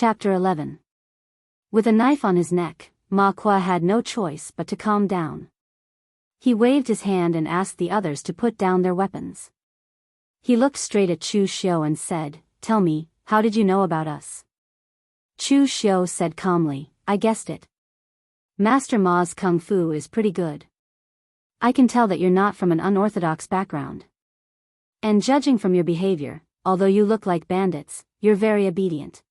Chapter 11. With a knife on his neck, Ma Kuo had no choice but to calm down. He waved his hand and asked the others to put down their weapons. He looked straight at Chu Xiu and said, "Tell me, how did you know about us?" Chu Xiu said calmly, "I guessed it. Master Ma's kung fu is pretty good. I can tell that you're not from an unorthodox background. And judging from your behavior, although you look like bandits, you're very obedient.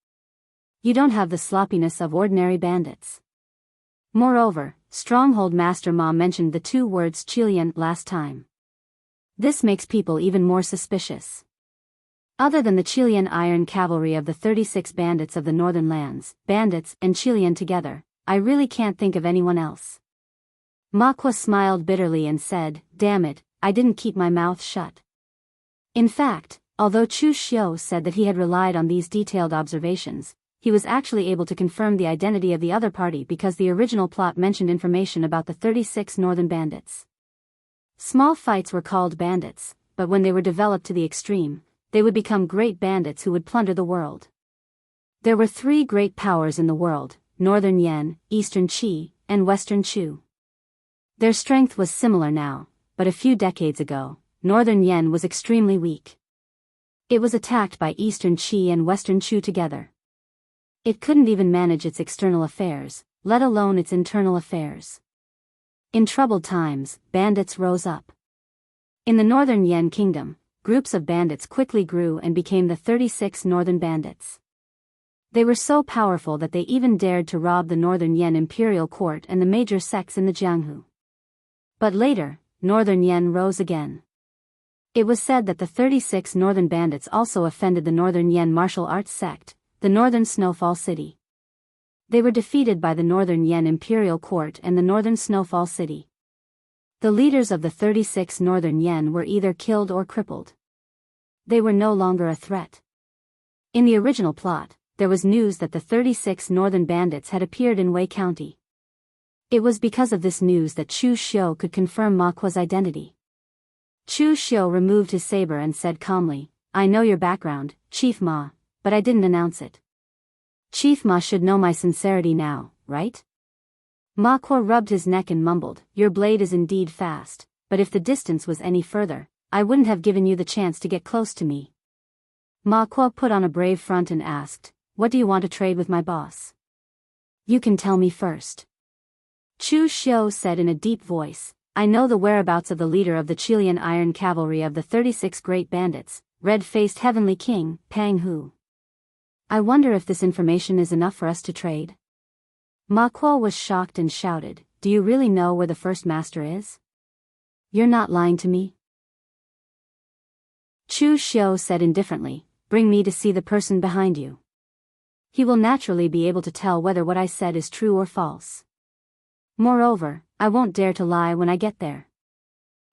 You don't have the sloppiness of ordinary bandits. Moreover, Stronghold Master Ma mentioned the two words Qilian last time. This makes people even more suspicious. Other than the Qilian iron cavalry of the 36 bandits of the northern lands, bandits and Qilian together, I really can't think of anyone else." Ma Kuo smiled bitterly and said, "Damn it, I didn't keep my mouth shut." In fact, although Chu Xiu said that he had relied on these detailed observations, he was actually able to confirm the identity of the other party because the original plot mentioned information about the 36 northern bandits. Small fights were called bandits, but when they were developed to the extreme, they would become great bandits who would plunder the world. There were three great powers in the world: Northern Yan, Eastern Qi, and Western Chu. Their strength was similar now, but a few decades ago, Northern Yan was extremely weak. It was attacked by Eastern Qi and Western Chu together. It couldn't even manage its external affairs, let alone its internal affairs. In troubled times, bandits rose up. In the Northern Yan Kingdom, groups of bandits quickly grew and became the 36 Northern Bandits. They were so powerful that they even dared to rob the Northern Yan Imperial Court and the major sects in the Jianghu. But later, Northern Yan rose again. It was said that the 36 Northern Bandits also offended the Northern Yan martial arts sect, the Northern Snowfall City. They were defeated by the Northern Yan Imperial Court and the Northern Snowfall City. The leaders of the 36 Northern Yan were either killed or crippled. They were no longer a threat. In the original plot, there was news that the 36 Northern Bandits had appeared in Wei County. It was because of this news that Chu Xiu could confirm Ma Kuo's identity. Chu Xiu removed his saber and said calmly, "I know your background, Chief Ma, but I didn't announce it. Chief Ma should know my sincerity now, right?" Ma Kuo rubbed his neck and mumbled, "Your blade is indeed fast, but if the distance was any further, I wouldn't have given you the chance to get close to me." Ma Kuo put on a brave front and asked, "What do you want to trade with my boss?" "You can tell me first." Chu Xiu said in a deep voice, "I know the whereabouts of the leader of the Qilian iron cavalry of the 36 great bandits, red-faced heavenly king, Pang Hu. I wonder if this information is enough for us to trade." Ma Kuo was shocked and shouted, "Do you really know where the first master is? You're not lying to me?" Chu Xiu said indifferently, "Bring me to see the person behind you. He will naturally be able to tell whether what I said is true or false. Moreover, I won't dare to lie when I get there."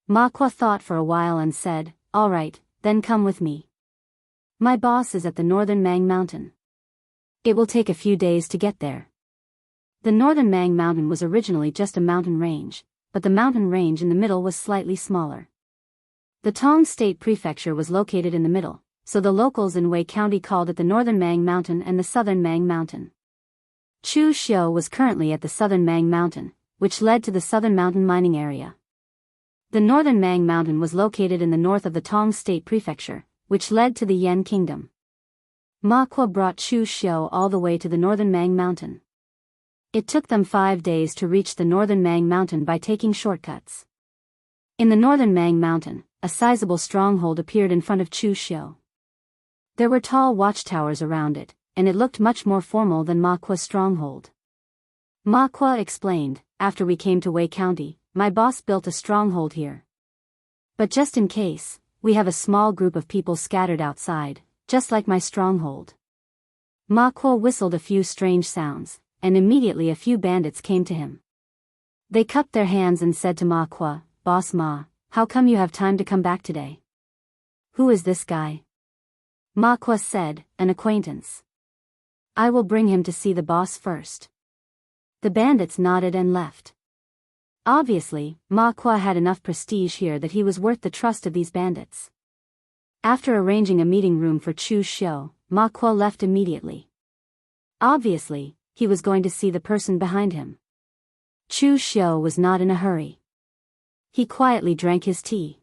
Ma Kuo thought for a while and said, "All right, then come with me. My boss is at the Northern Mang Mountain. It will take a few days to get there." The Northern Mang Mountain was originally just a mountain range, but the mountain range in the middle was slightly smaller. The Tong State Prefecture was located in the middle, so the locals in Wei County called it the Northern Mang Mountain and the Southern Mang Mountain. Chu Xiu was currently at the Southern Mang Mountain, which led to the Southern Mountain mining area. The Northern Mang Mountain was located in the north of the Tong State Prefecture, which led to the Yan Kingdom. Ma Kuo brought Chu Xiu all the way to the Northern Mang Mountain. It took them 5 days to reach the Northern Mang Mountain by taking shortcuts. In the Northern Mang Mountain, a sizable stronghold appeared in front of Chu Xiu. There were tall watchtowers around it, and it looked much more formal than Ma Kuo's stronghold. Ma Kuo explained, "After we came to Wei County, my boss built a stronghold here. But just in case, we have a small group of people scattered outside, just like my stronghold." Ma Kuo whistled a few strange sounds, and immediately a few bandits came to him. They cupped their hands and said to Ma Kuo, "Boss Ma, how come you have time to come back today?" "Who is this guy?" Ma Kuo said, "An acquaintance. I will bring him to see the boss first." The bandits nodded and left. Obviously, Ma Kuo had enough prestige here that he was worth the trust of these bandits. After arranging a meeting room for Chu Xiu, Ma Kuo left immediately. Obviously, he was going to see the person behind him. Chu Xiu was not in a hurry. He quietly drank his tea.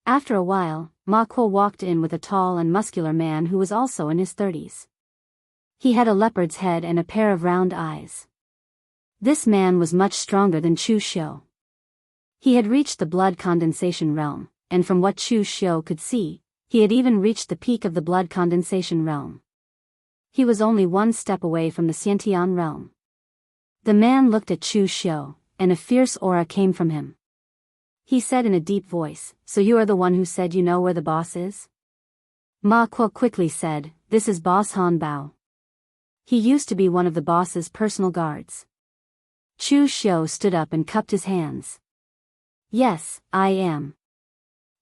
After a while, Ma Kuo walked in with a tall and muscular man who was also in his 30s. He had a leopard's head and a pair of round eyes. This man was much stronger than Chu Xiu. He had reached the blood condensation realm, and from what Chu Xiu could see, he had even reached the peak of the blood condensation realm. He was only one step away from the Xiantian realm. The man looked at Chu Xiu, and a fierce aura came from him. He said in a deep voice, "So you are the one who said you know where the boss is?" Ma Kuo quickly said, "This is Boss Han Bao. He used to be one of the boss's personal guards." Chu Xiu stood up and cupped his hands. "Yes, I am.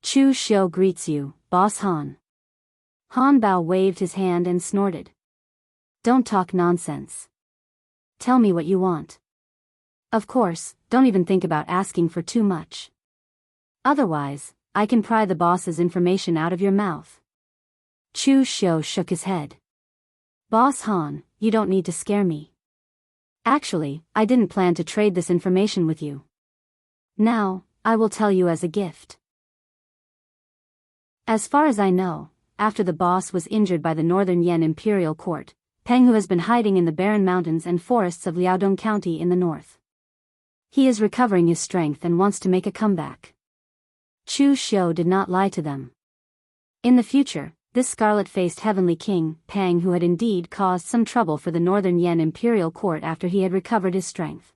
Chu Xiu greets you, Boss Han." Han Bao waved his hand and snorted. "Don't talk nonsense. Tell me what you want. Of course, don't even think about asking for too much. Otherwise, I can pry the boss's information out of your mouth." Chu Xiu shook his head. "Boss Han, you don't need to scare me. Actually, I didn't plan to trade this information with you. Now, I will tell you as a gift. As far as I know, after the boss was injured by the Northern Yan Imperial Court, Peng Hu has been hiding in the barren mountains and forests of Liaodong County in the north. He is recovering his strength and wants to make a comeback." Chu Xiu did not lie to them. In the future, this scarlet-faced heavenly king, Peng Hu, had indeed caused some trouble for the Northern Yan Imperial Court after he had recovered his strength.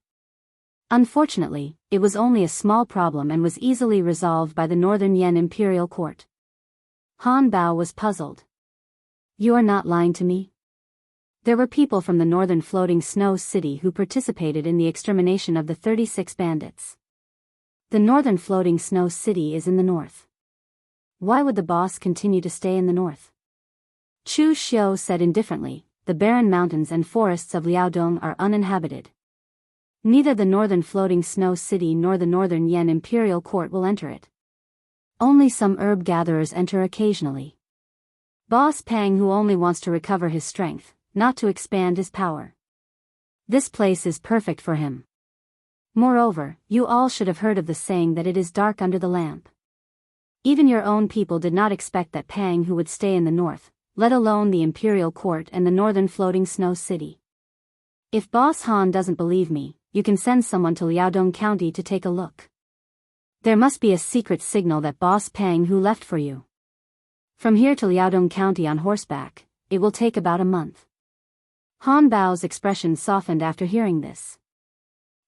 Unfortunately, it was only a small problem and was easily resolved by the Northern Yan Imperial Court. Han Bao was puzzled. "You are not lying to me?" There were people from the northern floating snow city who participated in the extermination of the 36 bandits. The northern floating snow city is in the north. Why would the boss continue to stay in the north? Chu Xiu said indifferently, "The barren mountains and forests of Liaodong are uninhabited. Neither the northern floating snow city nor the northern Yan Imperial Court will enter it. Only some herb gatherers enter occasionally. Boss Peng Hu only wants to recover his strength, not to expand his power. This place is perfect for him. Moreover, you all should have heard of the saying that it is dark under the lamp. Even your own people did not expect that Peng Hu would stay in the north, let alone the Imperial Court and the northern floating snow city. If Boss Han doesn't believe me, you can send someone to Liaodong County to take a look. There must be a secret signal that Boss Peng Hu left for you. From here to Liaodong County on horseback, it will take about a month." Han Bao's expression softened after hearing this.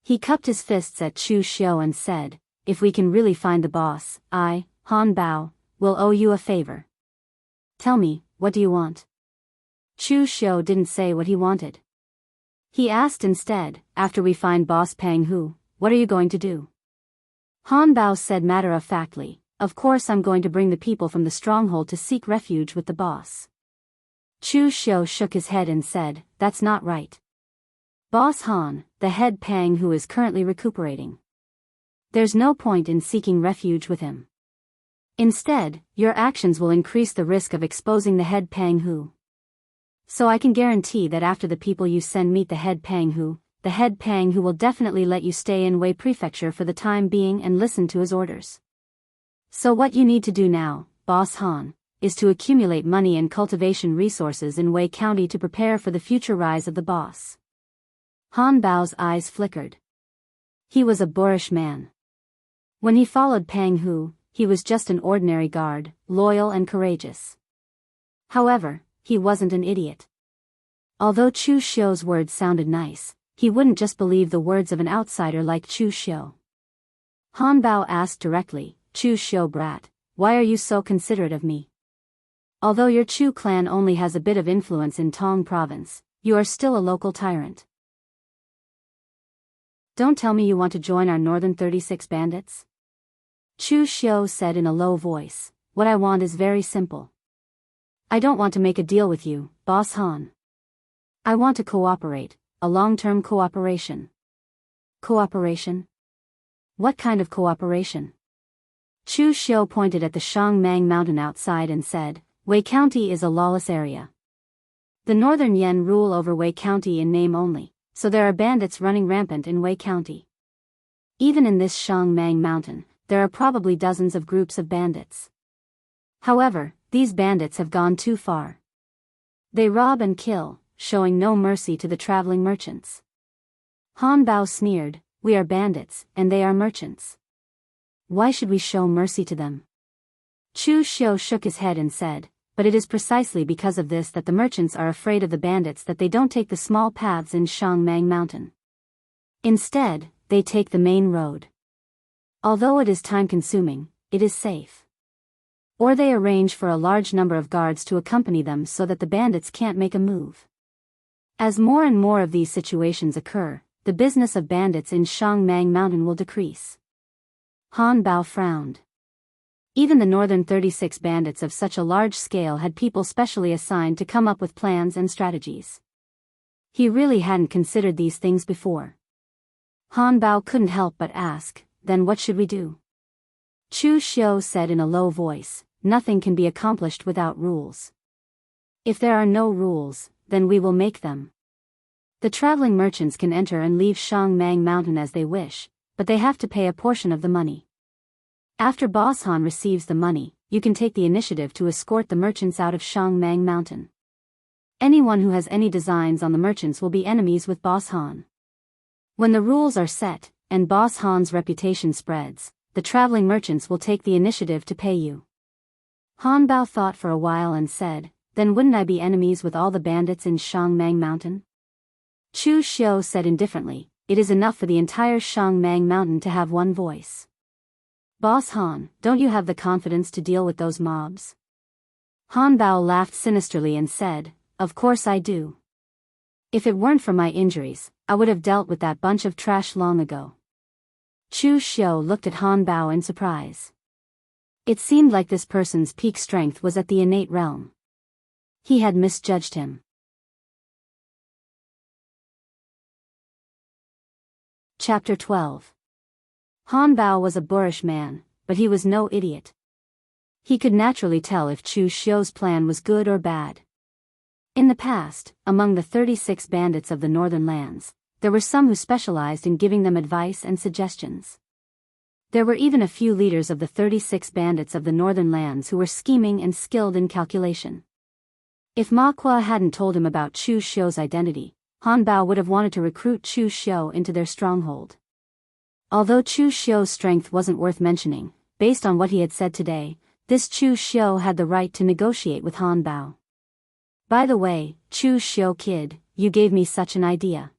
He cupped his fists at Chu Xiu and said, "If we can really find the boss, I, Han Bao, will owe you a favor. Tell me, what do you want?" Chu Xiu didn't say what he wanted. He asked instead, "After we find Boss Peng Hu, what are you going to do?" Han Bao said matter-of-factly, "Of course I'm going to bring the people from the stronghold to seek refuge with the boss." Chu Xiu shook his head and said, "That's not right. Boss Han, the head Peng Hu is currently recuperating. There's no point in seeking refuge with him. Instead, your actions will increase the risk of exposing the head Peng Hu. So I can guarantee that after the people you send meet the head Peng Hu will definitely let you stay in Wei Prefecture for the time being and listen to his orders. So what you need to do now, Boss Han, is to accumulate money and cultivation resources in Wei County to prepare for the future rise of the boss." Han Bao's eyes flickered. He was a boorish man. When he followed Peng Hu, he was just an ordinary guard, loyal and courageous. However, he wasn't an idiot. Although Chu Xiu's words sounded nice, he wouldn't just believe the words of an outsider like Chu Xiu. Han Bao asked directly, "Chu Xiu brat, why are you so considerate of me? Although your Chu clan only has a bit of influence in Tong province, you are still a local tyrant. Don't tell me you want to join our northern 36 bandits?" Chu Xiu said in a low voice, "What I want is very simple. I don't want to make a deal with you, Boss Han. I want to cooperate, a long-term cooperation." "Cooperation? What kind of cooperation?" Chu Xiu pointed at the Shangmang mountain outside and said, "Wei County is a lawless area. The Northern Yen rule over Wei County in name only, so there are bandits running rampant in Wei County. Even in this Shangmang Mountain, there are probably dozens of groups of bandits. However, these bandits have gone too far. They rob and kill, showing no mercy to the traveling merchants. Han Bao sneered, "We are bandits, and they are merchants. Why should we show mercy to them?" Chu Xiu shook his head and said, "But it is precisely because of this that the merchants are afraid of the bandits that they don't take the small paths in Shangmang Mountain. Instead, they take the main road. Although it is time-consuming, it is safe. Or they arrange for a large number of guards to accompany them so that the bandits can't make a move. As more and more of these situations occur, the business of bandits in Shangmang Mountain will decrease." Han Bao frowned. Even the northern 36 bandits of such a large scale had people specially assigned to come up with plans and strategies. He really hadn't considered these things before. Han Bao couldn't help but ask, "Then what should we do?" Chu Xiu said in a low voice, "Nothing can be accomplished without rules. If there are no rules, then we will make them. The traveling merchants can enter and leave Shangmang Mountain as they wish, but they have to pay a portion of the money. After Boss Han receives the money, you can take the initiative to escort the merchants out of Shangmang Mountain. Anyone who has any designs on the merchants will be enemies with Boss Han. When the rules are set, and Boss Han's reputation spreads, the traveling merchants will take the initiative to pay you." Han Bao thought for a while and said, "Then wouldn't I be enemies with all the bandits in Shangmang Mountain?" Chu Xiu said indifferently, "It is enough for the entire Shangmang Mountain to have one voice. Boss Han, don't you have the confidence to deal with those mobs?" Han Bao laughed sinisterly and said, "Of course I do. If it weren't for my injuries, I would have dealt with that bunch of trash long ago." Chu Xiu looked at Han Bao in surprise. It seemed like this person's peak strength was at the innate realm. He had misjudged him. Chapter 12. Han Bao was a boorish man, but he was no idiot. He could naturally tell if Chu Xiu's plan was good or bad. In the past, among the 36 bandits of the northern lands, there were some who specialized in giving them advice and suggestions. There were even a few leaders of the 36 bandits of the northern lands who were scheming and skilled in calculation. If Ma Kuo hadn't told him about Chu Xiu's identity, Han Bao would have wanted to recruit Chu Xiu into their stronghold. Although Chu Xiu's strength wasn't worth mentioning, based on what he had said today, this Chu Xiu had the right to negotiate with Han Bao. "By the way, Chu Xiu kid, you gave me such an idea.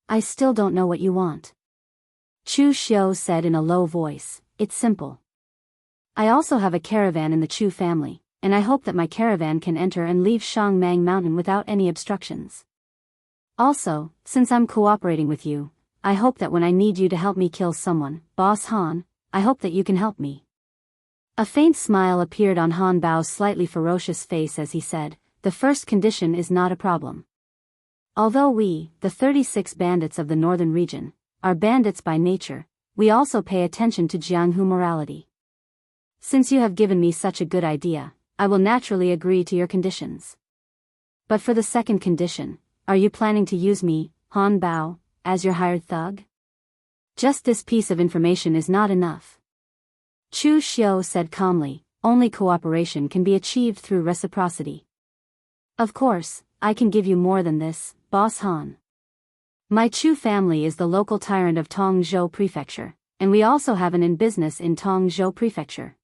I still don't know what you want." Chu Xiu said in a low voice, "It's simple. I also have a caravan in the Chu family, and I hope that my caravan can enter and leave Shangmang Mountain without any obstructions. Also, since I'm cooperating with you, I hope that when I need you to help me kill someone, Boss Han, I hope that you can help me." A faint smile appeared on Han Bao's slightly ferocious face as he said, "The first condition is not a problem. Although we, the 36 bandits of the northern region, are bandits by nature, we also pay attention to Jianghu morality. Since you have given me such a good idea, I will naturally agree to your conditions. But for the second condition, are you planning to use me, Han Bao, as your hired thug? Just this piece of information is not enough." Chu Xiu said calmly, "Only cooperation can be achieved through reciprocity. Of course, I can give you more than this, Boss Han. My Chu family is the local tyrant of Tongzhou Prefecture, and we also have an inn business in Tongzhou Prefecture.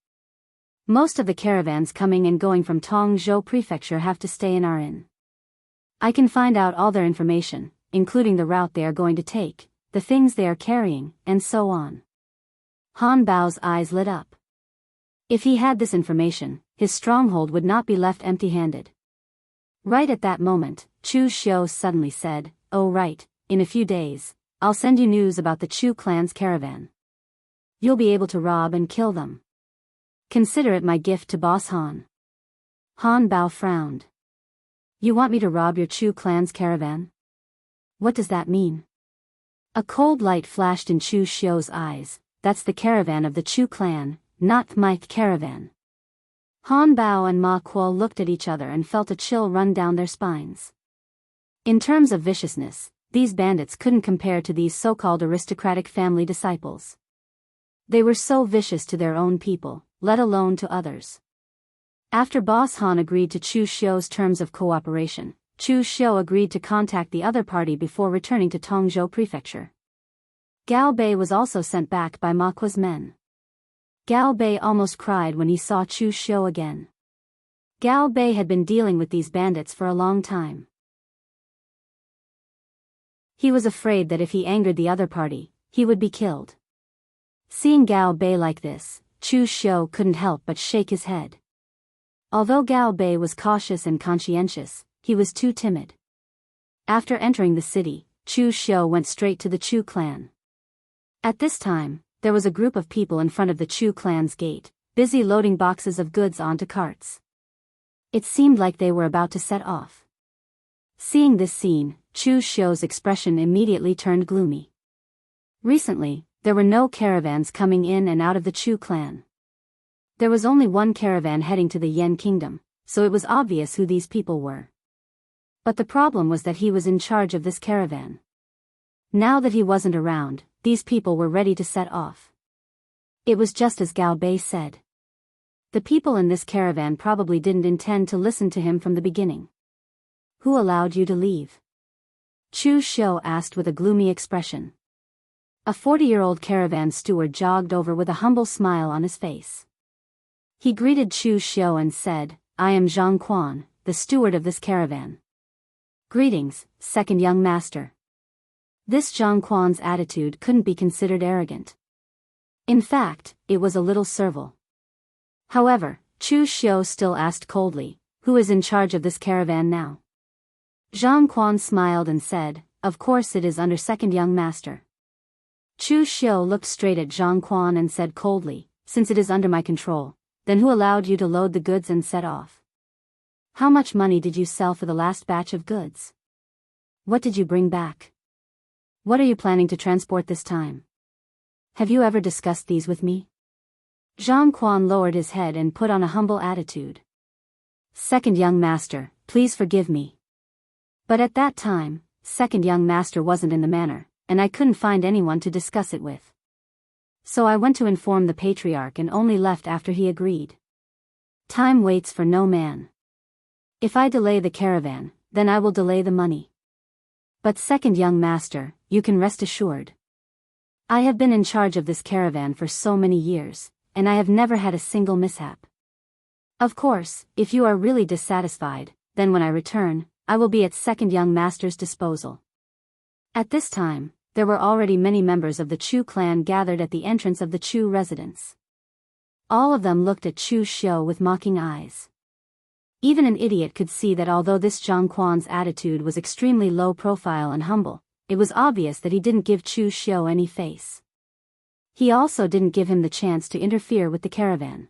Most of the caravans coming and going from Tongzhou Prefecture have to stay in our inn. I can find out all their information, including the route they are going to take, the things they are carrying, and so on." Han Bao's eyes lit up. If he had this information, his stronghold would not be left empty-handed. Right at that moment, Chu Xiu suddenly said, "Oh right, in a few days, I'll send you news about the Chu clan's caravan. You'll be able to rob and kill them. Consider it my gift to Boss Han." Han Bao frowned. "You want me to rob your Chu clan's caravan? What does that mean?" A cold light flashed in Chu Xiu's eyes. "That's the caravan of the Chu clan, not my caravan." Han Bao and Ma Kuo looked at each other and felt a chill run down their spines. In terms of viciousness, these bandits couldn't compare to these so-called aristocratic family disciples. They were so vicious to their own people, let alone to others. After Boss Han agreed to Chu Xiu's terms of cooperation, Chu Xiu agreed to contact the other party before returning to Tongzhou Prefecture. Gao Bei was also sent back by Ma Kuo's men. Gao Bei almost cried when he saw Chu Xiu again. Gao Bei had been dealing with these bandits for a long time. He was afraid that if he angered the other party, he would be killed. Seeing Gao Bei like this, Chu Xiu couldn't help but shake his head. Although Gao Bei was cautious and conscientious, he was too timid. After entering the city, Chu Xiu went straight to the Chu clan. At this time, there was a group of people in front of the Chu clan's gate, busy loading boxes of goods onto carts. It seemed like they were about to set off. Seeing this scene, Chu Xiu's expression immediately turned gloomy. Recently, there were no caravans coming in and out of the Chu clan. There was only one caravan heading to the Yan kingdom, so it was obvious who these people were. But the problem was that he was in charge of this caravan. Now that he wasn't around, these people were ready to set off. It was just as Gao Bei said. The people in this caravan probably didn't intend to listen to him from the beginning. Who allowed you to leave? Chu Xiu asked with a gloomy expression. A 40-year-old caravan steward jogged over with a humble smile on his face. He greeted Chu Xiu and said, "I am Zhang Quan, the steward of this caravan." "Greetings, second young master." This Zhang Quan's attitude couldn't be considered arrogant. In fact, it was a little servile. However, Chu Xiu still asked coldly, "Who is in charge of this caravan now?" Zhang Quan smiled and said, "Of course it is under second young master." Chu Xiu looked straight at Zhang Quan and said coldly, "Since it is under my control, then who allowed you to load the goods and set off? How much money did you sell for the last batch of goods? What did you bring back? What are you planning to transport this time? Have you ever discussed these with me?" Zhang Quan lowered his head and put on a humble attitude. "Second young master, please forgive me." But at that time, second young master wasn't in the manor, and I couldn't find anyone to discuss it with. So I went to inform the patriarch and only left after he agreed. Time waits for no man. If I delay the caravan, then I will delay the money. But second young master, you can rest assured. I have been in charge of this caravan for so many years, and I have never had a single mishap. Of course, if you are really dissatisfied, then when I return, I will be at second young master's disposal. At this time, there were already many members of the Chu clan gathered at the entrance of the Chu residence. All of them looked at Chu Xiu with mocking eyes. Even an idiot could see that although this Zhang Quan's attitude was extremely low profile and humble, it was obvious that he didn't give Chu Xiu any face. He also didn't give him the chance to interfere with the caravan.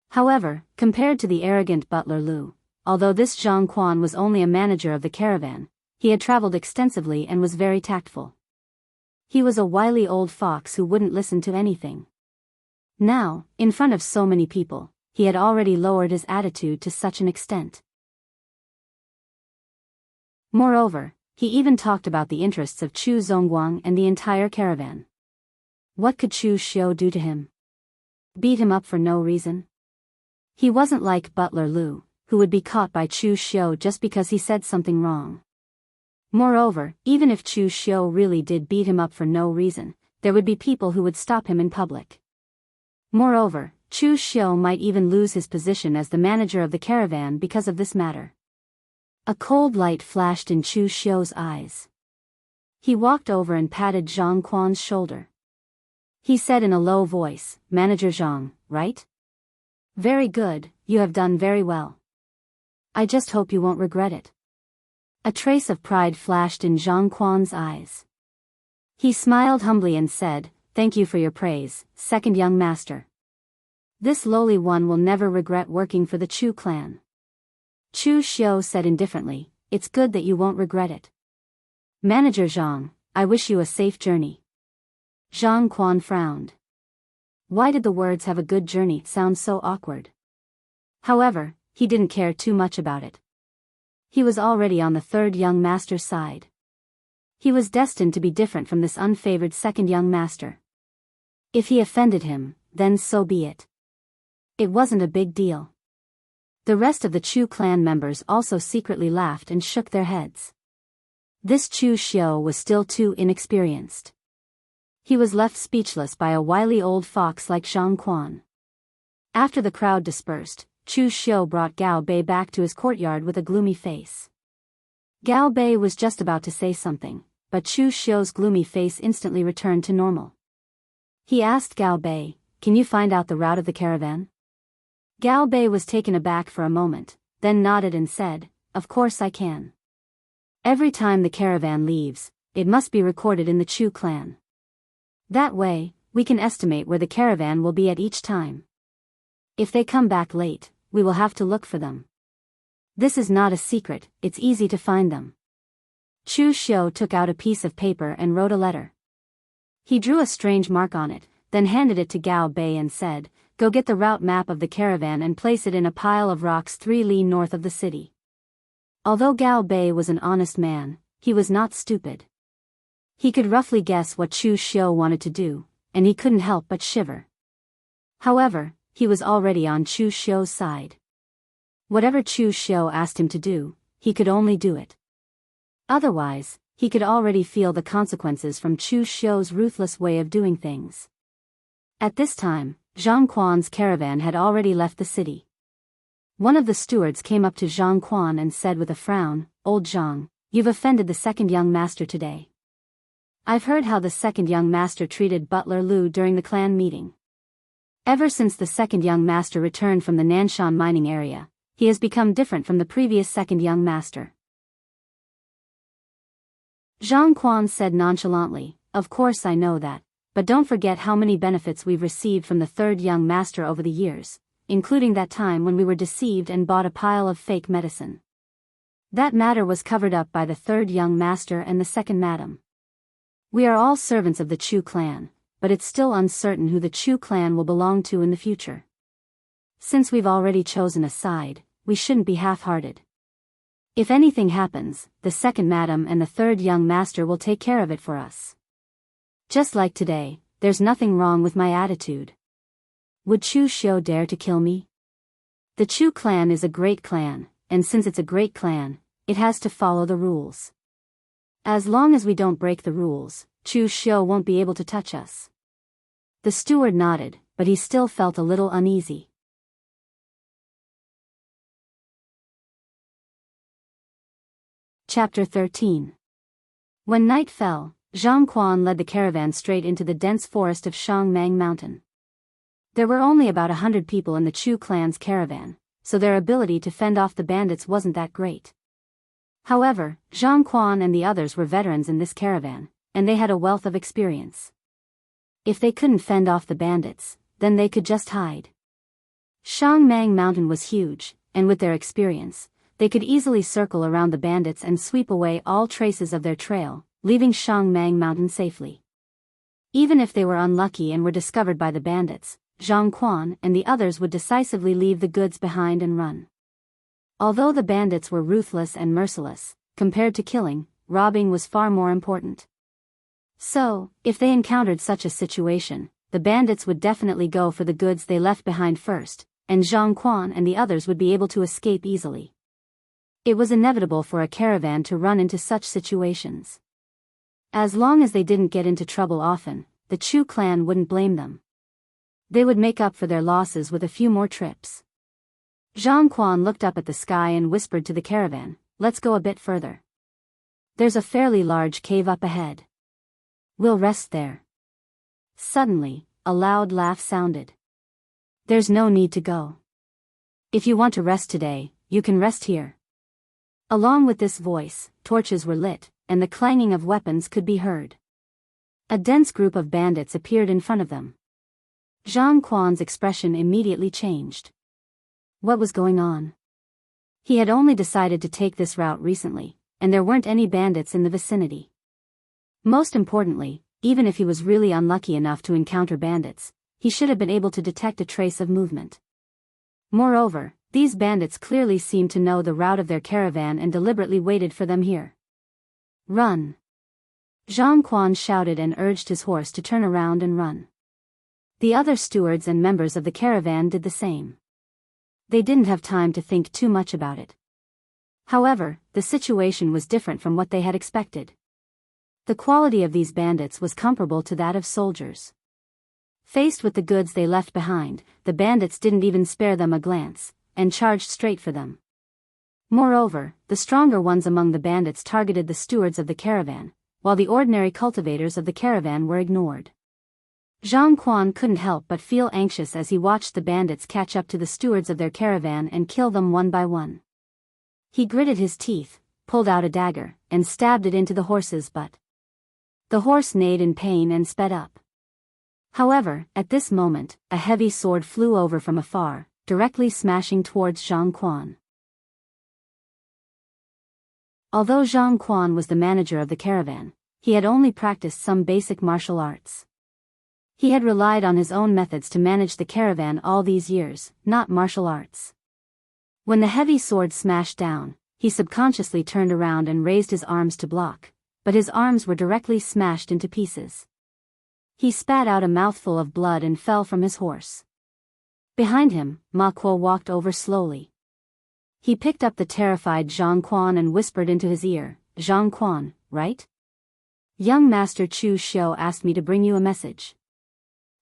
However, compared to the arrogant butler Lu, although this Zhang Quan was only a manager of the caravan, he had traveled extensively and was very tactful. He was a wily old fox who wouldn't listen to anything. Now, in front of so many people, he had already lowered his attitude to such an extent. Moreover, he even talked about the interests of Chu Zongguang and the entire caravan. What could Chu Xiu do to him? Beat him up for no reason? He wasn't like Butler Lu, who would be caught by Chu Xiu just because he said something wrong. Moreover, even if Chu Xiu really did beat him up for no reason, there would be people who would stop him in public. Moreover, Chu Xiu might even lose his position as the manager of the caravan because of this matter. A cold light flashed in Chu Xiu's eyes. He walked over and patted Zhang Quan's shoulder. He said in a low voice, "Manager Zhang, right? Very good, you have done very well. I just hope you won't regret it." A trace of pride flashed in Zhang Quan's eyes. He smiled humbly and said, "Thank you for your praise, second young master. This lowly one will never regret working for the Chu clan." Chu Xiu said indifferently, "It's good that you won't regret it. Manager Zhang, I wish you a safe journey." Zhang Quan frowned. Why did the words "have a good journey" sound so awkward? However, he didn't care too much about it. He was already on the third young master's side. He was destined to be different from this unfavored second young master. If he offended him, then so be it. It wasn't a big deal. The rest of the Chu clan members also secretly laughed and shook their heads. This Chu Xiao was still too inexperienced. He was left speechless by a wily old fox like Zhang Quan. After the crowd dispersed, Chu Xiao brought Gao Bei back to his courtyard with a gloomy face. Gao Bei was just about to say something, but Chu Xiao's gloomy face instantly returned to normal. He asked Gao Bei, "Can you find out the route of the caravan?" Gao Bei was taken aback for a moment, then nodded and said, "Of course I can. Every time the caravan leaves, it must be recorded in the Chu clan. That way, we can estimate where the caravan will be at each time. If they come back late, we will have to look for them. This is not a secret, it's easy to find them." Chu Xiao took out a piece of paper and wrote a letter. He drew a strange mark on it, then handed it to Gao Bei and said, "Go get the route map of the caravan and place it in a pile of rocks 3 li north of the city." Although Gao Bei was an honest man, he was not stupid. He could roughly guess what Chu Xiao wanted to do, and he couldn't help but shiver. However, he was already on Chu Xiao's side. Whatever Chu Xiao asked him to do, he could only do it. Otherwise, he could already feel the consequences from Chu Xiao's ruthless way of doing things. At this time, Zhang Quan's caravan had already left the city. One of the stewards came up to Zhang Quan and said with a frown, "Old Zhang, you've offended the second young master today. I've heard how the second young master treated Butler Lu during the clan meeting. Ever since the second young master returned from the Nanshan mining area, he has become different from the previous second young master." Zhang Quan said nonchalantly, "Of course I know that, but don't forget how many benefits we've received from the third young master over the years, including that time when we were deceived and bought a pile of fake medicine. That matter was covered up by the third young master and the second madam. We are all servants of the Chu clan, but it's still uncertain who the Chu clan will belong to in the future. Since we've already chosen a side, we shouldn't be half-hearted. If anything happens, the second madam and the third young master will take care of it for us. Just like today, there's nothing wrong with my attitude. Would Chu Xiao dare to kill me? The Chu clan is a great clan, and since it's a great clan, it has to follow the rules. As long as we don't break the rules, Chu Xiao won't be able to touch us." The steward nodded, but he still felt a little uneasy. Chapter 13. When night fell, Zhang Quan led the caravan straight into the dense forest of Shangmang Mountain. There were only about 100 people in the Chu clan's caravan, so their ability to fend off the bandits wasn't that great. However, Zhang Quan and the others were veterans in this caravan, and they had a wealth of experience. If they couldn't fend off the bandits, then they could just hide. Shangmang Mountain was huge, and with their experience, they could easily circle around the bandits and sweep away all traces of their trail, leaving Shangmang Mountain safely. Even if they were unlucky and were discovered by the bandits, Zhang Quan and the others would decisively leave the goods behind and run. Although the bandits were ruthless and merciless, compared to killing, robbing was far more important. So, if they encountered such a situation, the bandits would definitely go for the goods they left behind first, and Zhang Quan and the others would be able to escape easily. It was inevitable for a caravan to run into such situations. As long as they didn't get into trouble often, the Chu clan wouldn't blame them. They would make up for their losses with a few more trips. Zhang Quan looked up at the sky and whispered to the caravan, "Let's go a bit further. There's a fairly large cave up ahead. We'll rest there." Suddenly, a loud laugh sounded. "There's no need to go. If you want to rest today, you can rest here." Along with this voice, torches were lit, and the clanging of weapons could be heard. A dense group of bandits appeared in front of them. Zhang Quan's expression immediately changed. What was going on? He had only decided to take this route recently, and there weren't any bandits in the vicinity. Most importantly, even if he was really unlucky enough to encounter bandits, he should have been able to detect a trace of movement. Moreover, These bandits clearly seemed to know the route of their caravan and deliberately waited for them here. Run! Zhang Quan shouted and urged his horse to turn around and run. The other stewards and members of the caravan did the same. They didn't have time to think too much about it. However, the situation was different from what they had expected. The quality of these bandits was comparable to that of soldiers. Faced with the goods they left behind, the bandits didn't even spare them a glance, and charged straight for them. Moreover, the stronger ones among the bandits targeted the stewards of the caravan, while the ordinary cultivators of the caravan were ignored. Zhang Quan couldn't help but feel anxious as he watched the bandits catch up to the stewards of their caravan and kill them one by one. He gritted his teeth, pulled out a dagger, and stabbed it into the horse's butt. The horse neighed in pain and sped up. However, at this moment, a heavy sword flew over from afar, directly smashing towards Zhang Quan. Although Zhang Quan was the manager of the caravan, he had only practiced some basic martial arts. He had relied on his own methods to manage the caravan all these years, not martial arts. When the heavy sword smashed down, he subconsciously turned around and raised his arms to block, but his arms were directly smashed into pieces. He spat out a mouthful of blood and fell from his horse. Behind him, Ma Kuo walked over slowly. He picked up the terrified Zhang Quan and whispered into his ear, "Zhang Quan, right? Young Master Chu Xiu asked me to bring you a message.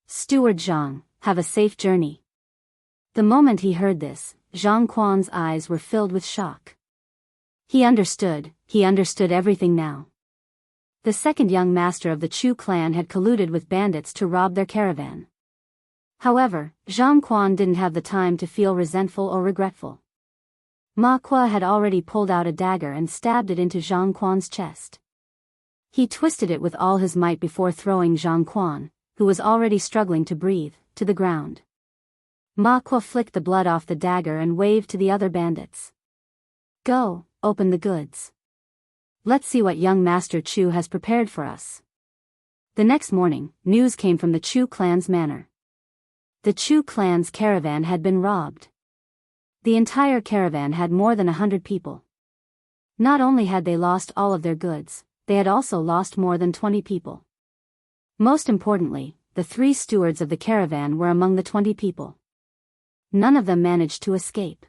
Steward Zhang, have a safe journey." The moment he heard this, Zhang Quan's eyes were filled with shock. He understood everything now. The second young master of the Chu clan had colluded with bandits to rob their caravan. However, Zhang Quan didn't have the time to feel resentful or regretful. Ma Kuo had already pulled out a dagger and stabbed it into Zhang Quan's chest. He twisted it with all his might before throwing Zhang Quan, who was already struggling to breathe, to the ground. Ma Kuo flicked the blood off the dagger and waved to the other bandits. "Go, open the goods. Let's see what young Master Chu has prepared for us." The next morning, news came from the Chu clan's manor. The Chu clan's caravan had been robbed. The entire caravan had more than 100 people. Not only had they lost all of their goods, they had also lost more than 20 people. Most importantly, the 3 stewards of the caravan were among the 20 people. None of them managed to escape.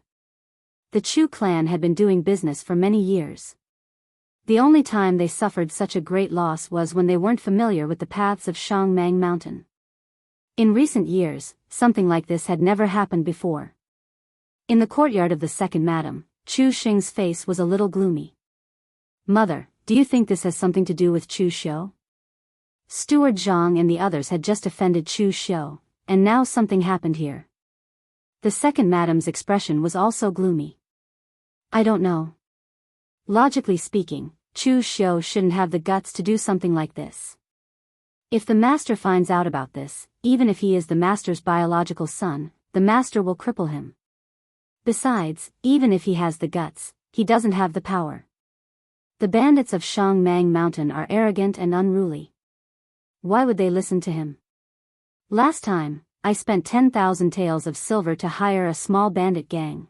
The Chu clan had been doing business for many years. The only time they suffered such a great loss was when they weren't familiar with the paths of Shangmang Mountain. In recent years, something like this had never happened before. In the courtyard of the second madam, Chu Xing's face was a little gloomy. "Mother, do you think this has something to do with Chu Xiu? Steward Zhang and the others had just offended Chu Xiu, and now something happened here." The second madam's expression was also gloomy. "I don't know. Logically speaking, Chu Xiu shouldn't have the guts to do something like this. If the master finds out about this, even if he is the master's biological son, the master will cripple him. Besides, even if he has the guts, he doesn't have the power. The bandits of Shangmang Mountain are arrogant and unruly. Why would they listen to him? Last time, I spent 10,000 taels of silver to hire a small bandit gang.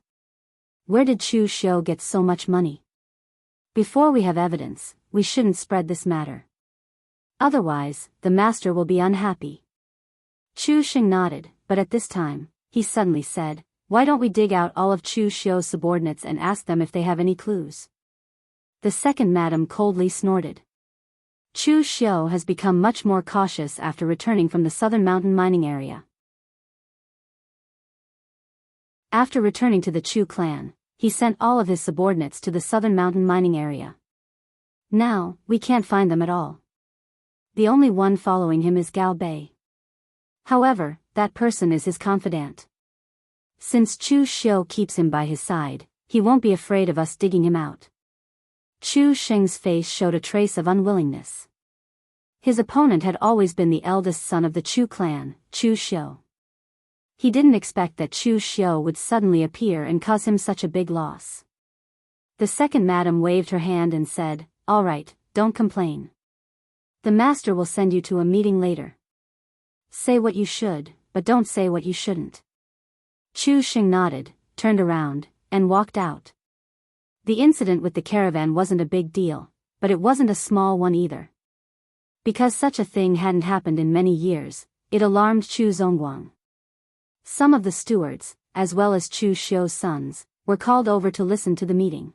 Where did Chu Xiu get so much money? Before we have evidence, we shouldn't spread this matter. Otherwise, the master will be unhappy." Chu Xing nodded, but at this time, he suddenly said, "Why don't we dig out all of Chu Xiu's subordinates and ask them if they have any clues?" The second madam coldly snorted. Chu Xiu has become much more cautious after returning from the southern mountain mining area. After returning to the Chu clan, he sent all of his subordinates to the southern mountain mining area. Now, we can't find them at all. The only one following him is Gao Bei. However, that person is his confidant. Since Chu Xiu keeps him by his side, he won't be afraid of us digging him out. Chu Xing's face showed a trace of unwillingness. His opponent had always been the eldest son of the Chu clan, Chu Xiu. He didn't expect that Chu Xiu would suddenly appear and cause him such a big loss. The second madam waved her hand and said, "All right, don't complain. The master will send you to a meeting later. Say what you should, but don't say what you shouldn't." Chu Xing nodded, turned around, and walked out. The incident with the caravan wasn't a big deal, but it wasn't a small one either. Because such a thing hadn't happened in many years, it alarmed Chu Zongguang. Some of the stewards, as well as Chu Xiu's sons, were called over to listen to the meeting.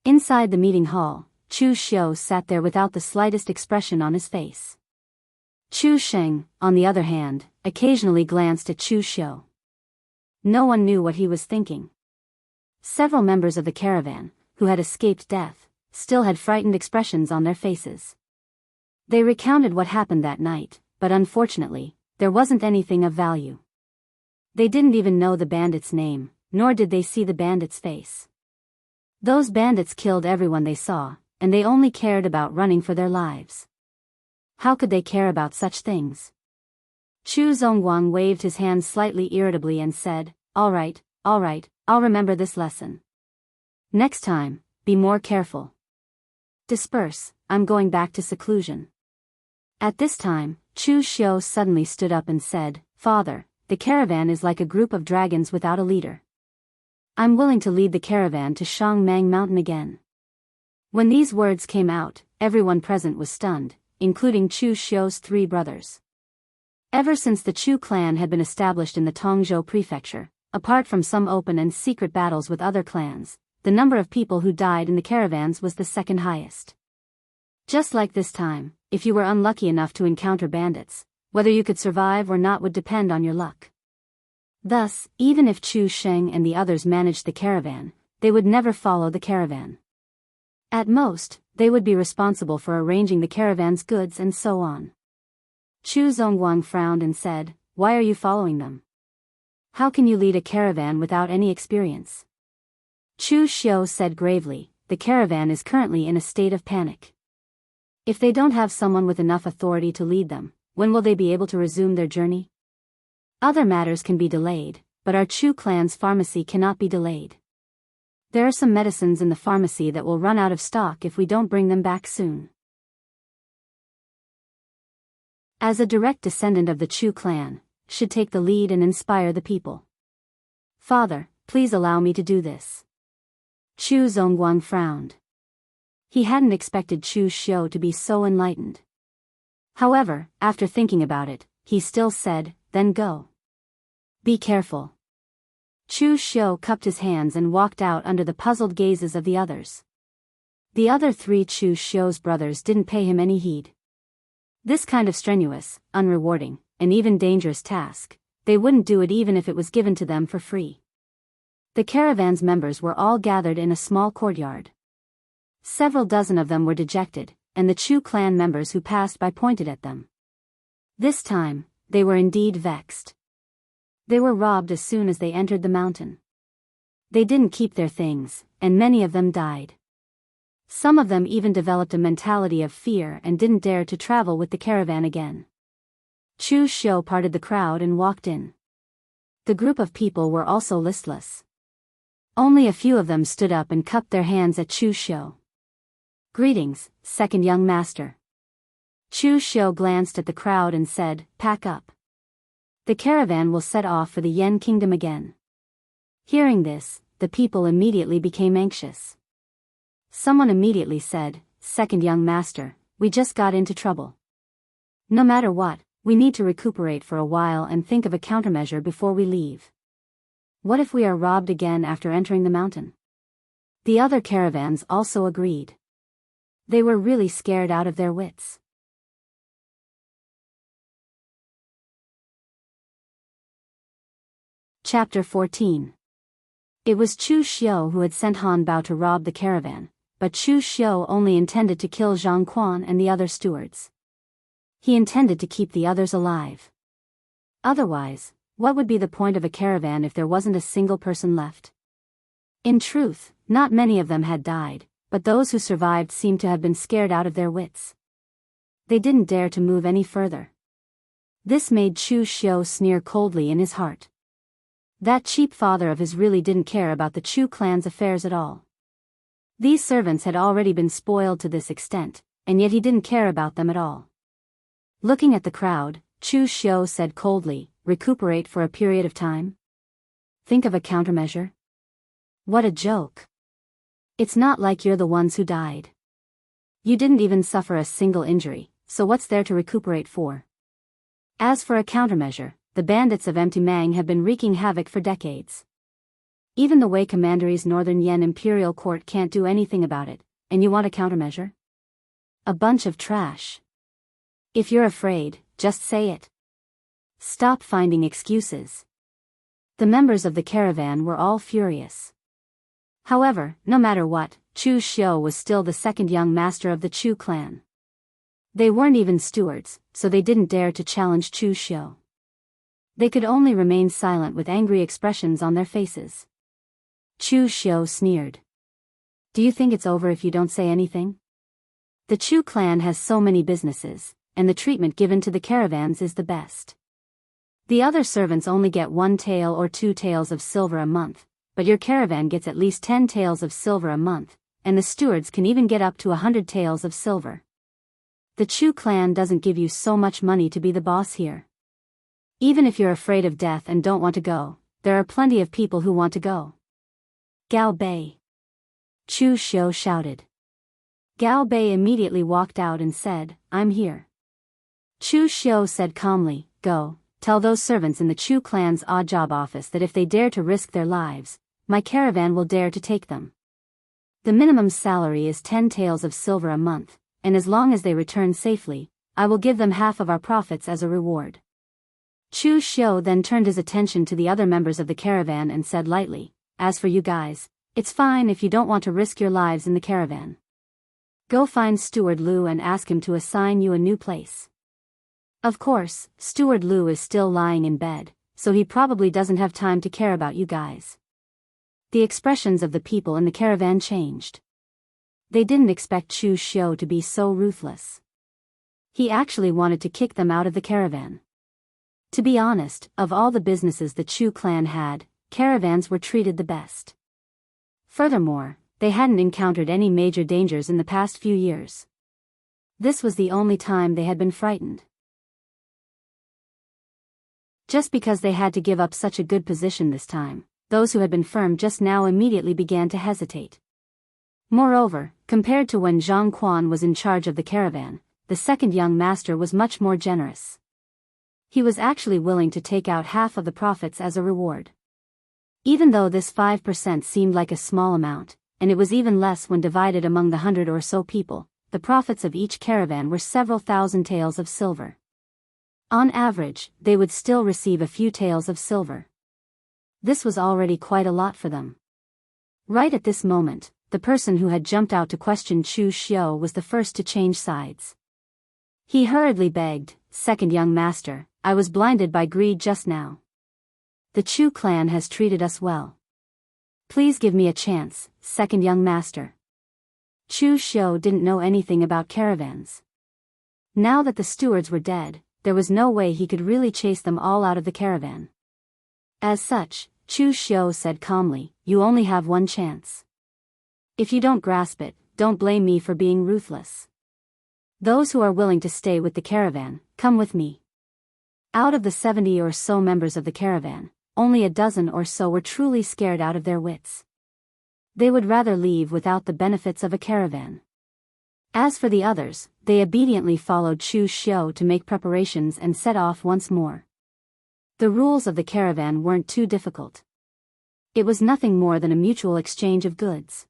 Inside the meeting hall, Chu Xiu sat there without the slightest expression on his face. Chu Sheng, on the other hand, occasionally glanced at Chu Xiu. No one knew what he was thinking. Several members of the caravan, who had escaped death, still had frightened expressions on their faces. They recounted what happened that night, but unfortunately, there wasn't anything of value. They didn't even know the bandit's name, nor did they see the bandit's face. Those bandits killed everyone they saw, and they only cared about running for their lives. How could they care about such things? Chu Zongguang waved his hand slightly irritably and said, all right, I'll remember this lesson. Next time, be more careful. Disperse, I'm going back to seclusion. At this time, Chu Xiu suddenly stood up and said, Father, the caravan is like a group of dragons without a leader. I'm willing to lead the caravan to Shangmang Mountain again. When these words came out, everyone present was stunned, including Chu Xiu's 3 brothers. Ever since the Chu clan had been established in the Tongzhou prefecture, apart from some open and secret battles with other clans, the number of people who died in the caravans was the second highest. Just like this time, if you were unlucky enough to encounter bandits, whether you could survive or not would depend on your luck. Thus, even if Chu Sheng and the others managed the caravan, they would never follow the caravan. At most, they would be responsible for arranging the caravan's goods and so on. Chu Zongguang frowned and said, Why are you following them? How can you lead a caravan without any experience? Chu Xiu said gravely, The caravan is currently in a state of panic. If they don't have someone with enough authority to lead them, when will they be able to resume their journey? Other matters can be delayed, but our Chu clan's pharmacy cannot be delayed. There are some medicines in the pharmacy that will run out of stock if we don't bring them back soon. As a direct descendant of the Chu clan, should take the lead and inspire the people. Father, please allow me to do this. Chu Zongguang frowned. He hadn't expected Chu Xiu to be so enlightened. However, after thinking about it, he still said, Then go. Be careful. Chu Xiu cupped his hands and walked out under the puzzled gazes of the others. The other 3 Chu Xiu's brothers didn't pay him any heed. This kind of strenuous, unrewarding, and even dangerous task, they wouldn't do it even if it was given to them for free. The caravan's members were all gathered in a small courtyard. Several dozen of them were dejected, and the Chu clan members who passed by pointed at them. This time, they were indeed vexed. They were robbed as soon as they entered the mountain. They didn't keep their things, and many of them died. Some of them even developed a mentality of fear and didn't dare to travel with the caravan again. Chu Xiu parted the crowd and walked in. The group of people were also listless. Only a few of them stood up and cupped their hands at Chu Xiu. Greetings, second young master. Chu Xiu glanced at the crowd and said, Pack up. The caravan will set off for the Yan kingdom again. Hearing this, the people immediately became anxious. Someone immediately said, Second young master, we just got into trouble. No matter what, we need to recuperate for a while and think of a countermeasure before we leave. What if we are robbed again after entering the mountain? The other caravans also agreed. They were really scared out of their wits. Chapter 14. It was Chu Xiu who had sent Han Bao to rob the caravan, but Chu Xiu only intended to kill Zhang Quan and the other stewards. He intended to keep the others alive. Otherwise, what would be the point of a caravan if there wasn't a single person left? In truth, not many of them had died, but those who survived seemed to have been scared out of their wits. They didn't dare to move any further. This made Chu Xiu sneer coldly in his heart. That cheap father of his really didn't care about the Chu clan's affairs at all. These servants had already been spoiled to this extent, and yet he didn't care about them at all. Looking at the crowd, Chu Xiu said coldly, Recuperate for a period of time? Think of a countermeasure? What a joke. It's not like you're the ones who died. You didn't even suffer a single injury, so what's there to recuperate for? As for a countermeasure, the bandits of Empty Mang have been wreaking havoc for decades. Even the Wei Commandery's Northern Yen Imperial Court can't do anything about it, and you want a countermeasure? A bunch of trash. If you're afraid, just say it. Stop finding excuses. The members of the caravan were all furious. However, no matter what, Chu Xiu was still the second young master of the Chu clan. They weren't even stewards, so they didn't dare to challenge Chu Xiu. They could only remain silent with angry expressions on their faces. Chu Xiu sneered. Do you think it's over if you don't say anything? The Chu clan has so many businesses, and the treatment given to the caravans is the best. The other servants only get 1 tael or 2 taels of silver a month, but your caravan gets at least 10 taels of silver a month, and the stewards can even get up to 100 taels of silver. The Chu clan doesn't give you so much money to be the boss here. Even if you're afraid of death and don't want to go, there are plenty of people who want to go. Gao Bei. Chu Xiu shouted. Gao Bei immediately walked out and said, I'm here. Chu Xiu said calmly, Go, tell those servants in the Chu clan's odd job office that if they dare to risk their lives, my caravan will dare to take them. The minimum salary is 10 taels of silver a month, and as long as they return safely, I will give them half of our profits as a reward. Chu Xiu then turned his attention to the other members of the caravan and said lightly, As for you guys, it's fine if you don't want to risk your lives in the caravan. Go find Steward Lu and ask him to assign you a new place. Of course, Steward Lu is still lying in bed, so he probably doesn't have time to care about you guys. The expressions of the people in the caravan changed. They didn't expect Chu Xiu to be so ruthless. He actually wanted to kick them out of the caravan. To be honest, of all the businesses the Chu clan had, caravans were treated the best. Furthermore, they hadn't encountered any major dangers in the past few years. This was the only time they had been frightened. Just because they had to give up such a good position this time, those who had been firm just now immediately began to hesitate. Moreover, compared to when Zhang Quan was in charge of the caravan, the second young master was much more generous. He was actually willing to take out half of the profits as a reward. Even though this 5% seemed like a small amount, and it was even less when divided among the 100 or so people, the profits of each caravan were several thousand taels of silver. On average, they would still receive a few taels of silver. This was already quite a lot for them. Right at this moment, the person who had jumped out to question Chu Xiu was the first to change sides. He hurriedly begged, Second young master, I was blinded by greed just now. The Chu clan has treated us well. Please give me a chance, second young master. Chu Xiu didn't know anything about caravans. Now that the stewards were dead, there was no way he could really chase them all out of the caravan. As such, Chu Xiu said calmly, You only have one chance. If you don't grasp it, don't blame me for being ruthless. Those who are willing to stay with the caravan, come with me. Out of the 70 or so members of the caravan, only a dozen or so were truly scared out of their wits. They would rather leave without the benefits of a caravan. As for the others, they obediently followed Chu Xiu to make preparations and set off once more. The rules of the caravan weren't too difficult. It was nothing more than a mutual exchange of goods.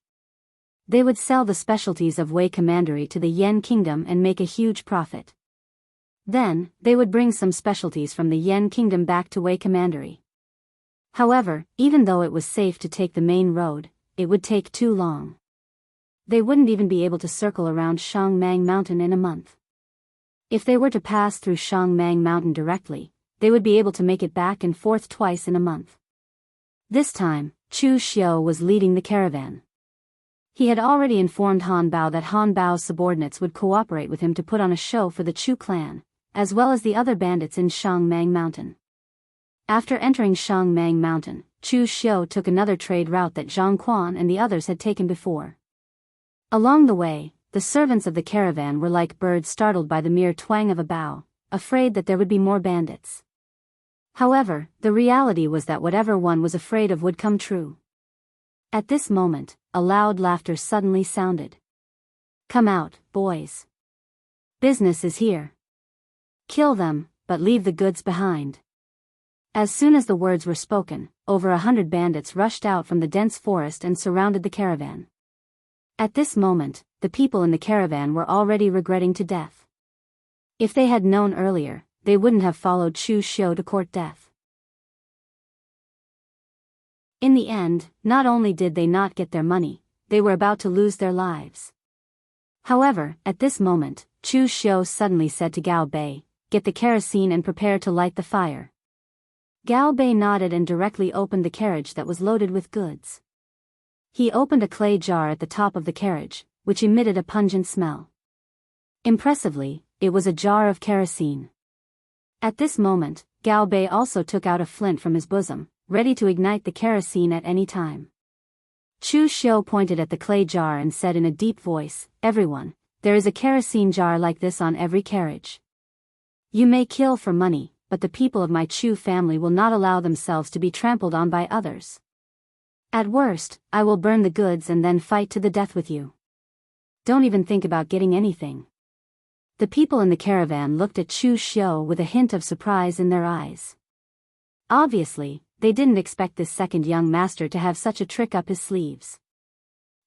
They would sell the specialties of Wei Commandery to the Yen Kingdom and make a huge profit. Then, they would bring some specialties from the Yen Kingdom back to Wei Commandery. However, even though it was safe to take the main road, it would take too long. They wouldn't even be able to circle around Shangmang Mountain in a month. If they were to pass through Shangmang Mountain directly, they would be able to make it back and forth twice in a month. This time, Chu Xiu was leading the caravan. He had already informed Han Bao that Han Bao's subordinates would cooperate with him to put on a show for the Chu clan, as well as the other bandits in Shangmang Mountain. After entering Shangmang Mountain, Chu Xiu took another trade route that Zhang Quan and the others had taken before. Along the way, the servants of the caravan were like birds startled by the mere twang of a bow, afraid that there would be more bandits. However, the reality was that whatever one was afraid of would come true. At this moment, a loud laughter suddenly sounded. "Come out, boys. Business is here. Kill them, but leave the goods behind." As soon as the words were spoken, over 100 bandits rushed out from the dense forest and surrounded the caravan. At this moment, the people in the caravan were already regretting to death. If they had known earlier, they wouldn't have followed Chu Xiu to court death. In the end, not only did they not get their money, they were about to lose their lives. However, at this moment, Chu Xiu suddenly said to Gao Bei, "Get the kerosene and prepare to light the fire." Gao Bei nodded and directly opened the carriage that was loaded with goods. He opened a clay jar at the top of the carriage, which emitted a pungent smell. Impressively, it was a jar of kerosene. At this moment, Gao Bei also took out a flint from his bosom, ready to ignite the kerosene at any time. Chu Xiu pointed at the clay jar and said in a deep voice, "Everyone, there is a kerosene jar like this on every carriage. You may kill for money, but the people of my Chu family will not allow themselves to be trampled on by others. At worst, I will burn the goods and then fight to the death with you. Don't even think about getting anything." The people in the caravan looked at Chu Xiu with a hint of surprise in their eyes. Obviously, they didn't expect this second young master to have such a trick up his sleeves.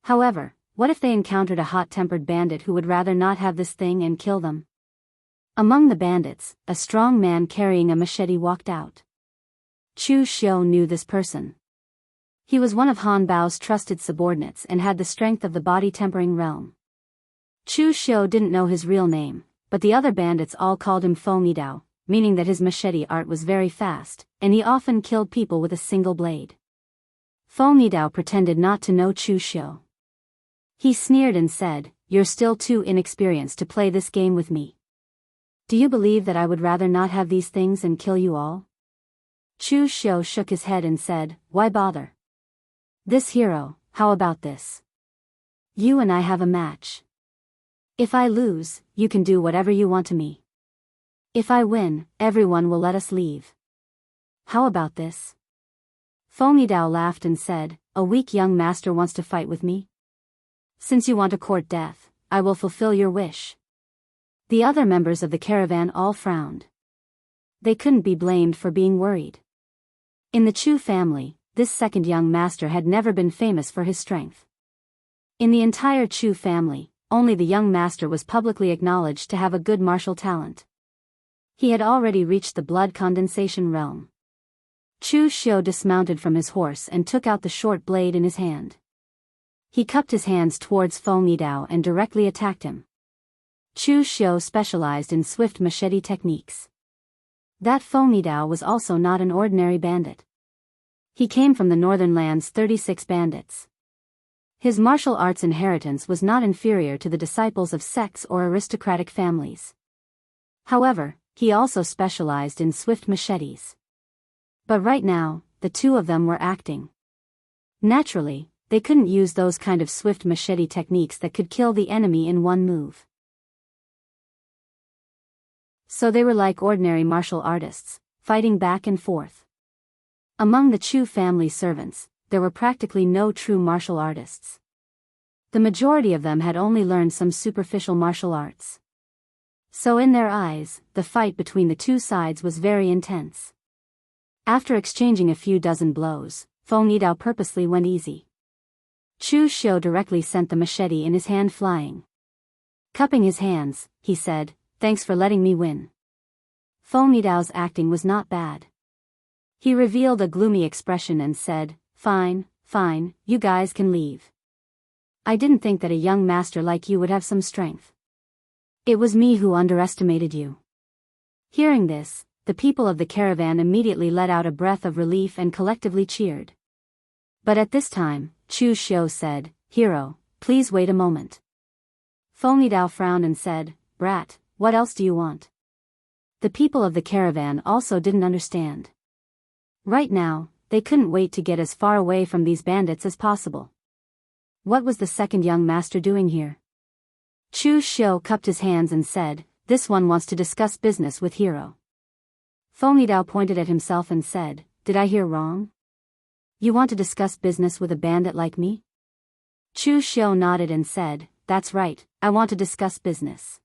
However, what if they encountered a hot-tempered bandit who would rather not have this thing and kill them? Among the bandits, a strong man carrying a machete walked out. Chu Xiu knew this person. He was one of Han Bao's trusted subordinates and had the strength of the body-tempering realm. Chu Xiu didn't know his real name, but the other bandits all called him Fo Midao, meaning that his machete art was very fast, and he often killed people with a single blade. Fo Midao pretended not to know Chu Xiu. He sneered and said, "You're still too inexperienced to play this game with me. Do you believe that I would rather not have these things and kill you all?" Chu Xiu shook his head and said, "Why bother? This hero, how about this? You and I have a match. If I lose, you can do whatever you want to me. If I win, everyone will let us leave. How about this?" Fo Midao laughed and said, "A weak young master wants to fight with me? Since you want to court death, I will fulfill your wish." The other members of the caravan all frowned. They couldn't be blamed for being worried. In the Chu family, this second young master had never been famous for his strength. In the entire Chu family, only the young master was publicly acknowledged to have a good martial talent. He had already reached the blood condensation realm. Chu Xiu dismounted from his horse and took out the short blade in his hand. He cupped his hands towards Fo Midao and directly attacked him. Chu Xiu specialized in swift machete techniques. That Fo Midao was also not an ordinary bandit. He came from the northern land's 36 bandits. His martial arts inheritance was not inferior to the disciples of sects or aristocratic families. However, he also specialized in swift machetes. But right now, the two of them were acting. Naturally, they couldn't use those kind of swift machete techniques that could kill the enemy in one move. So they were like ordinary martial artists, fighting back and forth. Among the Chu family servants, there were practically no true martial artists. The majority of them had only learned some superficial martial arts. So in their eyes, the fight between the two sides was very intense. After exchanging a few dozen blows, Fo Midao purposely went easy. Chu Xiu directly sent the machete in his hand flying. Cupping his hands, he said, "Thanks for letting me win." Fo Midao's acting was not bad. He revealed a gloomy expression and said, Fine, you guys can leave. I didn't think that a young master like you would have some strength. It was me who underestimated you." Hearing this, the people of the caravan immediately let out a breath of relief and collectively cheered. But at this time, Chu Xiu said, "Hero, please wait a moment." Fo Midao frowned and said, "Brat, what else do you want?" The people of the caravan also didn't understand. Right now, they couldn't wait to get as far away from these bandits as possible. What was the second young master doing here? Chu Xiu cupped his hands and said, "This one wants to discuss business with Hero." Fengidao pointed at himself and said, "Did I hear wrong? You want to discuss business with a bandit like me?" Chu Xiu nodded and said, "That's right, I want to discuss business.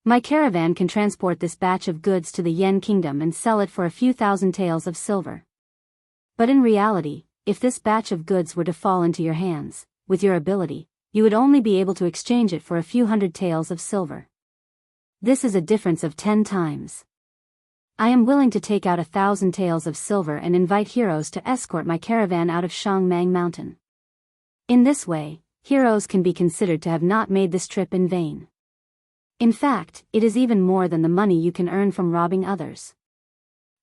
My caravan can transport this batch of goods to the Yen Kingdom and sell it for a few thousand taels of silver. But in reality, if this batch of goods were to fall into your hands, with your ability, you would only be able to exchange it for a few hundred taels of silver. This is a difference of 10 times. I am willing to take out 1,000 taels of silver and invite heroes to escort my caravan out of Shangmang Mountain. In this way, heroes can be considered to have not made this trip in vain. In fact, it is even more than the money you can earn from robbing others."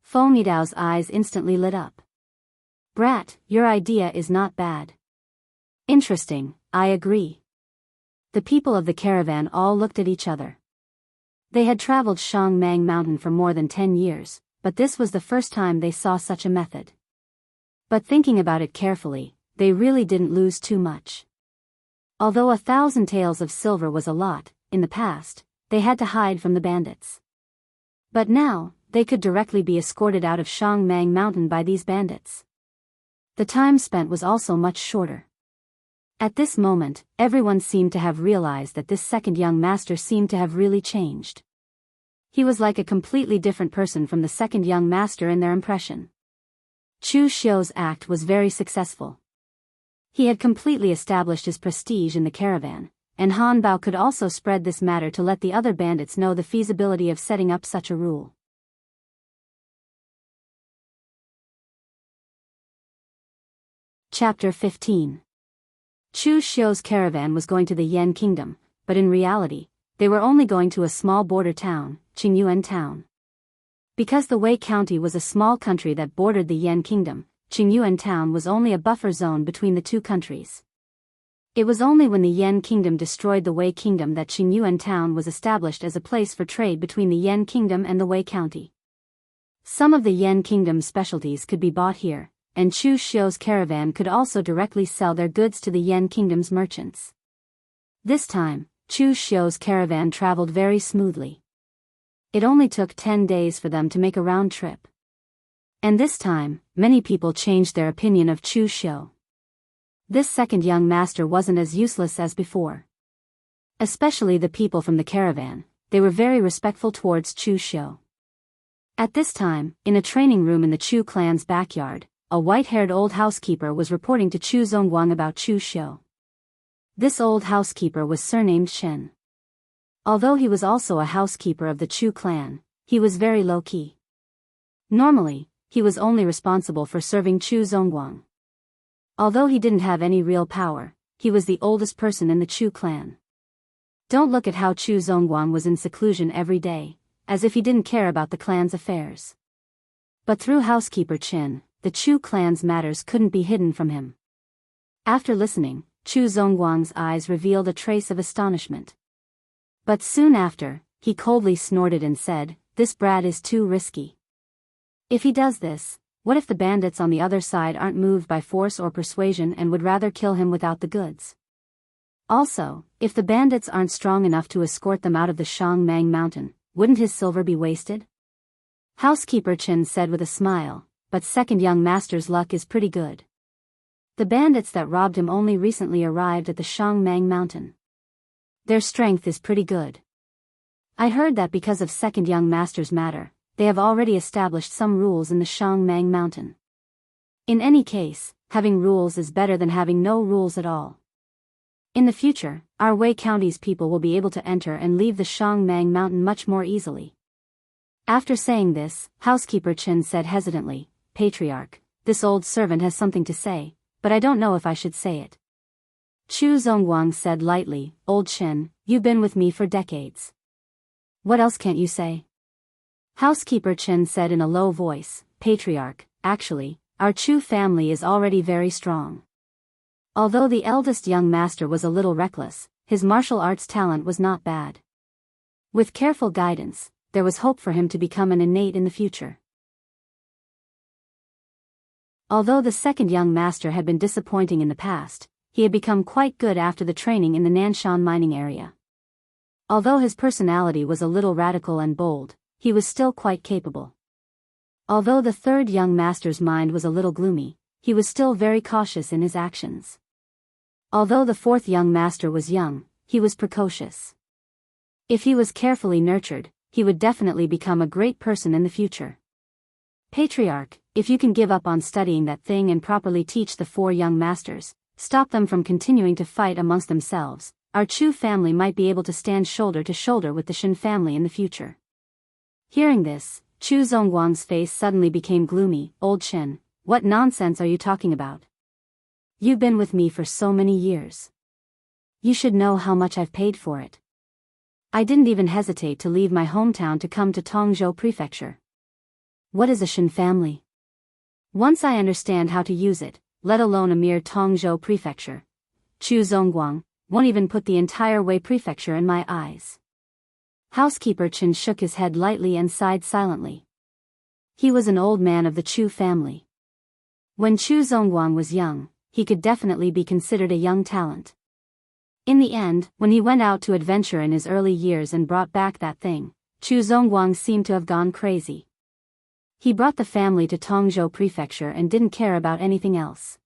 Fengmidao's eyes instantly lit up. "Brat, your idea is not bad. Interesting, I agree." The people of the caravan all looked at each other. They had traveled Shangmang Mountain for more than 10 years, but this was the first time they saw such a method. But thinking about it carefully, they really didn't lose too much. Although 1,000 taels of silver was a lot, in the past, they had to hide from the bandits. But now, they could directly be escorted out of Shangmang Mountain by these bandits. The time spent was also much shorter. At this moment, everyone seemed to have realized that this second young master seemed to have really changed. He was like a completely different person from the second young master in their impression. Chu Xiu's act was very successful. He had completely established his prestige in the caravan, and Han Bao could also spread this matter to let the other bandits know the feasibility of setting up such a rule. Chapter 15. Chu Xiu's caravan was going to the Yen Kingdom, but in reality, they were only going to a small border town, Qingyuan Town. Because the Wei County was a small country that bordered the Yen Kingdom, Qingyuan Town was only a buffer zone between the two countries. It was only when the Yen Kingdom destroyed the Wei Kingdom that Qingyuan Town was established as a place for trade between the Yen Kingdom and the Wei County. Some of the Yen Kingdom's specialties could be bought here, and Chu Xiu's caravan could also directly sell their goods to the Yen Kingdom's merchants. This time, Chu Xiu's caravan traveled very smoothly. It only took 10 days for them to make a round trip. And this time, many people changed their opinion of Chu Xiu. This second young master wasn't as useless as before. Especially the people from the caravan, they were very respectful towards Chu Xiu. At this time, in a training room in the Chu clan's backyard, a white-haired old housekeeper was reporting to Chu Zongguang about Chu Xiu. This old housekeeper was surnamed Shen. Although he was also a housekeeper of the Chu clan, he was very low-key. Normally, he was only responsible for serving Chu Zongguang. Although he didn't have any real power, he was the oldest person in the Chu clan. Don't look at how Chu Zongguang was in seclusion every day, as if he didn't care about the clan's affairs. But through housekeeper Chin, the Chu clan's matters couldn't be hidden from him. After listening, Chu Zongguang's eyes revealed a trace of astonishment. But soon after, he coldly snorted and said, "This brat is too risky. If he does this, what if the bandits on the other side aren't moved by force or persuasion and would rather kill him without the goods? Also, if the bandits aren't strong enough to escort them out of the Shangmang Mountain, wouldn't his silver be wasted?" Housekeeper Chen said with a smile, "But second young master's luck is pretty good. The bandits that robbed him only recently arrived at the Shangmang Mountain. Their strength is pretty good. I heard that because of second young master's matter, they have already established some rules in the Shangmang Mountain. In any case, having rules is better than having no rules at all. In the future, our Wei County's people will be able to enter and leave the Shangmang Mountain much more easily." After saying this, housekeeper Chen said hesitantly, "Patriarch, this old servant has something to say, but I don't know if I should say it." Chu Zongguang said lightly, "Old Chen, you've been with me for decades. What else can't you say?" Housekeeper Chen said in a low voice, "Patriarch, actually, our Chu family is already very strong. Although the eldest young master was a little reckless, his martial arts talent was not bad. With careful guidance, there was hope for him to become an innate in the future." Although the second young master had been disappointing in the past, he had become quite good after the training in the Nanshan mining area. Although his personality was a little radical and bold, he was still quite capable. Although the third young master's mind was a little gloomy, he was still very cautious in his actions. Although the fourth young master was young, he was precocious. If he was carefully nurtured, he would definitely become a great person in the future. Patriarch, if you can give up on studying that thing and properly teach the four young masters, stop them from continuing to fight amongst themselves, our Chu family might be able to stand shoulder to shoulder with the Shen family in the future. Hearing this, Chu Zongguang's face suddenly became gloomy. Old Shen, what nonsense are you talking about? You've been with me for so many years. You should know how much I've paid for it. I didn't even hesitate to leave my hometown to come to Tongzhou Prefecture. What is a Shen family? Once I understand how to use it, let alone a mere Tongzhou Prefecture, Chu Zongguang won't even put the entire Wei Prefecture in my eyes. Housekeeper Chen shook his head lightly and sighed silently. He was an old man of the Chu family. When Chu Zongguang was young, he could definitely be considered a young talent. In the end, when he went out to adventure in his early years and brought back that thing, Chu Zongguang seemed to have gone crazy. He brought the family to Tongzhou Prefecture and didn't care about anything else.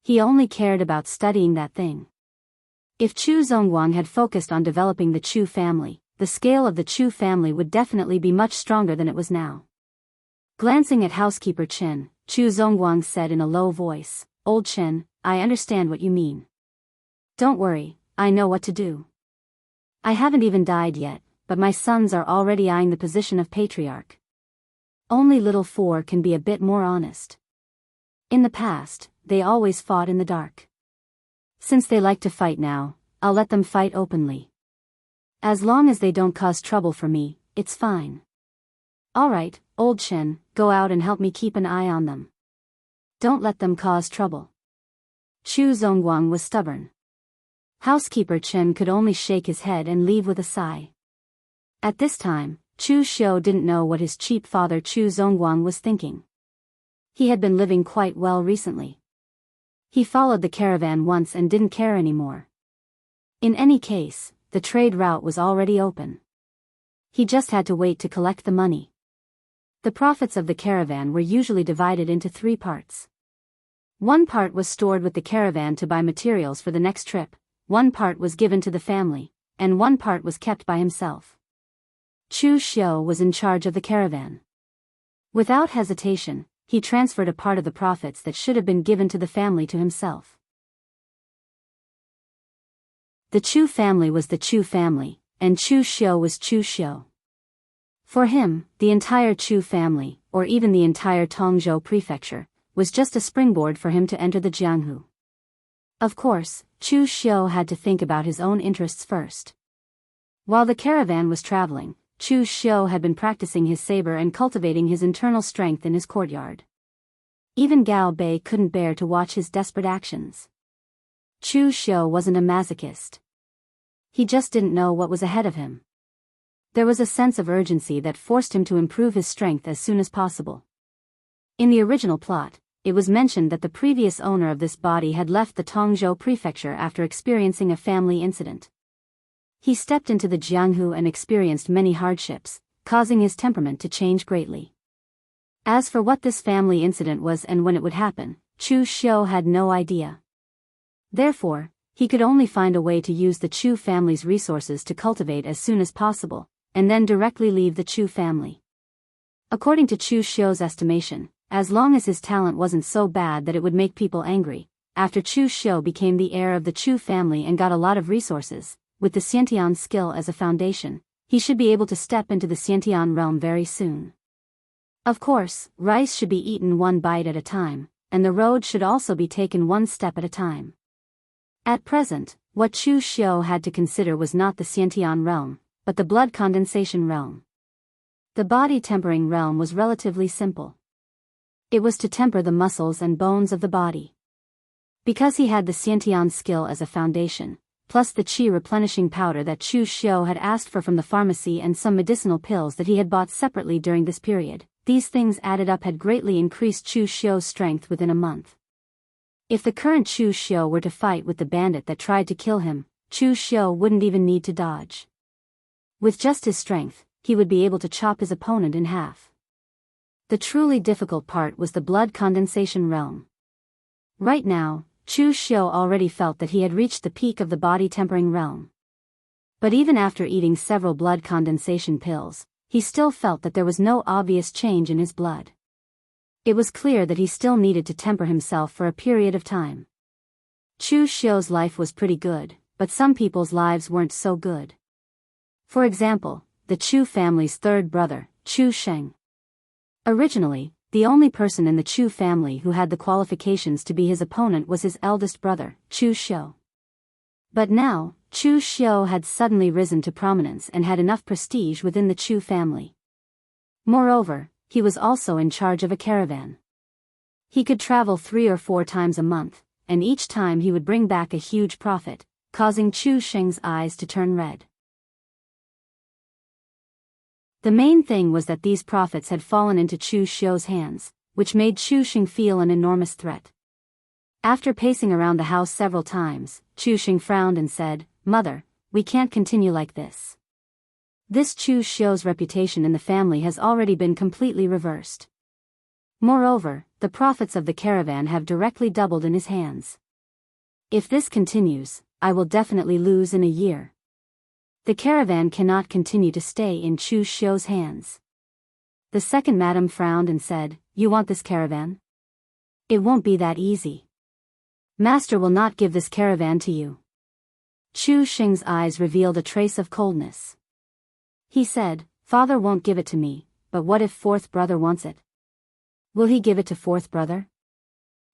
He only cared about studying that thing. If Chu Zongguang had focused on developing the Chu family, the scale of the Chu family would definitely be much stronger than it was now. Glancing at housekeeper Chen, Chu Zongguang said in a low voice, Old Chen, I understand what you mean. Don't worry, I know what to do. I haven't even died yet, but my sons are already eyeing the position of patriarch. Only little four can be a bit more honest. In the past, they always fought in the dark. Since they like to fight now, I'll let them fight openly. As long as they don't cause trouble for me, it's fine. Alright, Old Chen, go out and help me keep an eye on them. Don't let them cause trouble. Chu Zongguang was stubborn. Housekeeper Chen could only shake his head and leave with a sigh. At this time, Chu Xiu didn't know what his cheap father Chu Zongguang was thinking. He had been living quite well recently. He followed the caravan once and didn't care anymore. In any case, the trade route was already open. He just had to wait to collect the money. The profits of the caravan were usually divided into three parts. One part was stored with the caravan to buy materials for the next trip, one part was given to the family, and one part was kept by himself. Chu Xiu was in charge of the caravan. Without hesitation, he transferred a part of the profits that should have been given to the family to himself. The Chu family was the Chu family, and Chu Xiu was Chu Xiu. For him, the entire Chu family, or even the entire Tongzhou Prefecture, was just a springboard for him to enter the Jianghu. Of course, Chu Xiu had to think about his own interests first. While the caravan was traveling, Chu Xiu had been practicing his saber and cultivating his internal strength in his courtyard. Even Gao Bei couldn't bear to watch his desperate actions. Chu Xiu wasn't a masochist. He just didn't know what was ahead of him. There was a sense of urgency that forced him to improve his strength as soon as possible. In the original plot, it was mentioned that the previous owner of this body had left the Tongzhou Prefecture after experiencing a family incident. He stepped into the Jianghu and experienced many hardships, causing his temperament to change greatly. As for what this family incident was and when it would happen, Chu Xiu had no idea. Therefore, he could only find a way to use the Chu family's resources to cultivate as soon as possible, and then directly leave the Chu family. According to Chu Xiu's estimation, as long as his talent wasn't so bad that it would make people angry, after Chu Xiu became the heir of the Chu family and got a lot of resources, with the Xiantian skill as a foundation, he should be able to step into the Xiantian realm very soon. Of course, rice should be eaten one bite at a time, and the road should also be taken one step at a time. At present, what Chu Xiu had to consider was not the Xiantian realm, but the blood condensation realm. The body tempering realm was relatively simple. It was to temper the muscles and bones of the body. Because he had the Xiantian skill as a foundation, plus the qi replenishing powder that Chu Xiu had asked for from the pharmacy and some medicinal pills that he had bought separately during this period, these things added up had greatly increased Chu Xiu's strength within a month. If the current Chu Xiu were to fight with the bandit that tried to kill him, Chu Xiu wouldn't even need to dodge. With just his strength, he would be able to chop his opponent in half. The truly difficult part was the blood condensation realm. Right now, Chu Xiu already felt that he had reached the peak of the body tempering realm. But even after eating several blood condensation pills, he still felt that there was no obvious change in his blood. It was clear that he still needed to temper himself for a period of time. Chu Xiu's life was pretty good, but some people's lives weren't so good. For example, the Chu family's third brother, Chu Sheng. Originally, the only person in the Chu family who had the qualifications to be his opponent was his eldest brother, Chu Xiu. But now, Chu Xiu had suddenly risen to prominence and had enough prestige within the Chu family. Moreover, he was also in charge of a caravan. He could travel 3 or 4 times a month, and each time he would bring back a huge profit, causing Chu Sheng's eyes to turn red. The main thing was that these profits had fallen into Chu Xiu's hands, which made Chu Sheng feel an enormous threat. After pacing around the house several times, Chu Sheng frowned and said, "Mother, we can't continue like this. This Chu Xiu's reputation in the family has already been completely reversed. Moreover, the profits of the caravan have directly doubled in his hands. If this continues, I will definitely lose in a year. The caravan cannot continue to stay in Chu Xiu's hands." The second madam frowned and said, "You want this caravan? It won't be that easy. Master will not give this caravan to you." Chu Sheng's eyes revealed a trace of coldness. He said, "Father won't give it to me, but what if fourth brother wants it? Will he give it to fourth brother?"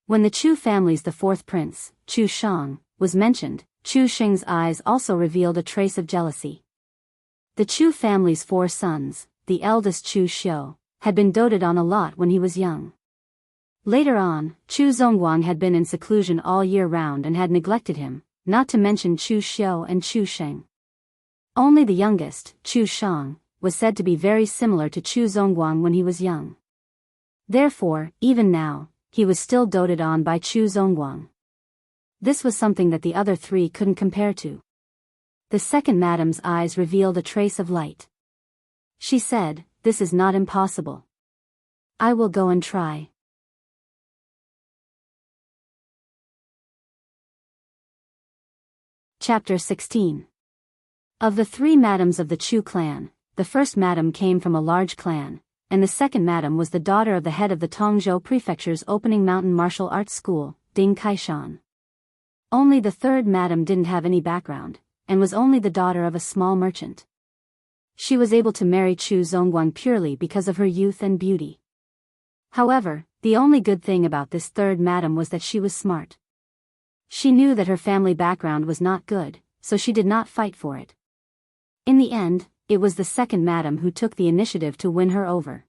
When the Chu family's the fourth prince, Chu Shang, was mentioned, Chu Sheng's eyes also revealed a trace of jealousy. The Chu family's 4 sons, the eldest Chu Xiu, had been doted on a lot when he was young. Later on, Chu Zongguang had been in seclusion all year round and had neglected him, not to mention Chu Xiu and Chu Sheng. Only the youngest, Chu Shang, was said to be very similar to Chu Zongguang when he was young. Therefore, even now, he was still doted on by Chu Zongguang. This was something that the other 3 couldn't compare to. The second madam's eyes revealed a trace of light. She said, "This is not impossible. I will go and try." Chapter 16. Of the 3 madams of the Chu clan, the first madam came from a large clan, and the second madam was the daughter of the head of the Tongzhou Prefecture's opening mountain martial arts school, Ding Kaishan. Only the third madam didn't have any background, and was only the daughter of a small merchant. She was able to marry Chu Zongguang purely because of her youth and beauty. However, the only good thing about this third madam was that she was smart. She knew that her family background was not good, so she did not fight for it. In the end, it was the second madam who took the initiative to win her over.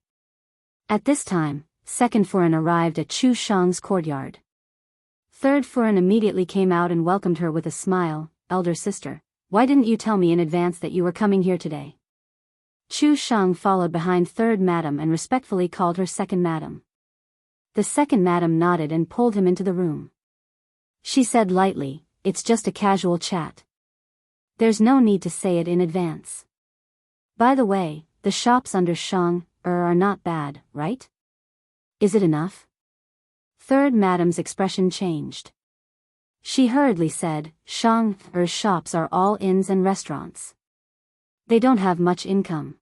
At this time, second foreign arrived at Chu Shang's courtyard. Third foreign immediately came out and welcomed her with a smile. "Elder sister, why didn't you tell me in advance that you were coming here today?" Chu Shang followed behind third madam and respectfully called her second madam. The second madam nodded and pulled him into the room. She said lightly, "It's just a casual chat. There's no need to say it in advance. By the way, the shops under Shang are not bad, right? Is it enough?" Third madam's expression changed. She hurriedly said, "Shang's shops are all inns and restaurants. They don't have much income.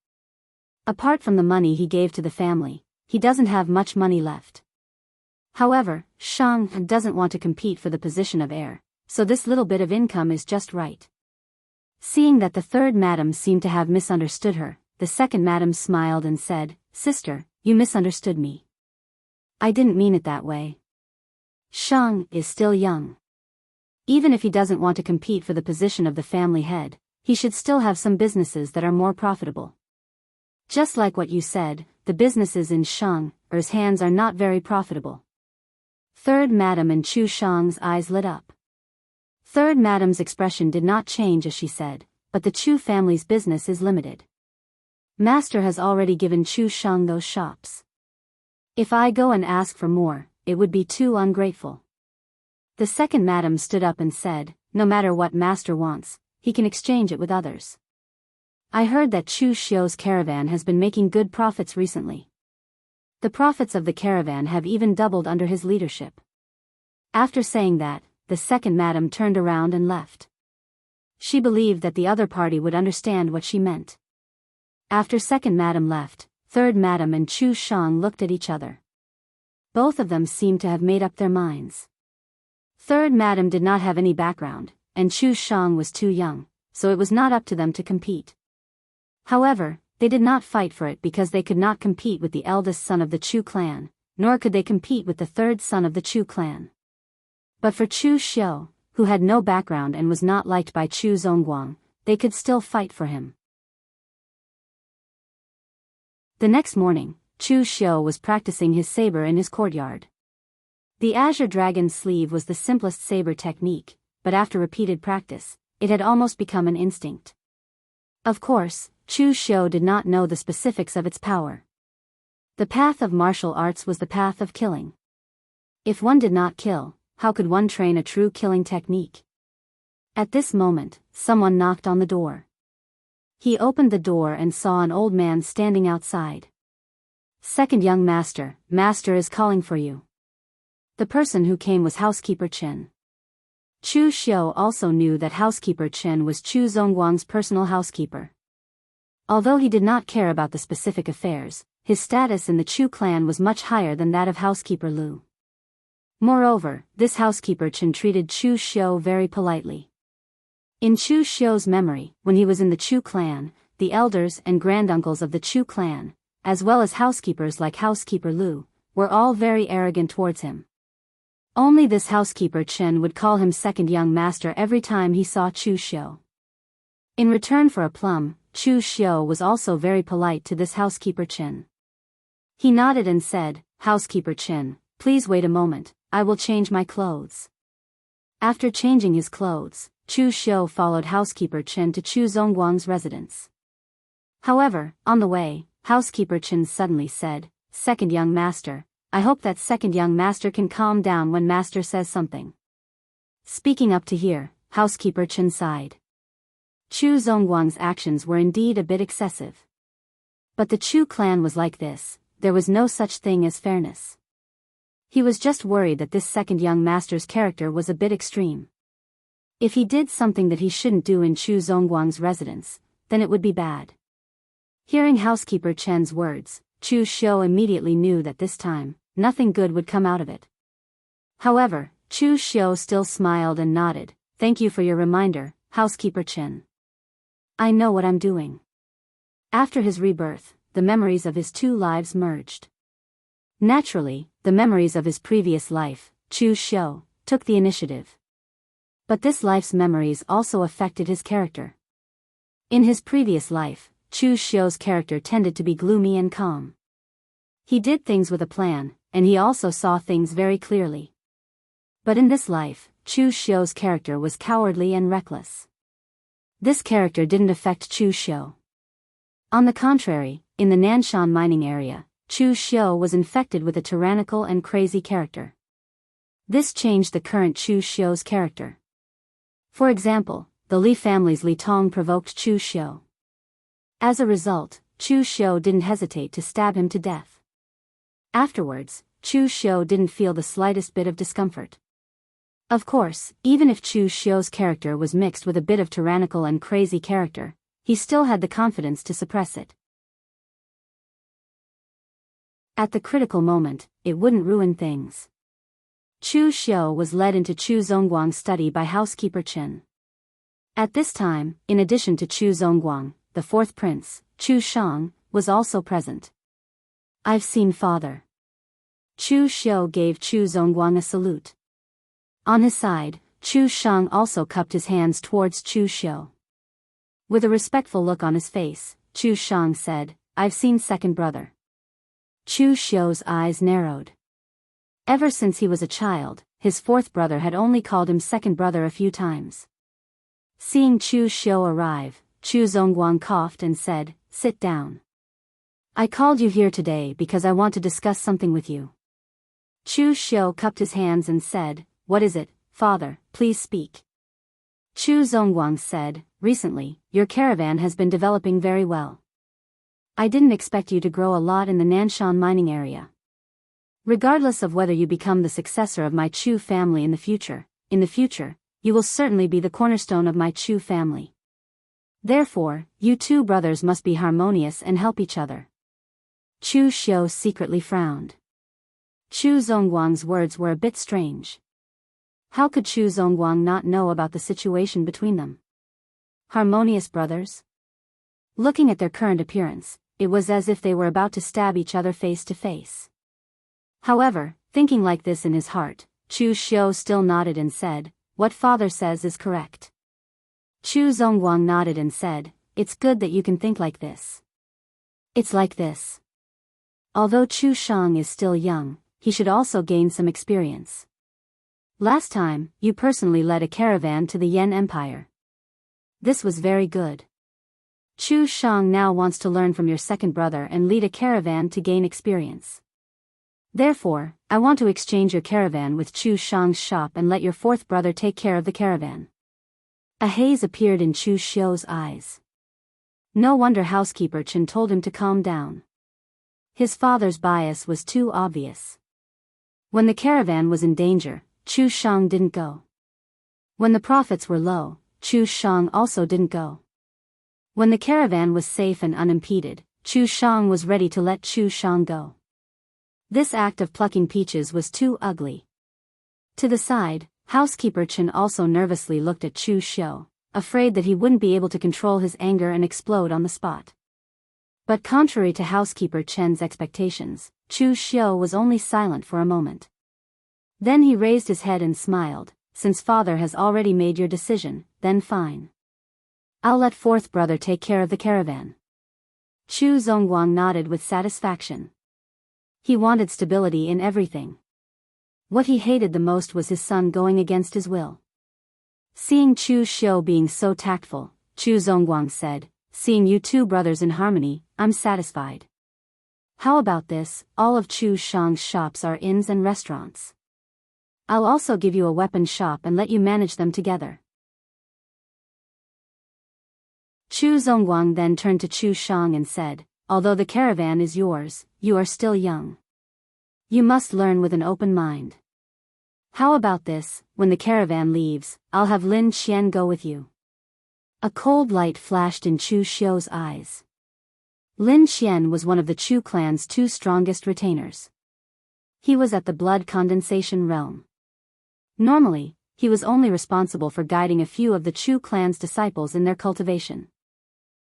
Apart from the money he gave to the family, he doesn't have much money left. However, Shang doesn't want to compete for the position of heir, so this little bit of income is just right." Seeing that the third madam seemed to have misunderstood her, the second madam smiled and said, "Sister, you misunderstood me. I didn't mean it that way. Shang is still young. Even if he doesn't want to compete for the position of the family head, he should still have some businesses that are more profitable. Just like what you said, the businesses in Shang's hands are not very profitable." Third madam and Chu Shang's eyes lit up. Third madam's expression did not change as she said, "But the Chu family's business is limited. Master has already given Chu Shang those shops. If I go and ask for more, it would be too ungrateful." The second madam stood up and said, "No matter what master wants, he can exchange it with others. I heard that Chu Xiu's caravan has been making good profits recently. The profits of the caravan have even doubled under his leadership. After saying that, the second madam turned around and left. She believed that the other party would understand what she meant. After second madam left, third madam and Chu Shang looked at each other. Both of them seemed to have made up their minds. Third madam did not have any background, and Chu Shang was too young, so it was not up to them to compete. However, they did not fight for it because they could not compete with the eldest son of the Chu clan, nor could they compete with the third son of the Chu clan. But for Chu Xiu, who had no background and was not liked by Chu Zongguang, they could still fight for him. The next morning, Chu Xiu was practicing his saber in his courtyard. The Azure Dragon's sleeve was the simplest saber technique, but after repeated practice, it had almost become an instinct. Of course, Chu Xiu did not know the specifics of its power. The path of martial arts was the path of killing. If one did not kill, how could one train a true killing technique? At this moment, someone knocked on the door. He opened the door and saw an old man standing outside. "Second young master, master is calling for you." The person who came was housekeeper Chen. Chu Xiu also knew that housekeeper Chen was Chu Zongguang's personal housekeeper. Although he did not care about the specific affairs, his status in the Chu clan was much higher than that of housekeeper Lu. Moreover, this housekeeper Chen treated Chu Xiu very politely. In Chu Xiu's memory, when he was in the Chu clan, the elders and granduncles of the Chu clan, as well as housekeepers like housekeeper Lu, were all very arrogant towards him. Only this housekeeper Chen would call him second young master every time he saw Chu Xiu. In return for a plum, Chu Xiu was also very polite to this housekeeper Chen. He nodded and said, "Housekeeper Chen, please wait a moment, I will change my clothes." After changing his clothes, Chu Xiu followed housekeeper Chen to Chu Zongguang's residence. However, on the way, housekeeper Chen suddenly said, "Second young master, I hope that second young master can calm down when master says something." Speaking up to hear, housekeeper Chen sighed. Chu Zongguang's actions were indeed a bit excessive. But the Chu clan was like this, there was no such thing as fairness. He was just worried that this second young master's character was a bit extreme. If he did something that he shouldn't do in Chu Zongguang's residence, then it would be bad. Hearing housekeeper Chen's words, Chu Xiu immediately knew that this time, nothing good would come out of it. However, Chu Xiu still smiled and nodded, "Thank you for your reminder, housekeeper Chen. I know what I'm doing." After his rebirth, the memories of his two lives merged. Naturally, the memories of his previous life, Chu Xiu, took the initiative. But this life's memories also affected his character. In his previous life, Chu Xiu's character tended to be gloomy and calm. He did things with a plan, and he also saw things very clearly. But in this life, Chu Xiu's character was cowardly and reckless. This character didn't affect Chu Xiu. On the contrary, in the Nanshan mining area, Chu Xiu was infected with a tyrannical and crazy character. This changed the current Chu Xiu's character. For example, the Li family's Li Tong provoked Chu Xiu. As a result, Chu Xiu didn't hesitate to stab him to death. Afterwards, Chu Xiu didn't feel the slightest bit of discomfort. Of course, even if Chu Xiu's character was mixed with a bit of tyrannical and crazy character, he still had the confidence to suppress it. At the critical moment, it wouldn't ruin things. Chu Xiu was led into Chu Zongguang's study by housekeeper Chen. At this time, in addition to Chu Zongguang, the fourth prince, Chu Shang, was also present. "I've seen father." Chu Xiu gave Chu Zongguang a salute. On his side, Chu Shang also cupped his hands towards Chu Xiu. With a respectful look on his face, Chu Shang said, "I've seen second brother." Chu Xiu's eyes narrowed. Ever since he was a child, his fourth brother had only called him second brother a few times. Seeing Chu Xiu arrive, Chu Zongguang coughed and said, "Sit down. I called you here today because I want to discuss something with you." Chu Xiu cupped his hands and said, "What is it, father, please speak." Chu Zongguang said, "Recently, your caravan has been developing very well. I didn't expect you to grow a lot in the Nanshan mining area. Regardless of whether you become the successor of my Chu family in the future, you will certainly be the cornerstone of my Chu family. Therefore, you two brothers must be harmonious and help each other. Chu Xiu secretly frowned. Chu Zongguang's words were a bit strange. How could Chu Zongguang not know about the situation between them? Harmonious brothers? Looking at their current appearance, it was as if they were about to stab each other face to face. However, thinking like this in his heart, Chu Xiu still nodded and said, "What father says is correct." Chu Zongguang nodded and said, "It's good that you can think like this. It's like this. Although Chu Shang is still young, he should also gain some experience. Last time, you personally led a caravan to the Yan Empire. This was very good. Chu Shang now wants to learn from your second brother and lead a caravan to gain experience. Therefore, I want to exchange your caravan with Chu Shang's shop and let your fourth brother take care of the caravan." A haze appeared in Chu Xiu's eyes. No wonder housekeeper Chen told him to calm down. His father's bias was too obvious. When the caravan was in danger, Chu Shang didn't go. When the profits were low, Chu Shang also didn't go. When the caravan was safe and unimpeded, Chu Shang was ready to let Chu Shang go. This act of plucking peaches was too ugly. To the side, housekeeper Chen also nervously looked at Chu Xiu, afraid that he wouldn't be able to control his anger and explode on the spot. But contrary to housekeeper Chen's expectations, Chu Xiu was only silent for a moment. Then he raised his head and smiled, "Since father has already made your decision, then fine. I'll let fourth brother take care of the caravan." Chu Zongguang nodded with satisfaction. He wanted stability in everything. What he hated the most was his son going against his will. Seeing Chu Xiu being so tactful, Chu Zongguang said, "Seeing you two brothers in harmony, I'm satisfied. How about this? All of Chu Shang's shops are inns and restaurants. I'll also give you a weapon shop and let you manage them together." Chu Zongguang then turned to Chu Shang and said, "Although the caravan is yours, you are still young. You must learn with an open mind. How about this, when the caravan leaves, I'll have Lin Qian go with you." A cold light flashed in Chu Xiu's eyes. Lin Qian was one of the Chu clan's two strongest retainers. He was at the blood condensation realm. Normally, he was only responsible for guiding a few of the Chu clan's disciples in their cultivation.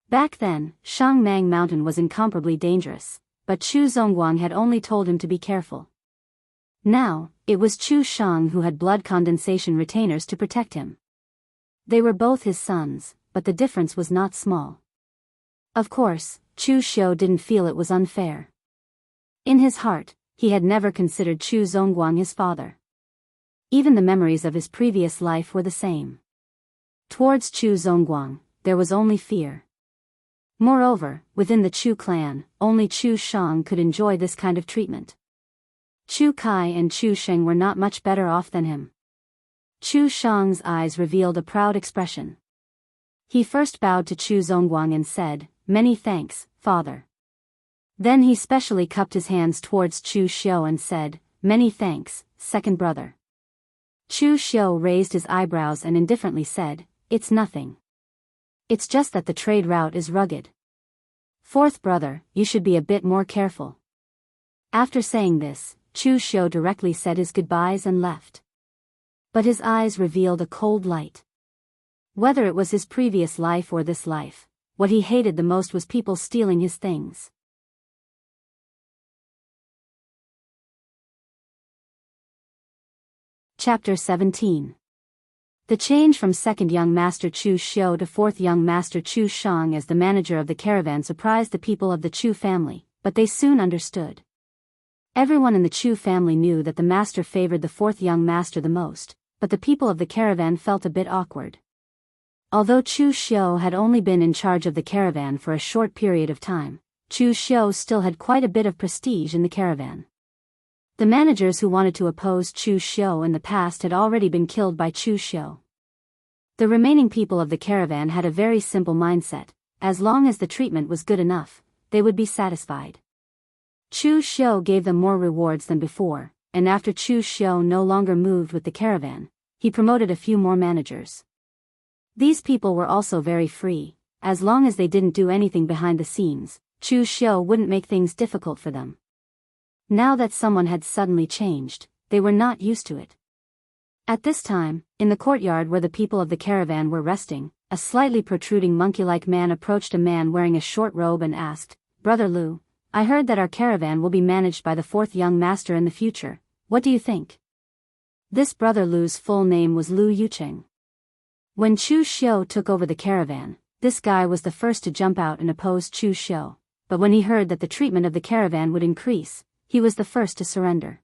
Back then, Shangmang Mountain was incomparably dangerous, but Chu Zongguang had only told him to be careful. Now, it was Chu Shang who had blood condensation retainers to protect him. They were both his sons, but the difference was not small. Of course, Chu Xiu didn't feel it was unfair. In his heart, he had never considered Chu Zongguang his father. Even the memories of his previous life were the same. Towards Chu Zongguang, there was only fear. Moreover, within the Chu clan, only Chu Shang could enjoy this kind of treatment. Chu Kai and Chu Sheng were not much better off than him. Chu Shang's eyes revealed a proud expression. He first bowed to Chu Zongguang and said, "Many thanks, father." Then he specially cupped his hands towards Chu Xiu and said, "Many thanks, second brother." Chu Xiu raised his eyebrows and indifferently said, "It's nothing. It's just that the trade route is rugged. Fourth brother, you should be a bit more careful." After saying this, Chu Xiu directly said his goodbyes and left. But his eyes revealed a cold light. Whether it was his previous life or this life, what he hated the most was people stealing his things. Chapter 17. The change from second young master Chu Xiu to fourth young master Chu Shang as the manager of the caravan surprised the people of the Chu family, but they soon understood. Everyone in the Chu family knew that the master favored the fourth young master the most, but the people of the caravan felt a bit awkward. Although Chu Xiu had only been in charge of the caravan for a short period of time, Chu Xiu still had quite a bit of prestige in the caravan. The managers who wanted to oppose Chu Xiu in the past had already been killed by Chu Xiu. The remaining people of the caravan had a very simple mindset: as long as the treatment was good enough, they would be satisfied. Chu Xiu gave them more rewards than before, and after Chu Xiu no longer moved with the caravan, he promoted a few more managers. These people were also very free. As long as they didn't do anything behind the scenes, Chu Xiu wouldn't make things difficult for them. Now that someone had suddenly changed, they were not used to it. At this time, in the courtyard where the people of the caravan were resting, a slightly protruding monkey-like man approached a man wearing a short robe and asked, "Brother Lu, I heard that our caravan will be managed by the fourth young master in the future. What do you think?" This Brother Lu's full name was Lu Yucheng. When Chu Xiu took over the caravan, this guy was the first to jump out and oppose Chu Xiu, but when he heard that the treatment of the caravan would increase, he was the first to surrender.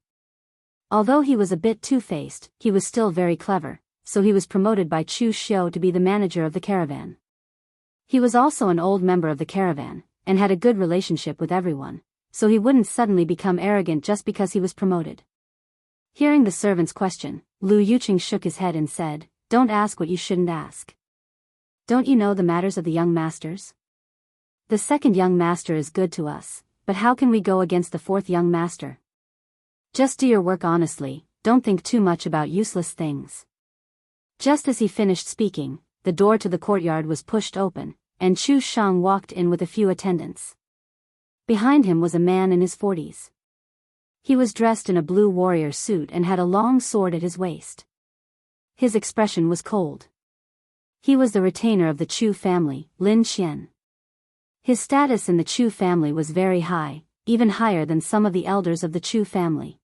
Although he was a bit two-faced, he was still very clever, so he was promoted by Chu Xiu to be the manager of the caravan. He was also an old member of the caravan, and had a good relationship with everyone, so he wouldn't suddenly become arrogant just because he was promoted. Hearing the servant's question, Lu Yucheng shook his head and said, "Don't ask what you shouldn't ask. Don't you know the matters of the young masters? The second young master is good to us, but how can we go against the fourth young master? Just do your work honestly, don't think too much about useless things." Just as he finished speaking, the door to the courtyard was pushed open, and Chu Shang walked in with a few attendants. Behind him was a man in his 40s. He was dressed in a blue warrior suit and had a long sword at his waist. His expression was cold. He was the retainer of the Chu family, Lin Xian. His status in the Chu family was very high, even higher than some of the elders of the Chu family.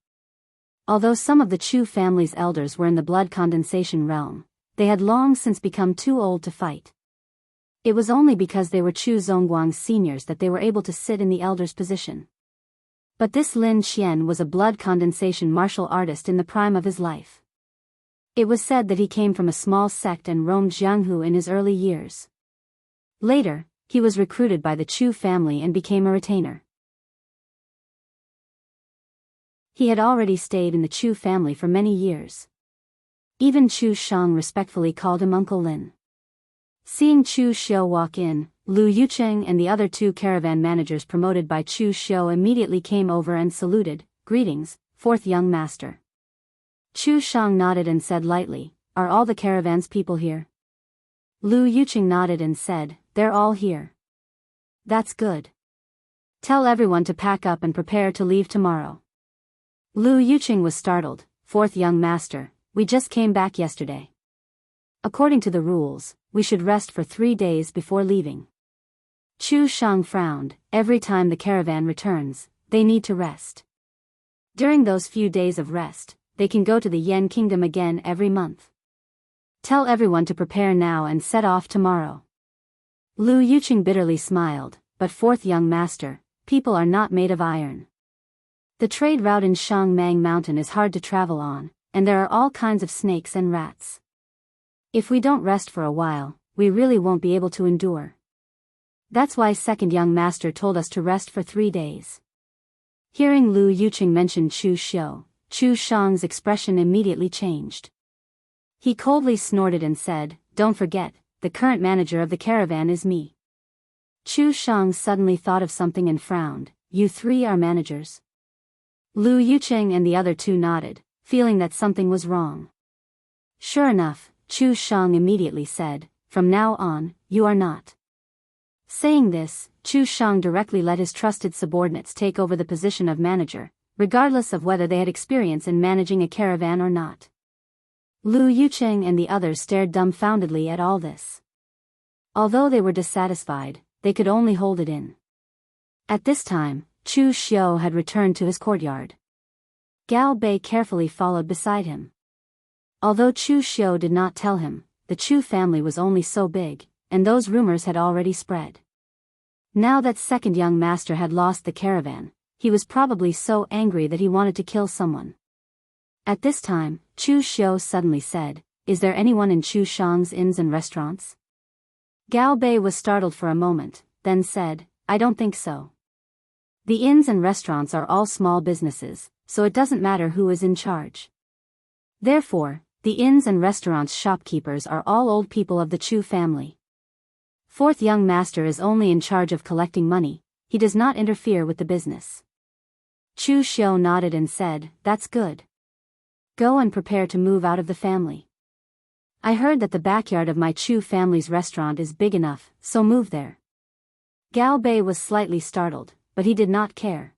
Although some of the Chu family's elders were in the blood condensation realm, they had long since become too old to fight. It was only because they were Chu Zongguang's seniors that they were able to sit in the elder's position. But this Lin Xian was a blood condensation martial artist in the prime of his life. It was said that he came from a small sect and roamed Jianghu in his early years. Later, he was recruited by the Chu family and became a retainer. He had already stayed in the Chu family for many years. Even Chu Shang respectfully called him Uncle Lin. Seeing Chu Xiu walk in, Lu Yucheng and the other two caravan managers promoted by Chu Xiu immediately came over and saluted, "Greetings, fourth young master." Chu Shang nodded and said lightly, "Are all the caravan's people here?" Lu Yucheng nodded and said, "They're all here." "That's good. Tell everyone to pack up and prepare to leave tomorrow." Lu Yucheng was startled. "Fourth young master, we just came back yesterday. According to the rules, we should rest for 3 days before leaving." Chu Shang frowned. Every time the caravan returns, they need to rest. During those few days of rest, they can go to the Yan Kingdom again every month. Tell everyone to prepare now and set off tomorrow. Lu Yucheng bitterly smiled, "But fourth young master, people are not made of iron. The trade route in Shangmang Mountain is hard to travel on, and there are all kinds of snakes and rats. If we don't rest for a while, we really won't be able to endure. That's why second young master told us to rest for 3 days." Hearing Lu Yucheng mention Chu Xiu, Chu Shang's expression immediately changed. He coldly snorted and said, "Don't forget, the current manager of the caravan is me." Chu Shang suddenly thought of something and frowned. "You three are managers?" Lu Yucheng and the other two nodded, feeling that something was wrong. Sure enough, Chu Shang immediately said, "From now on, you are not." Saying this, Chu Shang directly let his trusted subordinates take over the position of manager, regardless of whether they had experience in managing a caravan or not. Lu Yucheng and the others stared dumbfoundedly at all this. Although they were dissatisfied, they could only hold it in. At this time, Chu Xiu had returned to his courtyard. Gao Bei carefully followed beside him. Although Chu Xiu did not tell him, the Chu family was only so big, and those rumors had already spread. Now that second young master had lost the caravan, he was probably so angry that he wanted to kill someone. At this time, Chu Xiu suddenly said, "Is there anyone in Chu Shang's inns and restaurants?" Gao Bei was startled for a moment, then said, "I don't think so. The inns and restaurants are all small businesses, so it doesn't matter who is in charge. Therefore, the inns and restaurants' shopkeepers are all old people of the Chu family. Fourth young master is only in charge of collecting money, he does not interfere with the business. Chu Xiu nodded and said, "That's good. Go and prepare to move out of the family. I heard that the backyard of my Chu family's restaurant is big enough, so move there." Gao Bei was slightly startled, but he did not care.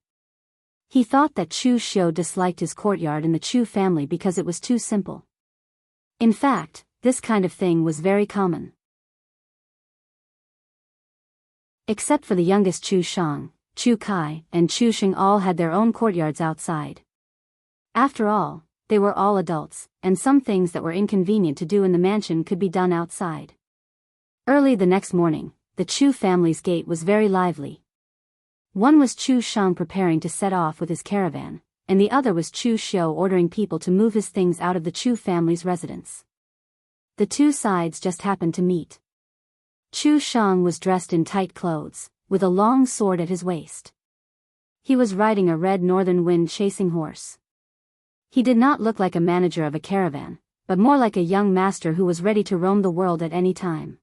He thought that Chu Xiu disliked his courtyard in the Chu family because it was too simple. In fact, this kind of thing was very common. Except for the youngest Chu Shang, Chu Kai, and Chu Xing all had their own courtyards outside. After all, they were all adults, and some things that were inconvenient to do in the mansion could be done outside. Early the next morning, the Chu family's gate was very lively. One was Chu Shang preparing to set off with his caravan, and the other was Chu Xiu ordering people to move his things out of the Chu family's residence. The two sides just happened to meet. Chu Shang was dressed in tight clothes, with a long sword at his waist. He was riding a red northern wind-chasing horse. He did not look like a manager of a caravan, but more like a young master who was ready to roam the world at any time.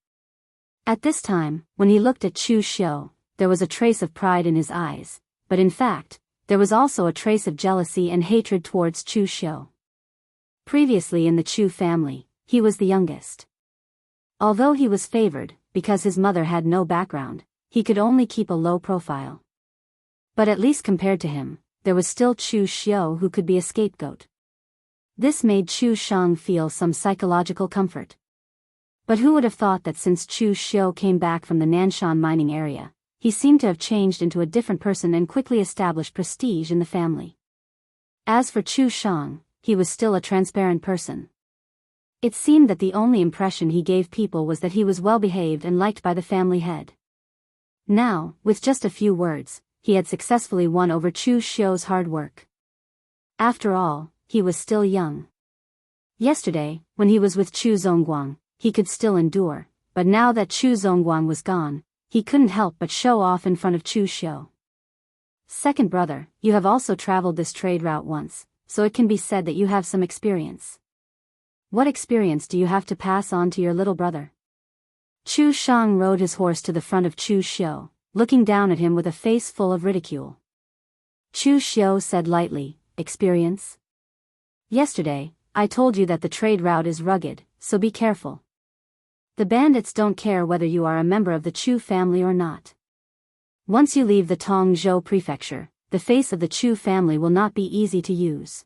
At this time, when he looked at Chu Xiu, there was a trace of pride in his eyes, but in fact, there was also a trace of jealousy and hatred towards Chu Xiu. Previously in the Chu family, he was the youngest. Although he was favored, because his mother had no background, he could only keep a low profile. But at least compared to him, there was still Chu Xiu who could be a scapegoat. This made Chu Shang feel some psychological comfort. But who would have thought that since Chu Xiu came back from the Nanshan mining area, he seemed to have changed into a different person and quickly established prestige in the family. As for Chu Shang, he was still a transparent person. It seemed that the only impression he gave people was that he was well-behaved and liked by the family head. Now, with just a few words, he had successfully won over Chu Xiu's hard work. After all, he was still young. Yesterday, when he was with Chu Zongguang, he could still endure, but now that Chu Zongguang was gone, he couldn't help but show off in front of Chu Xiu. "Second brother, you have also traveled this trade route once, so it can be said that you have some experience. What experience do you have to pass on to your little brother?" Chu Shang rode his horse to the front of Chu Xiu, looking down at him with a face full of ridicule. Chu Xiu said lightly, "Experience? Yesterday, I told you that the trade route is rugged, so be careful. The bandits don't care whether you are a member of the Chu family or not. Once you leave the Tongzhou prefecture, the face of the Chu family will not be easy to use.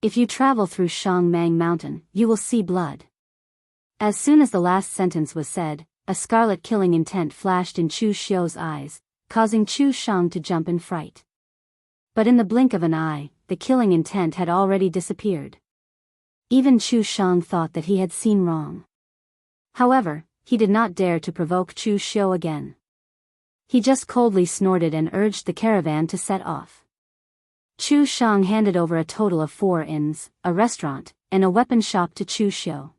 If you travel through Shangmang Mountain, you will see blood." As soon as the last sentence was said, a scarlet killing intent flashed in Chu Xiu's eyes, causing Chu Shang to jump in fright. But in the blink of an eye, the killing intent had already disappeared. Even Chu Shang thought that he had seen wrong. However, he did not dare to provoke Chu Xiu again. He just coldly snorted and urged the caravan to set off. Chu Shang handed over a total of 4 inns, a restaurant, and a weapon shop to Chu Xiu.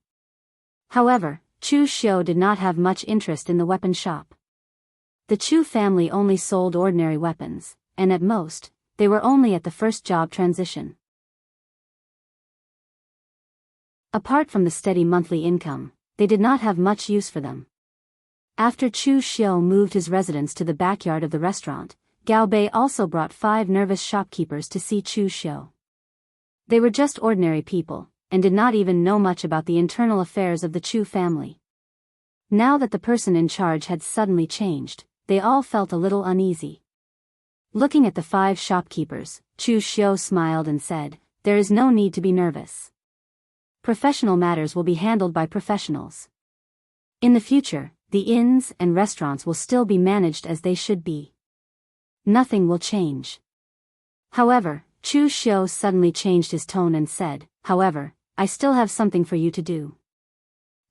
However, Chu Xiu did not have much interest in the weapon shop. The Chu family only sold ordinary weapons, and at most, they were only at the first job transition. Apart from the steady monthly income, they did not have much use for them. After Chu Xiu moved his residence to the backyard of the restaurant, Gao Bei also brought 5 nervous shopkeepers to see Chu Xiu. They were just ordinary people, and did not even know much about the internal affairs of the Chu family. Now that the person in charge had suddenly changed, they all felt a little uneasy. Looking at the 5 shopkeepers, Chu Xiu smiled and said, "There is no need to be nervous. Professional matters will be handled by professionals. In the future, the inns and restaurants will still be managed as they should be. Nothing will change." However, Chu Xiu suddenly changed his tone and said, "However, I still have something for you to do."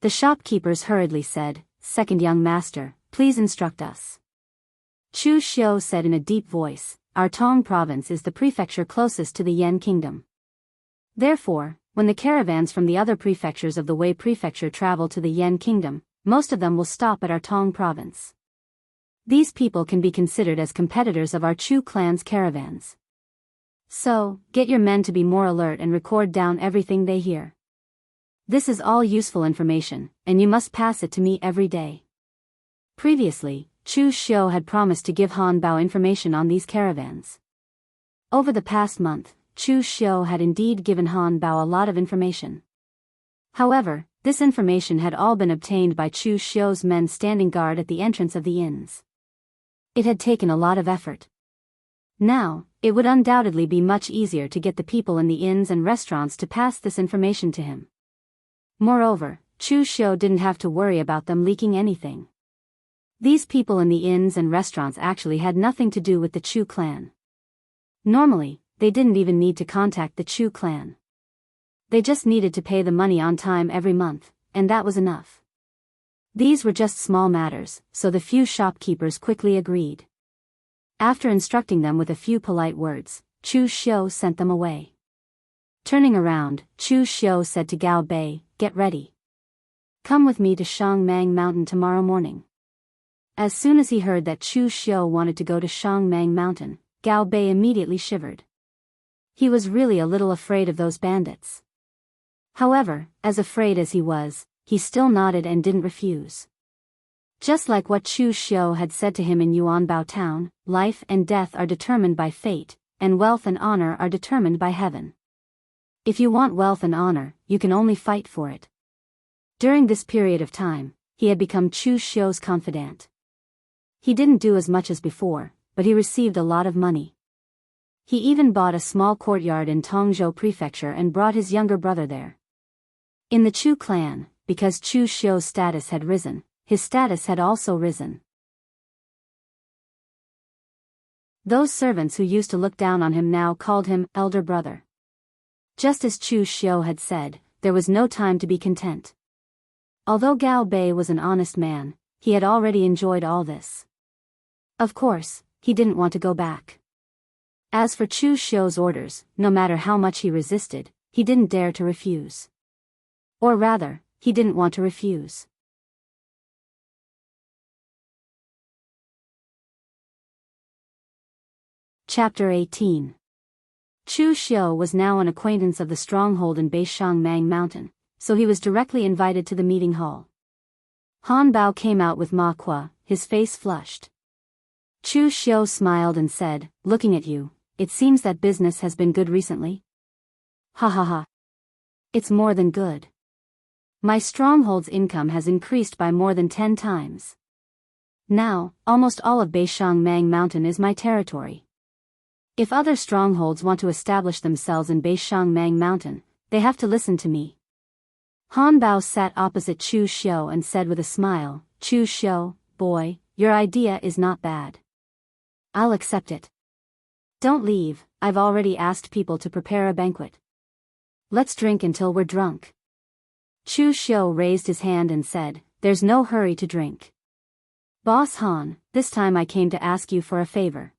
The shopkeepers hurriedly said, "Second young master, please instruct us." Chu Xiu said in a deep voice, "Our Tong province is the prefecture closest to the Yan kingdom. Therefore, when the caravans from the other prefectures of the Wei prefecture travel to the Yan kingdom, most of them will stop at our Tong province. These people can be considered as competitors of our Chu clan's caravans. So, get your men to be more alert and record down everything they hear. This is all useful information, and you must pass it to me every day." Previously, Chu Xiu had promised to give Han Bao information on these caravans. Over the past month, Chu Xiu had indeed given Han Bao a lot of information. However, this information had all been obtained by Chu Xiu's men standing guard at the entrance of the inns. It had taken a lot of effort. Now, it would undoubtedly be much easier to get the people in the inns and restaurants to pass this information to him. Moreover, Chu Xiu didn't have to worry about them leaking anything. These people in the inns and restaurants actually had nothing to do with the Chu clan. Normally, they didn't even need to contact the Chu clan. They just needed to pay the money on time every month, and that was enough. These were just small matters, so the few shopkeepers quickly agreed. After instructing them with a few polite words, Chu Xiu sent them away. Turning around, Chu Xiu said to Gao Bei, "Get ready. Come with me to Shangmang Mountain tomorrow morning." As soon as he heard that Chu Xiu wanted to go to Shangmang Mountain, Gao Bei immediately shivered. He was really a little afraid of those bandits. However, as afraid as he was, he still nodded and didn't refuse. Just like what Chu Xiu had said to him in Yuanbao town, life and death are determined by fate, and wealth and honor are determined by heaven. If you want wealth and honor, you can only fight for it. During this period of time, he had become Chu Xiu's confidant. He didn't do as much as before, but he received a lot of money. He even bought a small courtyard in Tongzhou Prefecture and brought his younger brother there. In the Chu clan, because Chu Xiu's status had risen, his status had also risen. Those servants who used to look down on him now called him elder brother. Just as Chu Xiu had said, there was no time to be content. Although Gao Bei was an honest man, he had already enjoyed all this. Of course, he didn't want to go back. As for Chu Xiu's orders, no matter how much he resisted, he didn't dare to refuse. Or rather, he didn't want to refuse. Chapter 18. Chu Xiu was now an acquaintance of the stronghold in Beishangmang Mountain, so he was directly invited to the meeting hall. Han Bao came out with Ma Kuo, his face flushed. Chu Xiu smiled and said, "Looking at you, it seems that business has been good recently." "Ha ha ha. It's more than good. My stronghold's income has increased by more than 10 times. Now, almost all of Beishangmang Mountain is my territory. If other strongholds want to establish themselves in Beishangmang Mountain, they have to listen to me." Han Bao sat opposite Chu Xiu and said with a smile, "Chu Xiu, boy, your idea is not bad. I'll accept it. Don't leave, I've already asked people to prepare a banquet. Let's drink until we're drunk." Chu Xiu raised his hand and said, "There's no hurry to drink. Boss Han, this time I came to ask you for a favor."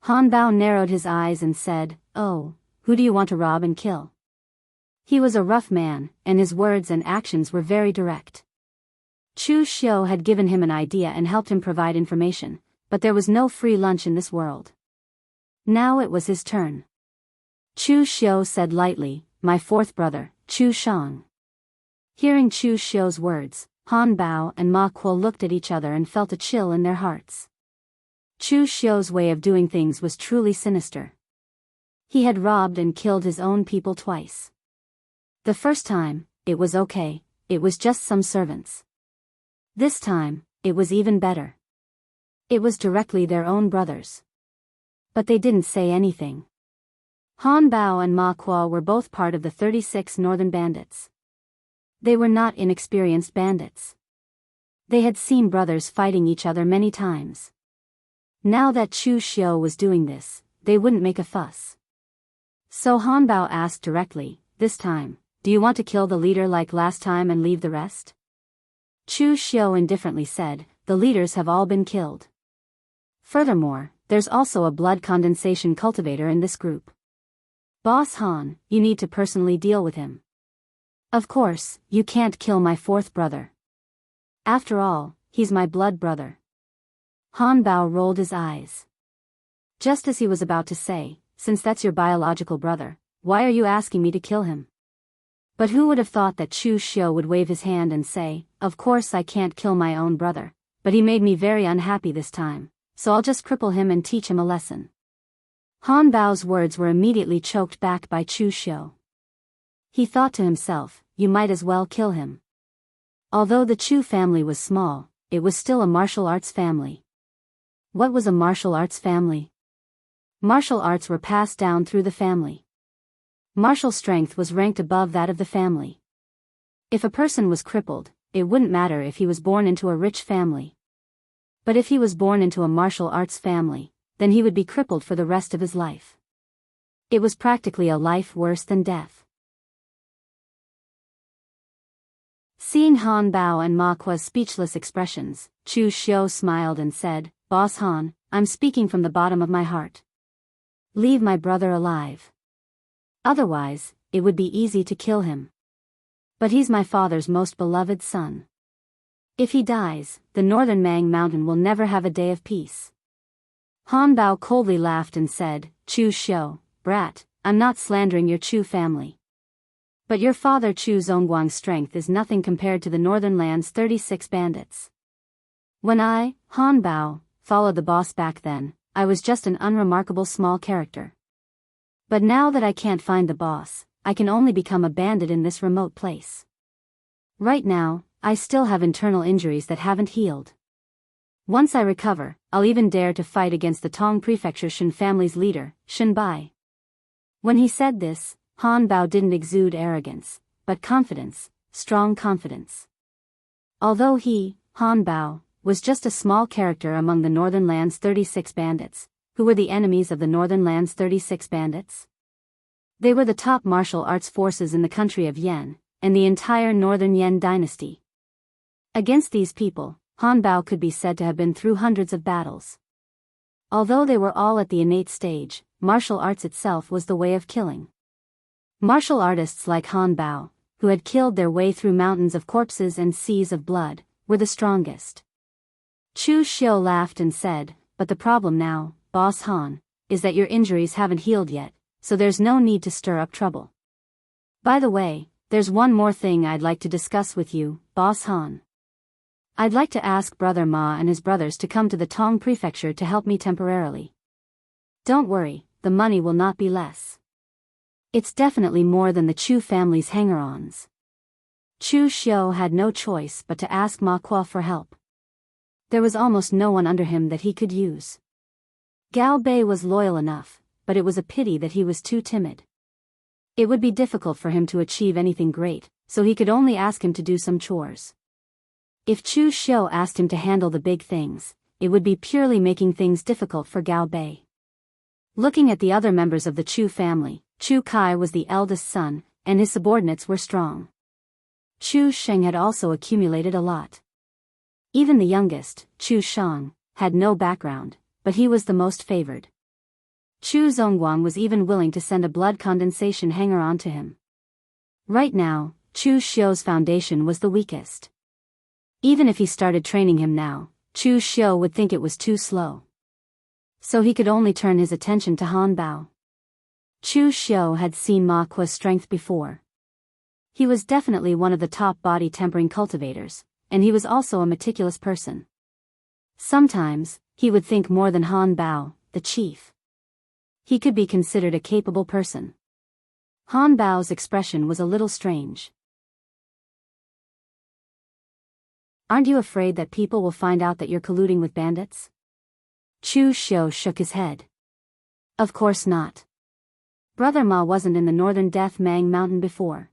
Han Bao narrowed his eyes and said, "Oh, who do you want to rob and kill?" He was a rough man, and his words and actions were very direct. Chu Xiu had given him an idea and helped him provide information, but there was no free lunch in this world. Now it was his turn. Chu Xiu said lightly, "My fourth brother, Chu Shang." Hearing Chu Xiu's words, Han Bao and Ma Kuo looked at each other and felt a chill in their hearts. Chu Xiu's way of doing things was truly sinister. He had robbed and killed his own people twice. The first time, it was okay, it was just some servants. This time, it was even better. It was directly their own brothers. But they didn't say anything. Han Bao and Ma Kuo were both part of the 36 northern bandits. They were not inexperienced bandits. They had seen brothers fighting each other many times. Now that Chu Xiu was doing this, they wouldn't make a fuss. So Han Bao asked directly, "This time, do you want to kill the leader like last time and leave the rest?" Chu Xiu indifferently said, "The leaders have all been killed. Furthermore, there's also a blood condensation cultivator in this group. Boss Han, you need to personally deal with him. Of course, you can't kill my fourth brother. After all, he's my blood brother." Han Bao rolled his eyes. Just as he was about to say, "Since that's your biological brother, why are you asking me to kill him?" But who would have thought that Chu Xiu would wave his hand and say, "Of course I can't kill my own brother, but he made me very unhappy this time, so I'll just cripple him and teach him a lesson." Han Bao's words were immediately choked back by Chu Xiu. He thought to himself, "You might as well kill him." Although the Chu family was small, it was still a martial arts family. What was a martial arts family? Martial arts were passed down through the family. Martial strength was ranked above that of the family. If a person was crippled, it wouldn't matter if he was born into a rich family. But if he was born into a martial arts family, then he would be crippled for the rest of his life. It was practically a life worse than death. Seeing Han Bao and Ma Kua's speechless expressions, Chu Xiu smiled and said, "Boss Han, I'm speaking from the bottom of my heart. Leave my brother alive. Otherwise, it would be easy to kill him. But he's my father's most beloved son. If he dies, the northern Mang Mountain will never have a day of peace." Han Bao coldly laughed and said, "Chu Xiu, brat, I'm not slandering your Chu family. But your father Chu Zongguang's strength is nothing compared to the northern land's 36 bandits. When I, Han Bao, followed the boss back then, I was just an unremarkable small character. But now that I can't find the boss, I can only become a bandit in this remote place. Right now, I still have internal injuries that haven't healed. Once I recover, I'll even dare to fight against the Tong Prefecture Shen family's leader, Shen Bai." When he said this, Han Bao didn't exude arrogance, but confidence, strong confidence. Although he, Han Bao, was just a small character among the Northern Land's 36 bandits, who were the enemies of the Northern Land's 36 bandits? They were the top martial arts forces in the country of Yan, and the entire Northern Yan dynasty. Against these people, Han Bao could be said to have been through hundreds of battles. Although they were all at the innate stage, martial arts itself was the way of killing. Martial artists like Han Bao, who had killed their way through mountains of corpses and seas of blood, were the strongest. Chu Xiu laughed and said, "But the problem now, Boss Han, is that your injuries haven't healed yet, so there's no need to stir up trouble. By the way, there's one more thing I'd like to discuss with you, Boss Han. I'd like to ask Brother Ma and his brothers to come to the Tong Prefecture to help me temporarily. Don't worry, the money will not be less. It's definitely more than the Chu family's hanger-ons." Chu Xiu had no choice but to ask Ma Kua for help. There was almost no one under him that he could use. Gao Bei was loyal enough, but it was a pity that he was too timid. It would be difficult for him to achieve anything great, so he could only ask him to do some chores. If Chu Xiu asked him to handle the big things, it would be purely making things difficult for Gao Bei. Looking at the other members of the Chu family, Chu Kai was the eldest son, and his subordinates were strong. Chu Sheng had also accumulated a lot. Even the youngest, Chu Shang, had no background, but he was the most favored. Chu Zongguang was even willing to send a blood condensation hanger-on to him. Right now, Chu Xiu's foundation was the weakest. Even if he started training him now, Chu Xiu would think it was too slow. So he could only turn his attention to Han Bao. Chu Xiu had seen Ma Kua's strength before. He was definitely one of the top body tempering cultivators, and he was also a meticulous person. Sometimes, he would think more than Han Bao, the chief. He could be considered a capable person. Han Bao's expression was a little strange. "Aren't you afraid that people will find out that you're colluding with bandits?" Chu Xiu shook his head. "Of course not. Brother Ma wasn't in the northern Death Mang Mountain before.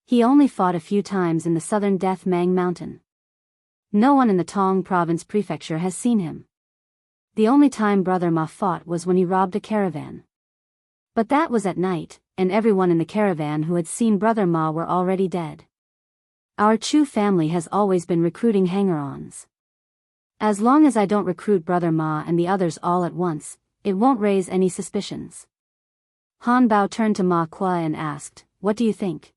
He only fought a few times in the southern Death Mang Mountain. No one in the Tong Province Prefecture has seen him. The only time Brother Ma fought was when he robbed a caravan. But that was at night, and everyone in the caravan who had seen Brother Ma were already dead. Our Chu family has always been recruiting hanger-ons. As long as I don't recruit Brother Ma and the others all at once, it won't raise any suspicions." Han Bao turned to Ma Kua and asked, "What do you think?"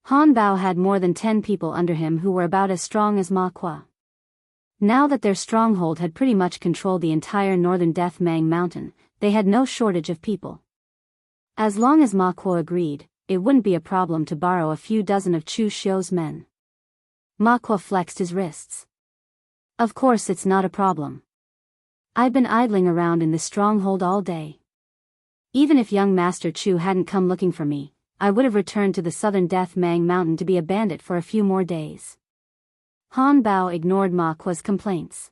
Han Bao had more than 10 people under him who were about as strong as Ma Kua. Now that their stronghold had pretty much controlled the entire northern Death Mang Mountain, they had no shortage of people. As long as Ma Kua agreed, it wouldn't be a problem to borrow a few dozen of Chu Xiu's men. Ma Kua flexed his wrists. Of course it's not a problem. I've been idling around in this stronghold all day. Even if young Master Chu hadn't come looking for me, I would have returned to the southern Death Mang Mountain to be a bandit for a few more days. Han Bao ignored Ma Kuo's complaints.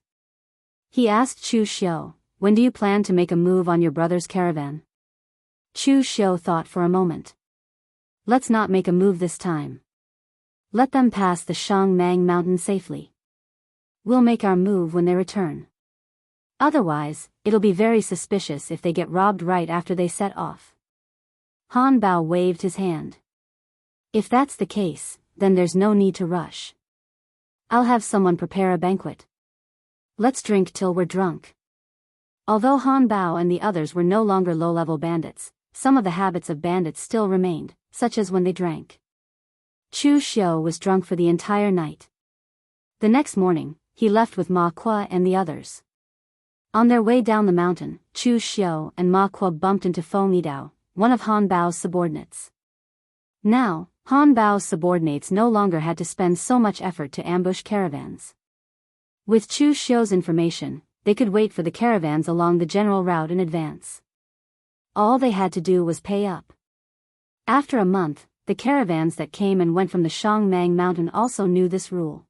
He asked Chu Xiu, when do you plan to make a move on your brother's caravan? Chu Xiu thought for a moment. Let's not make a move this time. Let them pass the Shang Mang Mountain safely. We'll make our move when they return. Otherwise, it'll be very suspicious if they get robbed right after they set off. Han Bao waved his hand. If that's the case, then there's no need to rush. I'll have someone prepare a banquet. Let's drink till we're drunk. Although Han Bao and the others were no longer low-level bandits, some of the habits of bandits still remained, such as when they drank. Chu Xiu was drunk for the entire night. The next morning, he left with Ma Kuo and the others. On their way down the mountain, Chu Xiu and Ma Kuo bumped into Feng Yidao, one of Han Bao's subordinates. Now, Han Bao's subordinates no longer had to spend so much effort to ambush caravans. With Chu Xiu's information, they could wait for the caravans along the general route in advance. All they had to do was pay up. After a month, the caravans that came and went from the Shangmang Mountain also knew this rule.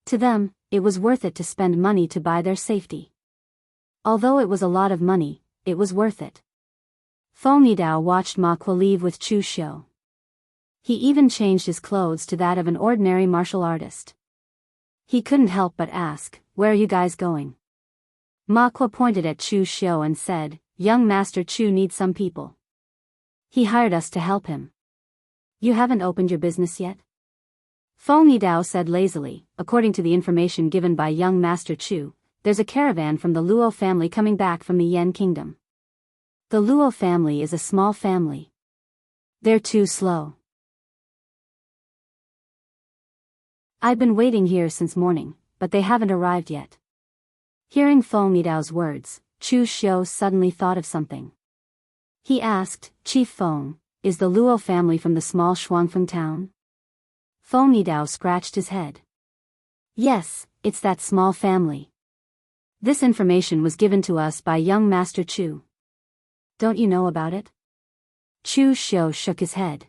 To them, it was worth it to spend money to buy their safety. Although it was a lot of money, it was worth it. Feng Yidao watched Ma Kuo leave with Chu Xiu. He even changed his clothes to that of an ordinary martial artist. He couldn't help but ask, "Where are you guys going?" Ma Kuo pointed at Chu Xiu and said, "Young Master Chu needs some people. He hired us to help him." "You haven't opened your business yet?" Feng Yidao said lazily. "According to the information given by young Master Chu, there's a caravan from the Luo family coming back from the Yan Kingdom. The Luo family is a small family. They're too slow. I've been waiting here since morning, but they haven't arrived yet." Hearing Feng Yidao's words, Chu Xiu suddenly thought of something. He asked, "Chief Feng, is the Luo family from the small Shuangfeng town?" Feng Yidao scratched his head. "Yes, it's that small family. This information was given to us by young Master Chu. Don't you know about it?" Chu Xiu shook his head.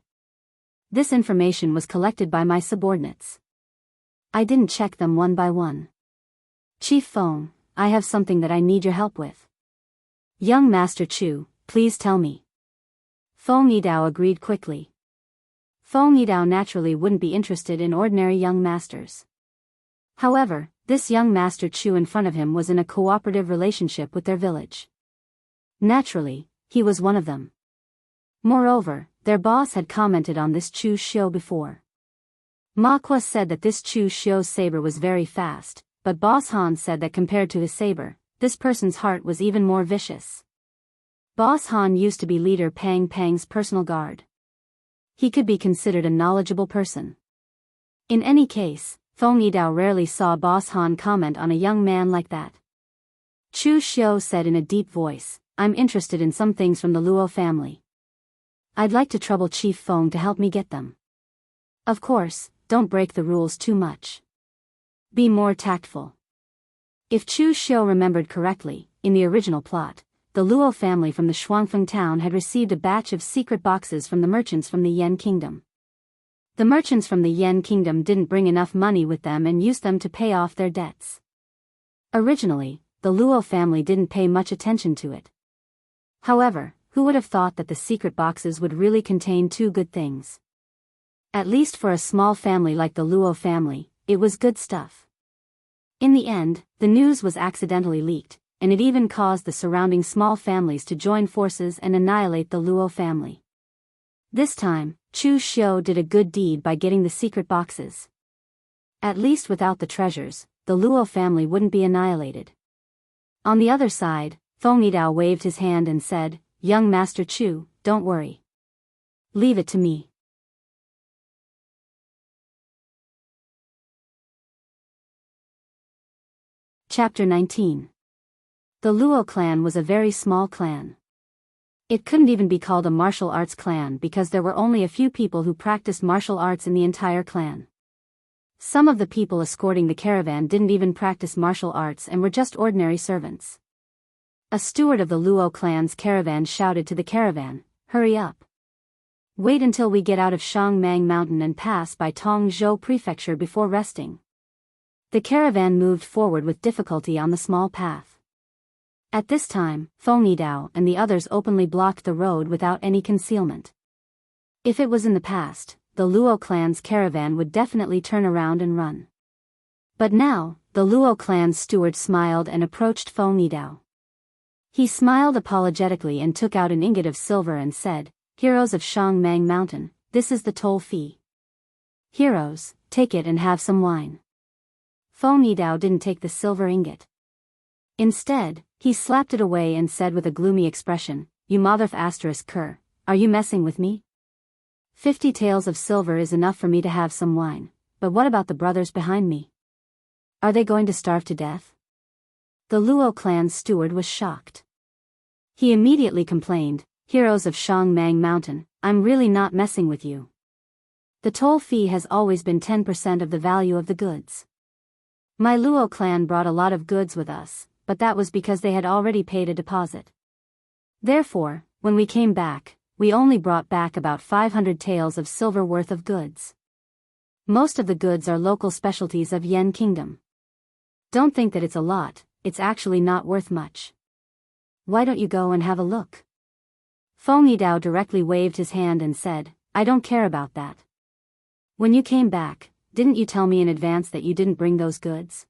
"This information was collected by my subordinates. I didn't check them one by one. Chief Feng, I have something that I need your help with." "Young Master Chu, please tell me." Feng Yidao agreed quickly. Feng Yidao naturally wouldn't be interested in ordinary young masters. However, this young Master Chu in front of him was in a cooperative relationship with their village. Naturally, he was one of them. Moreover, their boss had commented on this Chu Xiu before. Ma Kuo said that this Chu Xiu's saber was very fast, but Boss Han said that compared to his saber, this person's heart was even more vicious. Boss Han used to be leader Pang Pang's personal guard. He could be considered a knowledgeable person. In any case, Feng Yidao rarely saw Boss Han comment on a young man like that. Chu Xiu said in a deep voice, "I'm interested in some things from the Luo family. I'd like to trouble Chief Feng to help me get them. Of course, don't break the rules too much. Be more tactful." If Chu Xiu remembered correctly, in the original plot, the Luo family from the Shuangfeng town had received a batch of secret boxes from the merchants from the Yan Kingdom. The merchants from the Yan Kingdom didn't bring enough money with them and used them to pay off their debts. Originally, the Luo family didn't pay much attention to it. However, who would have thought that the secret boxes would really contain two good things? At least for a small family like the Luo family, it was good stuff. In the end, the news was accidentally leaked, and it even caused the surrounding small families to join forces and annihilate the Luo family. This time, Chu Xiu did a good deed by getting the secret boxes. At least without the treasures, the Luo family wouldn't be annihilated. On the other side, Feng Yidao waved his hand and said, "Young Master Chu, don't worry. Leave it to me." Chapter 19. The Luo clan was a very small clan. It couldn't even be called a martial arts clan because there were only a few people who practiced martial arts in the entire clan. Some of the people escorting the caravan didn't even practice martial arts and were just ordinary servants. A steward of the Luo clan's caravan shouted to the caravan, "Hurry up. Wait until we get out of Shangmang Mountain and pass by Tongzhou Prefecture before resting." The caravan moved forward with difficulty on the small path. At this time, Feng Yidao and the others openly blocked the road without any concealment. If it was in the past, the Luo clan's caravan would definitely turn around and run. But now, the Luo clan's steward smiled and approached Feng Yidao. He smiled apologetically and took out an ingot of silver and said, "Heroes of Shangmang Mountain, this is the toll fee. Heroes, take it and have some wine." Feng Yidao didn't take the silver ingot. Instead, he slapped it away and said with a gloomy expression, "You motherf asterisk cur, are you messing with me? 50 taels of silver is enough for me to have some wine, but what about the brothers behind me? Are they going to starve to death?" The Luo clan's steward was shocked. He immediately complained, "Heroes of Shangmang Mountain, I'm really not messing with you. The toll fee has always been 10% of the value of the goods. My Luo clan brought a lot of goods with us, but that was because they had already paid a deposit. Therefore, when we came back, we only brought back about 500 taels of silver worth of goods. Most of the goods are local specialties of Yen Kingdom. Don't think that it's a lot, it's actually not worth much. Why don't you go and have a look?" Feng Yidao directly waved his hand and said, "I don't care about that. When you came back, didn't you tell me in advance that you didn't bring those goods?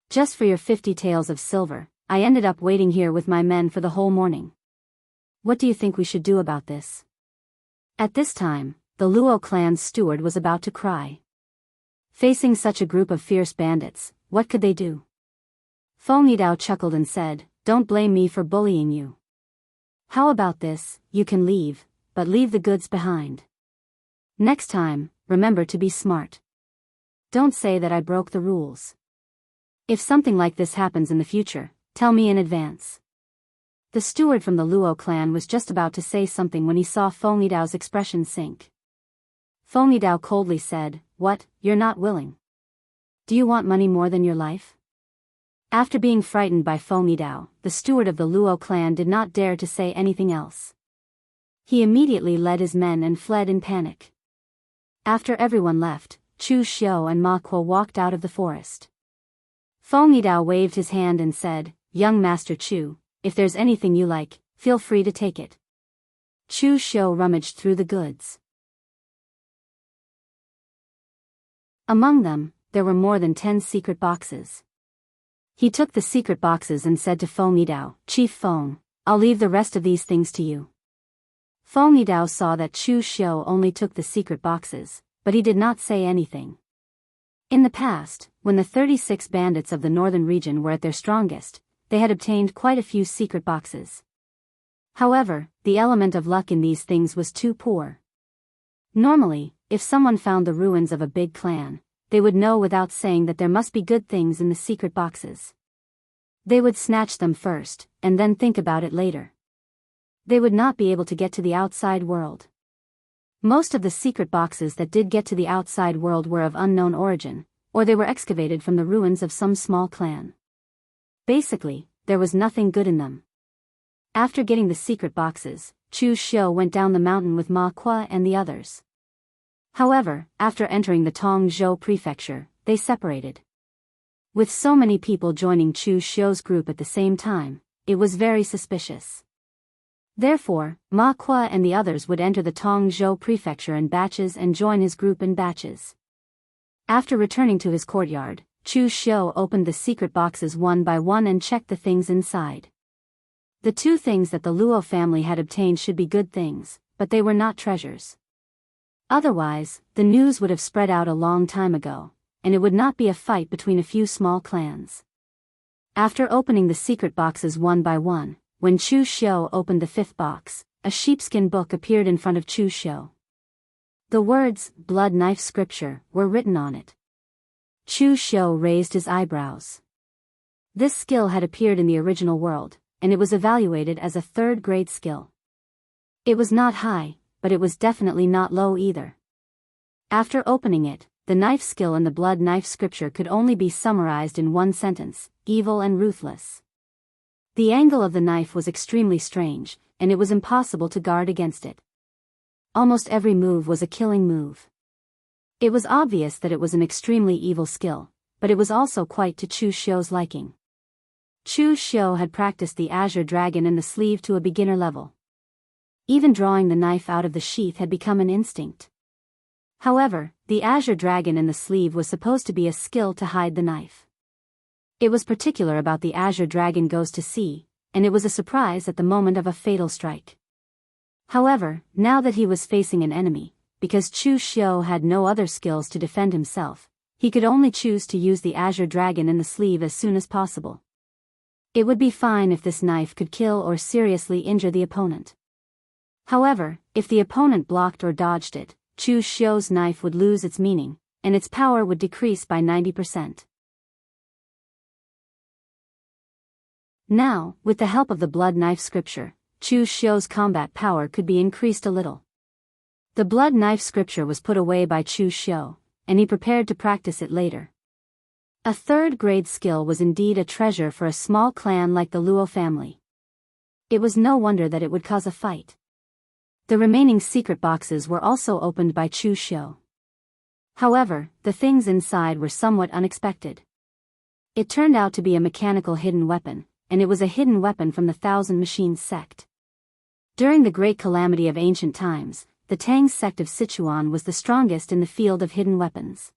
Just for your 50 taels of silver, I ended up waiting here with my men for the whole morning. What do you think we should do about this?" At this time, the Luo clan's steward was about to cry. Facing such a group of fierce bandits, what could they do? Feng Yidao chuckled and said, "Don't blame me for bullying you. How about this, you can leave, but leave the goods behind. Next time, remember to be smart. Don't say that I broke the rules. If something like this happens in the future, tell me in advance." The steward from the Luo clan was just about to say something when he saw Feng Yidao's expression sink. Feng Yidao coldly said, "What, you're not willing? Do you want money more than your life?" After being frightened by Feng Yidao, the steward of the Luo clan did not dare to say anything else. He immediately led his men and fled in panic. After everyone left, Chu Xiu and Ma Kuo walked out of the forest. Feng Yidao waved his hand and said, "Young Master Chu, if there's anything you like, feel free to take it." Chu Xiu rummaged through the goods. Among them, there were more than 10 secret boxes. He took the secret boxes and said to Feng Yidao, "Chief Feng, I'll leave the rest of these things to you." Feng Yidao saw that Chu Xiu only took the secret boxes, but he did not say anything. In the past, when the 36 bandits of the northern region were at their strongest, they had obtained quite a few secret boxes. However, the element of luck in these things was too poor. Normally, if someone found the ruins of a big clan, they would know without saying that there must be good things in the secret boxes. They would snatch them first, and then think about it later. They would not be able to get to the outside world. Most of the secret boxes that did get to the outside world were of unknown origin, or they were excavated from the ruins of some small clan. Basically, there was nothing good in them. After getting the secret boxes, Chu Xiu went down the mountain with Ma Kuo and the others. However, after entering the Tongzhou Prefecture, they separated. With so many people joining Chu Xiu's group at the same time, it was very suspicious. Therefore, Ma Kuo and the others would enter the Tongzhou Prefecture in batches and join his group in batches. After returning to his courtyard, Chu Xiu opened the secret boxes one by one and checked the things inside. The 2 things that the Luo family had obtained should be good things, but they were not treasures. Otherwise, the news would have spread out a long time ago, and it would not be a fight between a few small clans. After opening the secret boxes one by one, when Chu Xiu opened the 5th box, a sheepskin book appeared in front of Chu Xiu. The words, "Blood Knife Scripture," were written on it. Chu Xiu raised his eyebrows. This skill had appeared in the original world, and it was evaluated as a 3rd-grade skill. It was not high, but it was definitely not low either. After opening it, the knife skill in the blood knife scripture could only be summarized in one sentence: evil and ruthless. The angle of the knife was extremely strange, and it was impossible to guard against it. Almost every move was a killing move. It was obvious that it was an extremely evil skill, but it was also quite to Chu Xiu's liking. Chu Xiu had practiced the Azure Dragon in the sleeve to a beginner level. Even drawing the knife out of the sheath had become an instinct. However, the Azure Dragon in the sleeve was supposed to be a skill to hide the knife. It was particular about the Azure Dragon goes to sea, and it was a surprise at the moment of a fatal strike. However, now that he was facing an enemy, because Chu Xiu had no other skills to defend himself, he could only choose to use the Azure Dragon in the sleeve as soon as possible. It would be fine if this knife could kill or seriously injure the opponent. However, if the opponent blocked or dodged it, Chu Xiu's knife would lose its meaning, and its power would decrease by 90%. Now, with the help of the blood knife scripture, Chu Xiu's combat power could be increased a little. The blood knife scripture was put away by Chu Xiu, and he prepared to practice it later. A third-grade skill was indeed a treasure for a small clan like the Luo family. It was no wonder that it would cause a fight. The remaining secret boxes were also opened by Chu Xiu. However, the things inside were somewhat unexpected. It turned out to be a mechanical hidden weapon, and it was a hidden weapon from the Thousand Machines sect. During the Great Calamity of ancient times, the Tang sect of Sichuan was the strongest in the field of hidden weapons.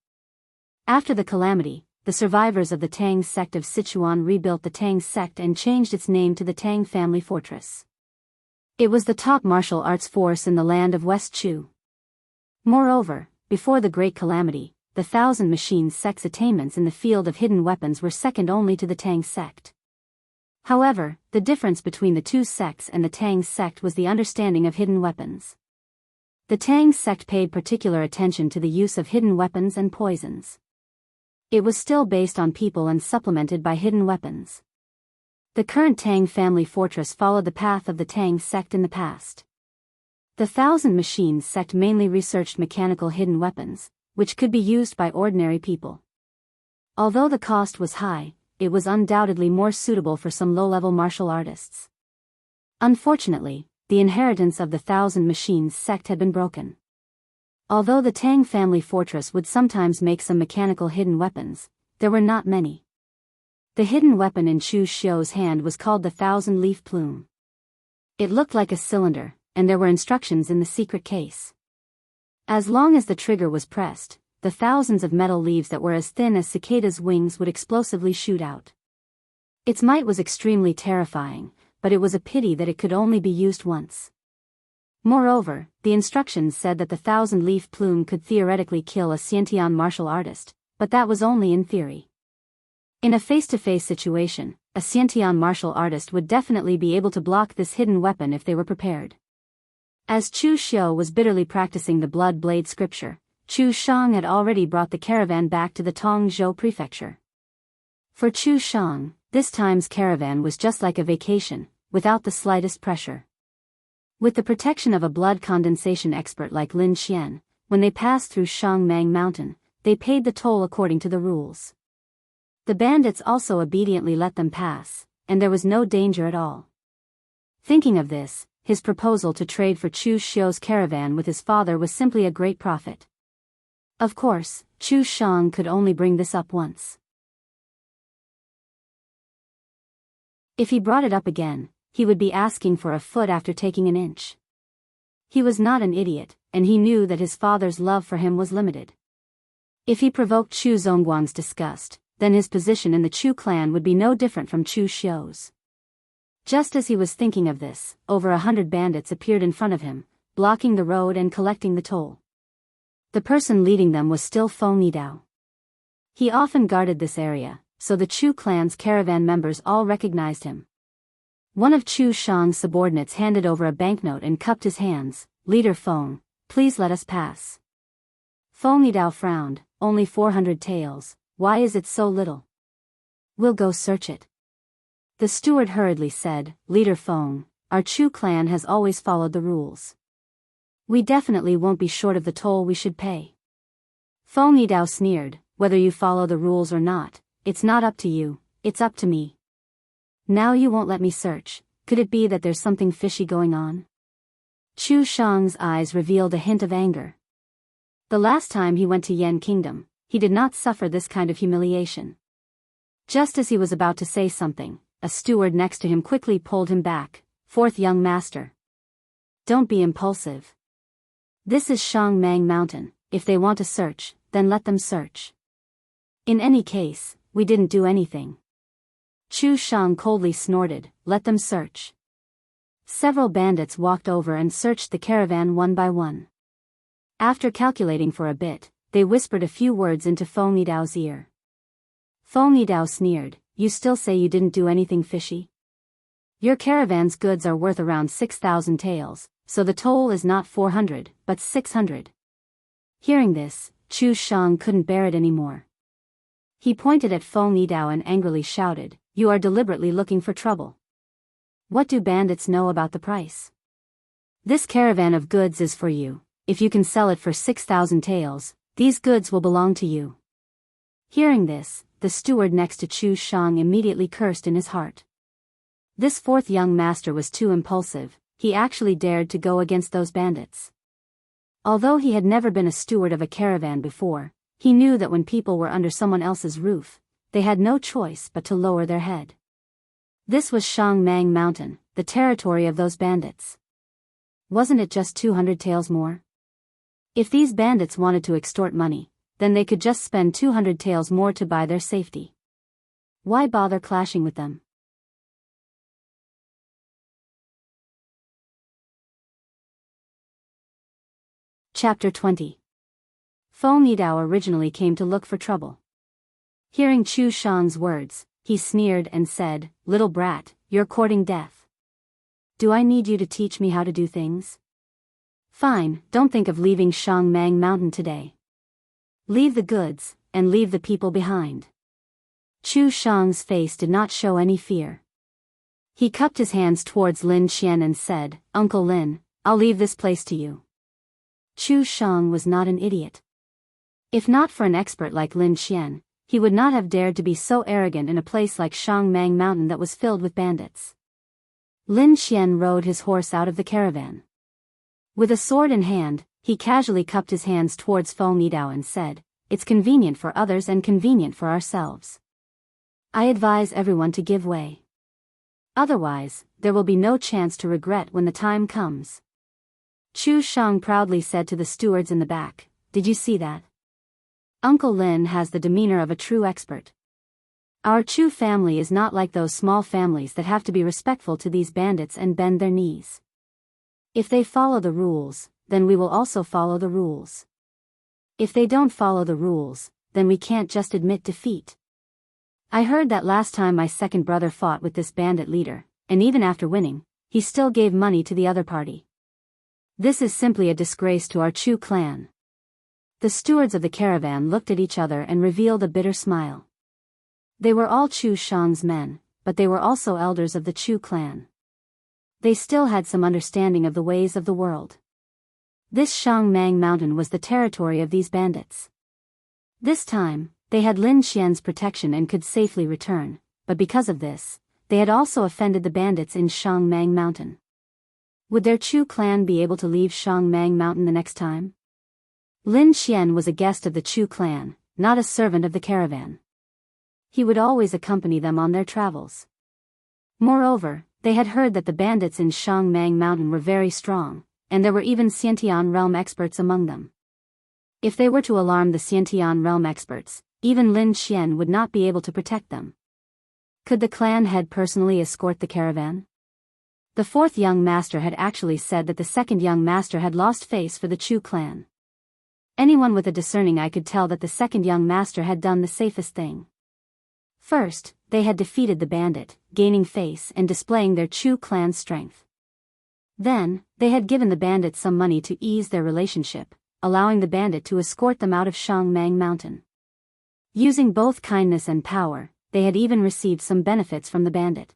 After the calamity, the survivors of the Tang sect of Sichuan rebuilt the Tang sect and changed its name to the Tang Family Fortress. It was the top martial arts force in the land of West Chu. Moreover, before the Great Calamity, the Thousand Machines sect's attainments in the field of hidden weapons were second only to the Tang sect. However, the difference between the two sects and the Tang sect was the understanding of hidden weapons. The Tang sect paid particular attention to the use of hidden weapons and poisons. It was still based on people and supplemented by hidden weapons. The current Tang family fortress followed the path of the Tang sect in the past. The Thousand Machines sect mainly researched mechanical hidden weapons, which could be used by ordinary people. Although the cost was high, it was undoubtedly more suitable for some low-level martial artists. Unfortunately, the inheritance of the Thousand Machines sect had been broken. Although the Tang family fortress would sometimes make some mechanical hidden weapons, there were not many. The hidden weapon in Chu Xiu's hand was called the Thousand-Leaf Plume. It looked like a cylinder, and there were instructions in the secret case. As long as the trigger was pressed, the thousands of metal leaves that were as thin as cicadas' wings would explosively shoot out. Its might was extremely terrifying, but it was a pity that it could only be used once. Moreover, the instructions said that the Thousand-Leaf Plume could theoretically kill a Xiantian martial artist, but that was only in theory. In a face-to-face situation, a Xiantian martial artist would definitely be able to block this hidden weapon if they were prepared. As Chu Xiu was bitterly practicing the blood blade scripture, Chu Shang had already brought the caravan back to the Tongzhou prefecture. For Chu Shang, this time's caravan was just like a vacation, without the slightest pressure. With the protection of a blood condensation expert like Lin Xian, when they passed through Shangmang Mountain, they paid the toll according to the rules. The bandits also obediently let them pass, and there was no danger at all. Thinking of this, his proposal to trade for Chu Xiu's caravan with his father was simply a great profit. Of course, Chu Shang could only bring this up once. If he brought it up again, he would be asking for a foot after taking an inch. He was not an idiot, and he knew that his father's love for him was limited. If he provoked Chu Zongguang's disgust, then his position in the Chu clan would be no different from Chu Xiu's. Just as he was thinking of this, over 100 bandits appeared in front of him, blocking the road and collecting the toll. The person leading them was still Feng Yidao. He often guarded this area, so the Chu clan's caravan members all recognized him. One of Chu Shang's subordinates handed over a banknote and cupped his hands. "Leader Feng, please let us pass." Feng Yidao frowned. "Only 400 taels, why is it so little?" "We'll go search it." The steward hurriedly said, "Leader Feng, our Chu clan has always followed the rules. We definitely won't be short of the toll we should pay." Feng Yidao sneered, whether you follow the rules or not, it's not up to you, it's up to me. Now you won't let me search, could it be that there's something fishy going on? Chu Shang's eyes revealed a hint of anger. The last time he went to Yan Kingdom, he did not suffer this kind of humiliation. Just as he was about to say something, a steward next to him quickly pulled him back. Fourth young master. Don't be impulsive. This is Shangmang Mountain, if they want to search, then let them search. In any case, we didn't do anything. Chu Shang coldly snorted, let them search. Several bandits walked over and searched the caravan one by one. After calculating for a bit, they whispered a few words into Feng Yidao's ear. Feng Yidao sneered, you still say you didn't do anything fishy? Your caravan's goods are worth around 6,000 taels, so the toll is not 400, but 600. Hearing this, Chu Shang couldn't bear it anymore. He pointed at Feng Yidao and angrily shouted, you are deliberately looking for trouble. What do bandits know about the price? This caravan of goods is for you, if you can sell it for 6,000 taels, these goods will belong to you. Hearing this, the steward next to Chu Shang immediately cursed in his heart. This fourth young master was too impulsive, he actually dared to go against those bandits. Although he had never been a steward of a caravan before, he knew that when people were under someone else's roof, they had no choice but to lower their head. This was Shangmang Mountain, the territory of those bandits. Wasn't it just 200 taels more? If these bandits wanted to extort money, then they could just spend 200 taels more to buy their safety. Why bother clashing with them? Chapter 20. Feng Yidao originally came to look for trouble. Hearing Chu Shang's words, he sneered and said, little brat, you're courting death. Do I need you to teach me how to do things? Fine, don't think of leaving Shangmang Mountain today. Leave the goods, and leave the people behind. Chu Shang's face did not show any fear. He cupped his hands towards Lin Qian and said, Uncle Lin, I'll leave this place to you. Chu Shang was not an idiot. If not for an expert like Lin Qian, he would not have dared to be so arrogant in a place like Shangmang Mountain that was filled with bandits. Lin Qian rode his horse out of the caravan. With a sword in hand, he casually cupped his hands towards Feng Yidao and said, it's convenient for others and convenient for ourselves. I advise everyone to give way. Otherwise, there will be no chance to regret when the time comes. Chu Shang proudly said to the stewards in the back, did you see that? Uncle Lin has the demeanor of a true expert. Our Chu family is not like those small families that have to be respectful to these bandits and bend their knees. If they follow the rules, then we will also follow the rules. If they don't follow the rules, then we can't just admit defeat. I heard that last time my second brother fought with this bandit leader, and even after winning, he still gave money to the other party. This is simply a disgrace to our Chu clan. The stewards of the caravan looked at each other and revealed a bitter smile. They were all Chu Shang's men, but they were also elders of the Chu clan. They still had some understanding of the ways of the world. This Shangmang Mountain was the territory of these bandits. This time, they had Lin Qian's protection and could safely return, but because of this, they had also offended the bandits in Shangmang Mountain. Would their Chu clan be able to leave Shangmang Mountain the next time? Lin Qian was a guest of the Chu clan, not a servant of the caravan. He would always accompany them on their travels. Moreover, they had heard that the bandits in Shangmang Mountain were very strong, and there were even Xiantian realm experts among them. If they were to alarm the Xiantian realm experts, even Lin Qian would not be able to protect them. Could the clan head personally escort the caravan? The fourth young master had actually said that the second young master had lost face for the Chu clan. Anyone with a discerning eye could tell that the second young master had done the safest thing. First, they had defeated the bandit, gaining face and displaying their Chu clan's strength. Then, they had given the bandit some money to ease their relationship, allowing the bandit to escort them out of Shangmang Mountain. Using both kindness and power, they had even received some benefits from the bandit.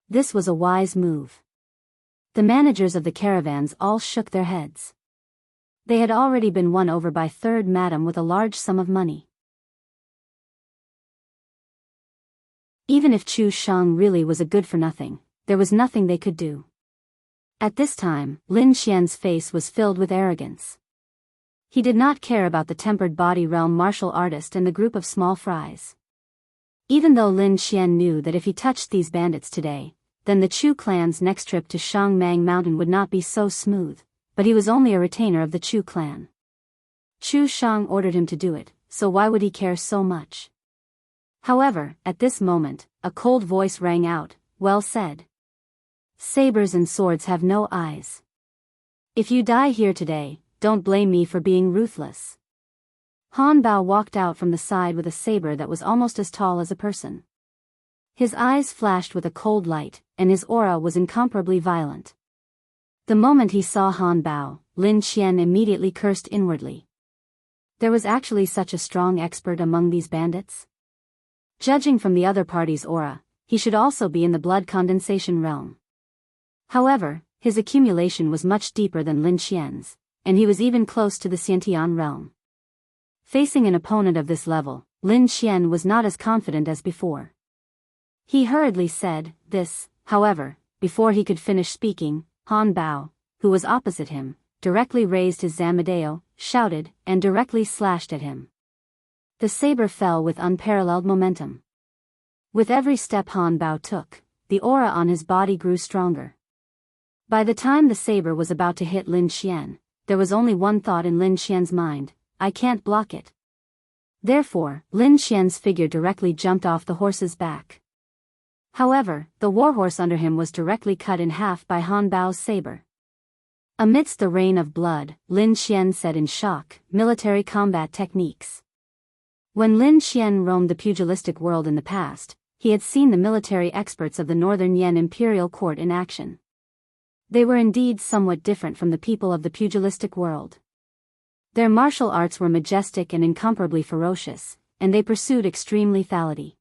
This was a wise move. The managers of the caravans all shook their heads. They had already been won over by third madam with a large sum of money. Even if Chu Shang really was a good-for-nothing, there was nothing they could do. At this time, Lin Xian's face was filled with arrogance. He did not care about the tempered body realm martial artist and the group of small fries. Even though Lin Xian knew that if he touched these bandits today, then the Chu clan's next trip to Shangmang Mountain would not be so smooth, but he was only a retainer of the Chu clan. Chu Shang ordered him to do it, so why would he care so much? However, at this moment, a cold voice rang out, "Well said. Sabers and swords have no eyes. If you die here today, don't blame me for being ruthless." Han Bao walked out from the side with a saber that was almost as tall as a person. His eyes flashed with a cold light, and his aura was incomparably violent. The moment he saw Han Bao, Lin Xian immediately cursed inwardly. There was actually such a strong expert among these bandits? Judging from the other party's aura, he should also be in the blood condensation realm. However, his accumulation was much deeper than Lin Xian's, and he was even close to the Xiantian realm. Facing an opponent of this level, Lin Xian was not as confident as before. He hurriedly said this, however, before he could finish speaking, Han Bao, who was opposite him, directly raised his Zamadeo, shouted, and directly slashed at him. The saber fell with unparalleled momentum. With every step Han Bao took, the aura on his body grew stronger. By the time the saber was about to hit Lin Xian, there was only one thought in Lin Xian's mind: I can't block it. Therefore, Lin Xian's figure directly jumped off the horse's back. However, the warhorse under him was directly cut in half by Han Bao's saber. Amidst the rain of blood, Lin Xian said in shock, "Military combat techniques." When Lin Xian roamed the pugilistic world in the past, he had seen the military experts of the Northern Yan imperial court in action. They were indeed somewhat different from the people of the pugilistic world. Their martial arts were majestic and incomparably ferocious, and they pursued extreme lethality.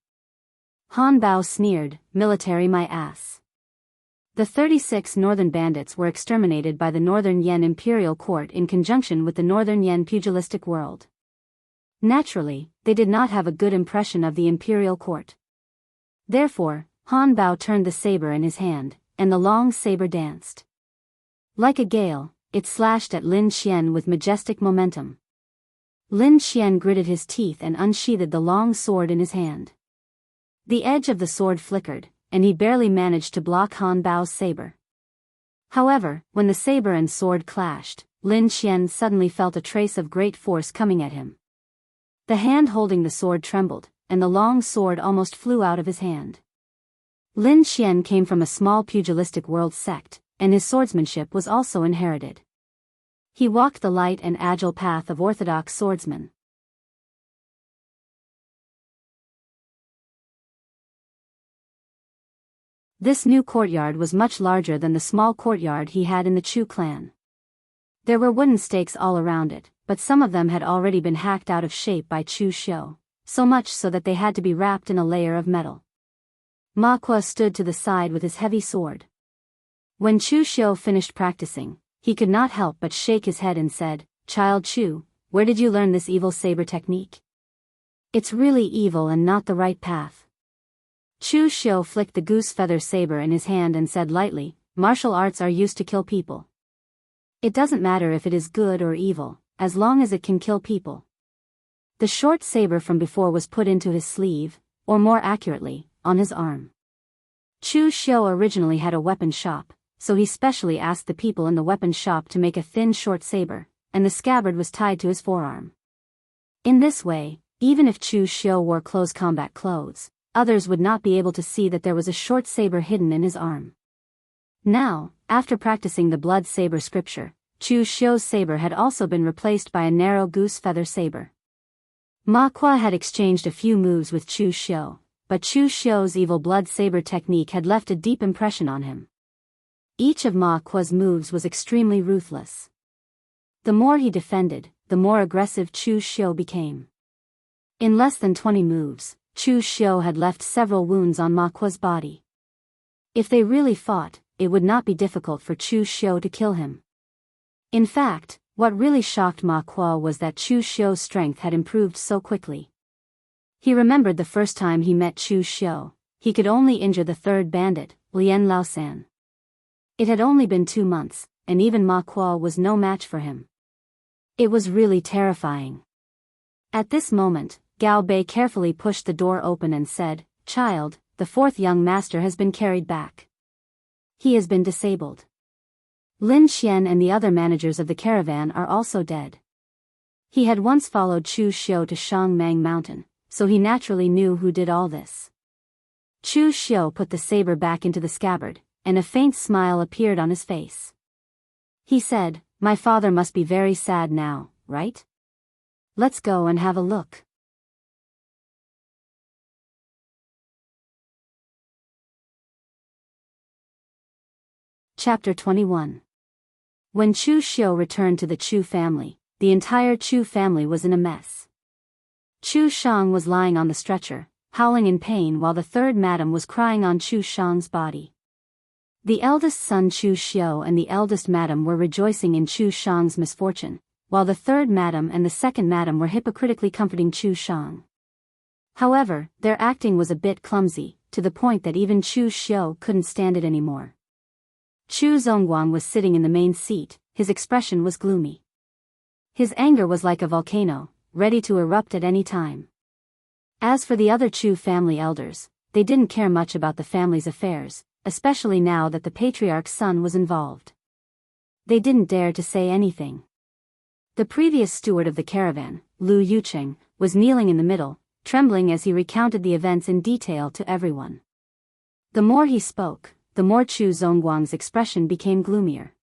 Han Bao sneered, "Military my ass." The 36 northern bandits were exterminated by the Northern Yan imperial court in conjunction with the Northern Yan pugilistic world. Naturally, they did not have a good impression of the imperial court. Therefore, Han Bao turned the saber in his hand, and the long saber danced. Like a gale, it slashed at Lin Xian with majestic momentum. Lin Xian gritted his teeth and unsheathed the long sword in his hand. The edge of the sword flickered, and he barely managed to block Han Bao's saber. However, when the saber and sword clashed, Lin Xian suddenly felt a trace of great force coming at him. The hand holding the sword trembled, and the long sword almost flew out of his hand. Lin Xian came from a small pugilistic world sect, and his swordsmanship was also inherited. He walked the light and agile path of orthodox swordsmen. This new courtyard was much larger than the small courtyard he had in the Chu clan. There were wooden stakes all around it, but some of them had already been hacked out of shape by Chu Xiu, so much so that they had to be wrapped in a layer of metal. Ma Kuo stood to the side with his heavy sword. When Chu Xiu finished practicing, he could not help but shake his head and said, "Child Chu, where did you learn this evil saber technique? It's really evil and not the right path." Chu Xiu flicked the goose feather saber in his hand and said lightly, "Martial arts are used to kill people. It doesn't matter if it is good or evil, as long as it can kill people." The short saber from before was put into his sleeve, or more accurately, on his arm. Chu Xiu originally had a weapon shop, so he specially asked the people in the weapon shop to make a thin short saber, and the scabbard was tied to his forearm. In this way, even if Chu Xiu wore close combat clothes, others would not be able to see that there was a short saber hidden in his arm. Now, after practicing the blood saber scripture, Chu Xiu's saber had also been replaced by a narrow goose feather saber. Ma Kuo had exchanged a few moves with Chu Xiu, but Chu Xiu's evil blood saber technique had left a deep impression on him. Each of Ma Kuo's moves was extremely ruthless. The more he defended, the more aggressive Chu Xiu became. In less than 20 moves, Chu Xiu had left several wounds on Ma Kuo's body. If they really fought, it would not be difficult for Chu Xiu to kill him. In fact, What really shocked Ma Kuo was that Chu Xiu's strength had improved so quickly. He remembered the first time he met Chu Xiu, he could only injure the third bandit, Lian Laosan. It had only been 2 months, and even Ma Kuo was no match for him. It was really terrifying. At this moment, Gao Bei carefully pushed the door open and said, "Child, the fourth young master has been carried back. He has been disabled. Lin Xian and the other managers of the caravan are also dead." He had once followed Chu Xiu to Shangmang Mountain, so he naturally knew who did all this. Chu Xiu put the saber back into the scabbard, and a faint smile appeared on his face. He said, "My father must be very sad now, right? Let's go and have a look." Chapter 21. When Chu Xiu returned to the Chu family, the entire Chu family was in a mess. Chu Shang was lying on the stretcher, howling in pain while the third madam was crying on Chu Shang's body. The eldest son Chu Xiu and the eldest madam were rejoicing in Chu Shang's misfortune, while the third madam and the second madam were hypocritically comforting Chu Shang. However, their acting was a bit clumsy, to the point that even Chu Xiu couldn't stand it anymore. Chu Zongguang was sitting in the main seat, his expression was gloomy. His anger was like a volcano, ready to erupt at any time. As for the other Chu family elders, they didn't care much about the family's affairs, especially now that the patriarch's son was involved. They didn't dare to say anything. The previous steward of the caravan, Lu Yucheng, was kneeling in the middle, trembling as he recounted the events in detail to everyone. The more he spoke, the more Chu Zongguang's expression became gloomier.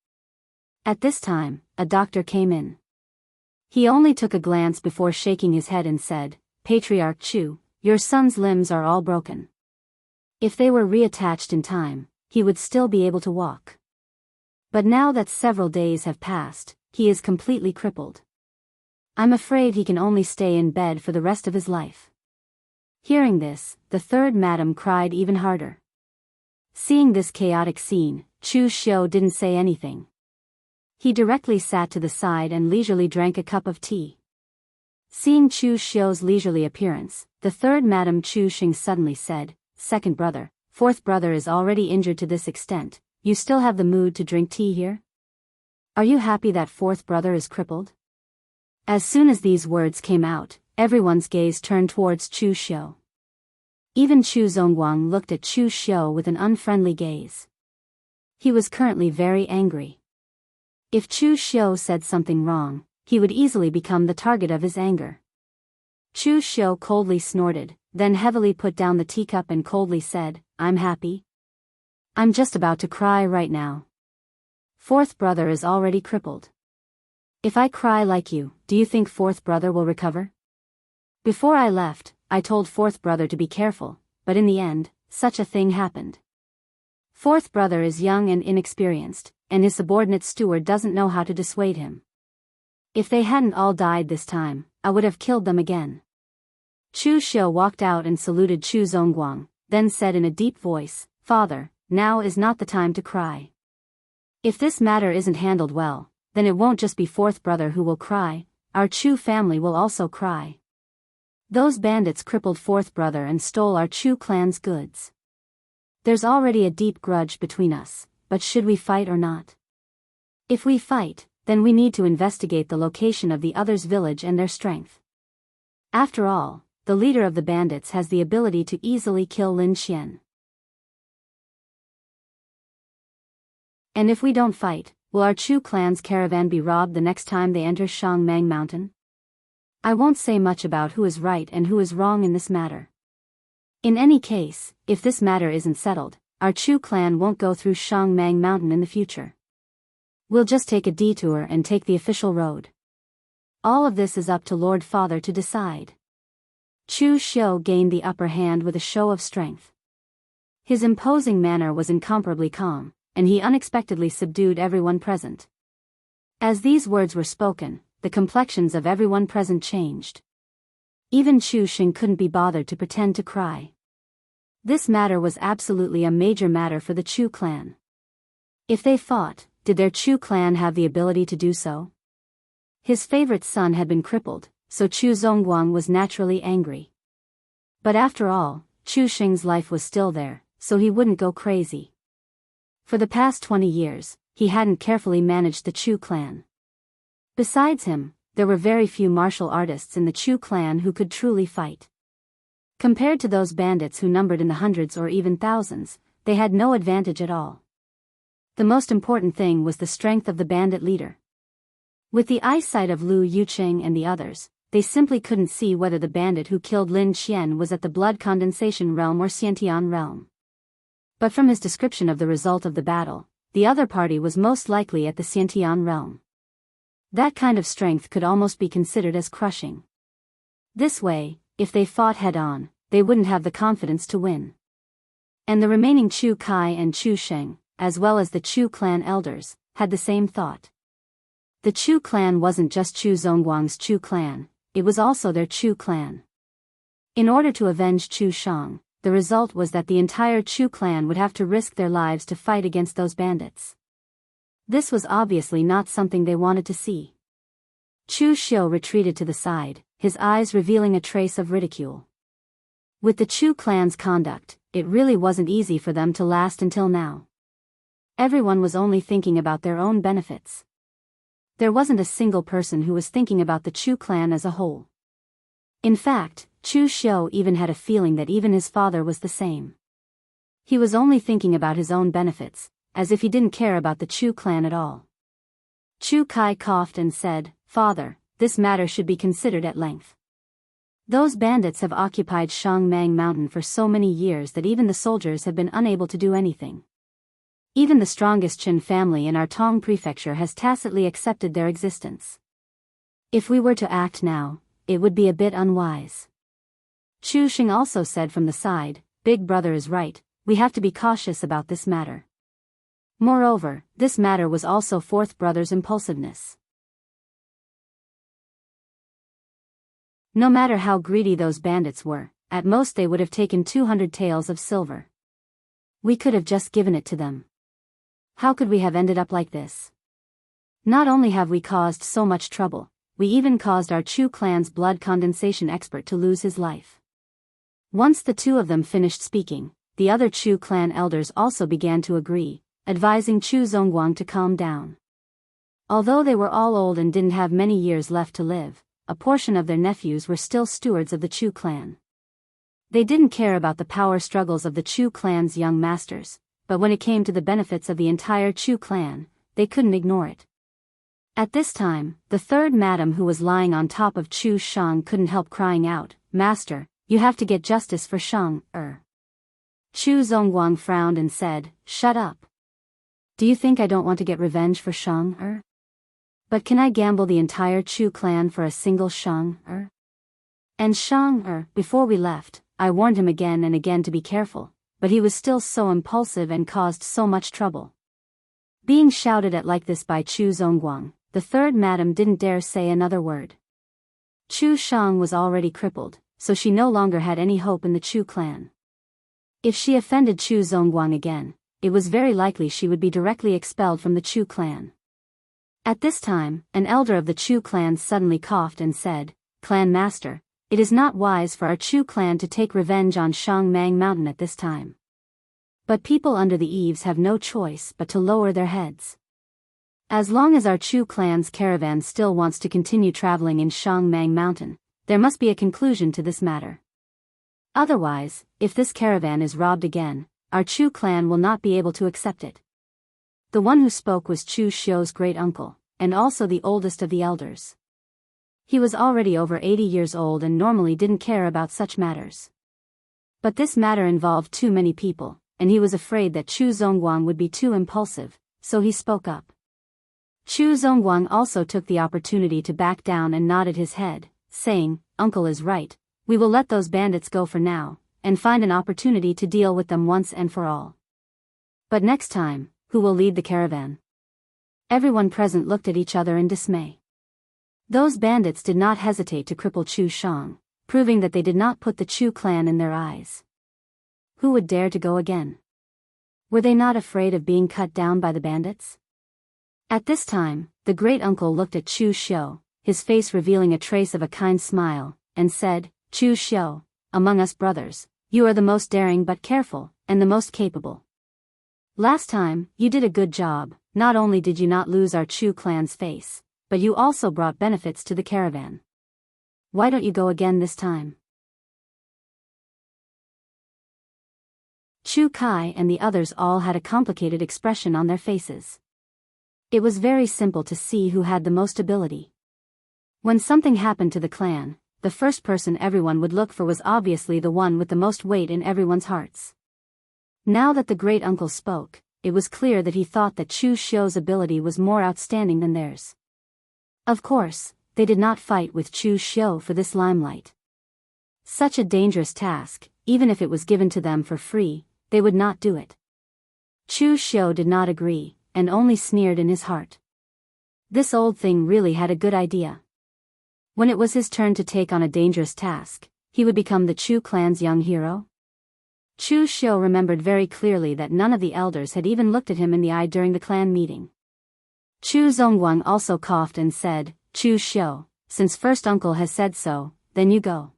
At this time, a doctor came in. He only took a glance before shaking his head and said, "Patriarch Chu, your son's limbs are all broken. If they were reattached in time, he would still be able to walk. But now that several days have passed, he is completely crippled. I'm afraid he can only stay in bed for the rest of his life." Hearing this, the third madam cried even harder. Seeing this chaotic scene, Chu Xiu didn't say anything. He directly sat to the side and leisurely drank a cup of tea. Seeing Chu Xiu's leisurely appearance, the third madam Chu Xing suddenly said, "Second brother, fourth brother is already injured to this extent, you still have the mood to drink tea here? Are you happy that fourth brother is crippled?" As soon as these words came out, everyone's gaze turned towards Chu Xiu. Even Chu Zongguang looked at Chu Xiu with an unfriendly gaze. He was currently very angry. If Chu Xiu said something wrong, he would easily become the target of his anger. Chu Xiu coldly snorted, then heavily put down the teacup and coldly said, "I'm happy. I'm just about to cry right now. Fourth brother is already crippled. If I cry like you, do you think fourth brother will recover? Before I left, I told fourth brother to be careful, but in the end, such a thing happened. Fourth brother is young and inexperienced, and his subordinate steward doesn't know how to dissuade him. If they hadn't all died this time, I would have killed them again." Chu Xiu walked out and saluted Chu Zongguang, then said in a deep voice, "Father, now is not the time to cry. If this matter isn't handled well, then it won't just be fourth brother who will cry, our Chu family will also cry. Those bandits crippled fourth brother and stole our Chu clan's goods. There's already a deep grudge between us, but should we fight or not? If we fight, then we need to investigate the location of the other's village and their strength. After all, the leader of the bandits has the ability to easily kill Lin Xian. And if we don't fight, will our Chu clan's caravan be robbed the next time they enter Shangmang Mountain? I won't say much about who is right and who is wrong in this matter. In any case, if this matter isn't settled, our Chu clan won't go through Shangmang Mountain in the future. We'll just take a detour and take the official road. All of this is up to Lord Father to decide." Chu Xiu gained the upper hand with a show of strength. His imposing manner was incomparably calm, and he unexpectedly subdued everyone present. As these words were spoken, the complexions of everyone present changed. Even Chu Xing couldn't be bothered to pretend to cry. This matter was absolutely a major matter for the Chu clan. If they fought, did their Chu clan have the ability to do so? His favorite son had been crippled, so Chu Zongguang was naturally angry. But after all, Chu Xing's life was still there, so he wouldn't go crazy. For the past 20 years, he hadn't carefully managed the Chu clan. Besides him, there were very few martial artists in the Chu clan who could truly fight. Compared to those bandits who numbered in the hundreds or even thousands, they had no advantage at all. The most important thing was the strength of the bandit leader. With the eyesight of Lu Yuqing and the others, they simply couldn't see whether the bandit who killed Lin Qian was at the blood condensation realm or Xiantian realm. But from his description of the result of the battle, the other party was most likely at the Xiantian realm. That kind of strength could almost be considered as crushing. This way, if they fought head-on, they wouldn't have the confidence to win. And the remaining Chu Kai and Chu Sheng, as well as the Chu clan elders, had the same thought. The Chu clan wasn't just Chu Zongguang's Chu clan, it was also their Chu clan. In order to avenge Chu Shang, the result was that the entire Chu clan would have to risk their lives to fight against those bandits. This was obviously not something they wanted to see. Chu Xiu retreated to the side, his eyes revealing a trace of ridicule. With the Chu clan's conduct, it really wasn't easy for them to last until now. Everyone was only thinking about their own benefits. There wasn't a single person who was thinking about the Chu clan as a whole. In fact, Chu Xiu even had a feeling that even his father was the same. He was only thinking about his own benefits, as if he didn't care about the Chu clan at all. Chu Kai coughed and said, "Father, this matter should be considered at length. Those bandits have occupied Shangmang Mountain for so many years that even the soldiers have been unable to do anything. Even the strongest Qin family in our Tong prefecture has tacitly accepted their existence. If we were to act now, it would be a bit unwise." Chu Xing also said from the side, "Big brother is right, we have to be cautious about this matter." Moreover, this matter was also fourth brother's impulsiveness. No matter how greedy those bandits were, at most they would have taken 200 taels of silver. We could have just given it to them. How could we have ended up like this? Not only have we caused so much trouble, we even caused our Chu clan's blood condensation expert to lose his life. Once the two of them finished speaking, the other Chu clan elders also began to agree, advising Chu Zongguang to calm down. Although they were all old and didn't have many years left to live, a portion of their nephews were still stewards of the Chu clan. They didn't care about the power struggles of the Chu clan's young masters, but when it came to the benefits of the entire Chu clan, they couldn't ignore it. At this time, the third madam who was lying on top of Chu Shang couldn't help crying out, "Master, you have to get justice for Shang." Chu Zongguang frowned and said, "Shut up. Do you think I don't want to get revenge for Shang? But can I gamble the entire Chu clan for a single Shang? And Shang, before we left, I warned him again and again to be careful, but he was still so impulsive and caused so much trouble." Being shouted at like this by Chu Zongguang, the third madam didn't dare say another word. Chu Shang was already crippled, so she no longer had any hope in the Chu clan. If she offended Chu Zongguang again, it was very likely she would be directly expelled from the Chu clan. At this time, an elder of the Chu clan suddenly coughed and said, "Clan master, it is not wise for our Chu clan to take revenge on Shangmang Mountain at this time. But people under the eaves have no choice but to lower their heads. As long as our Chu clan's caravan still wants to continue traveling in Shangmang Mountain, there must be a conclusion to this matter. Otherwise, if this caravan is robbed again, our Chu clan will not be able to accept it." The one who spoke was Chu Xiu's great-uncle, and also the oldest of the elders. He was already over 80 years old and normally didn't care about such matters. But this matter involved too many people, and he was afraid that Chu Zongguang would be too impulsive, so he spoke up. Chu Zongguang also took the opportunity to back down and nodded his head, saying, "Uncle is right, we will let those bandits go for now, and find an opportunity to deal with them once and for all. But next time, who will lead the caravan?" Everyone present looked at each other in dismay. Those bandits did not hesitate to cripple Chu Shang, proving that they did not put the Chu clan in their eyes. Who would dare to go again? Were they not afraid of being cut down by the bandits? At this time, the great-uncle looked at Chu Xiu, his face revealing a trace of a kind smile, and said, Chu Xiu, among us brothers, you are the most daring but careful, and the most capable. Last time, you did a good job. Not only did you not lose our Chu clan's face, but you also brought benefits to the caravan. Why don't you go again this time? Chu Kai and the others all had a complicated expression on their faces. It was very simple to see who had the most ability. When something happened to the clan, the first person everyone would look for was obviously the one with the most weight in everyone's hearts. Now that the great uncle spoke, it was clear that he thought that Chu Xiu's ability was more outstanding than theirs. Of course, they did not fight with Chu Xiu for this limelight. Such a dangerous task, even if it was given to them for free, they would not do it. Chu Xiu did not agree, and only sneered in his heart. This old thing really had a good idea. When it was his turn to take on a dangerous task, he would become the Chu clan's young hero. Chu Xiu remembered very clearly that none of the elders had even looked at him in the eye during the clan meeting. Chu Zongguang also coughed and said, Chu Xiu, since first uncle has said so, then you go.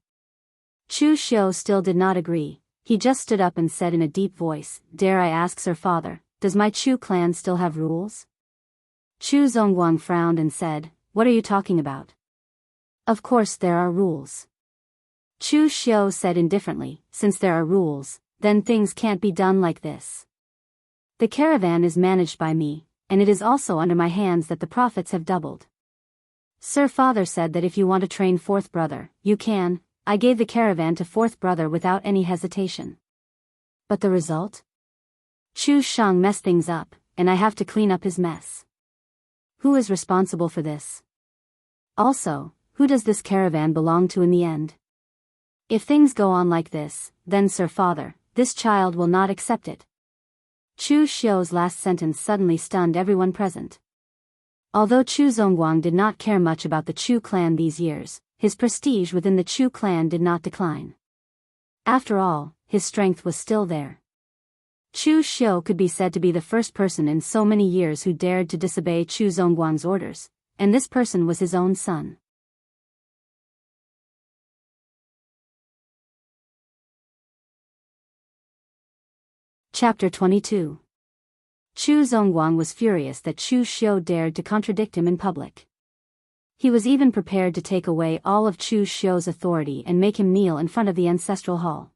Chu Xiu still did not agree. He just stood up and said in a deep voice, Dare I ask, Sir Father, does my Chu clan still have rules? Chu Zongguang frowned and said, What are you talking about? Of course there are rules. Chu Xiu said indifferently, Since there are rules, then things can't be done like this. The caravan is managed by me, and it is also under my hands that the profits have doubled. Sir Father said that if you want to train fourth brother, you can. I gave the caravan to fourth brother without any hesitation. But the result? Chu Shang messed things up, and I have to clean up his mess. Who is responsible for this? Also, who does this caravan belong to in the end? If things go on like this, then Sir Father, this child will not accept it. Chu Xiu's last sentence suddenly stunned everyone present. Although Chu Zongguang did not care much about the Chu clan these years, his prestige within the Chu clan did not decline. After all, his strength was still there. Chu Xiu could be said to be the first person in so many years who dared to disobey Chu Zongguang's orders, and this person was his own son. Chapter 22. Chu Zongguang was furious that Chu Xiu dared to contradict him in public. He was even prepared to take away all of Chu Xiu's authority and make him kneel in front of the ancestral hall.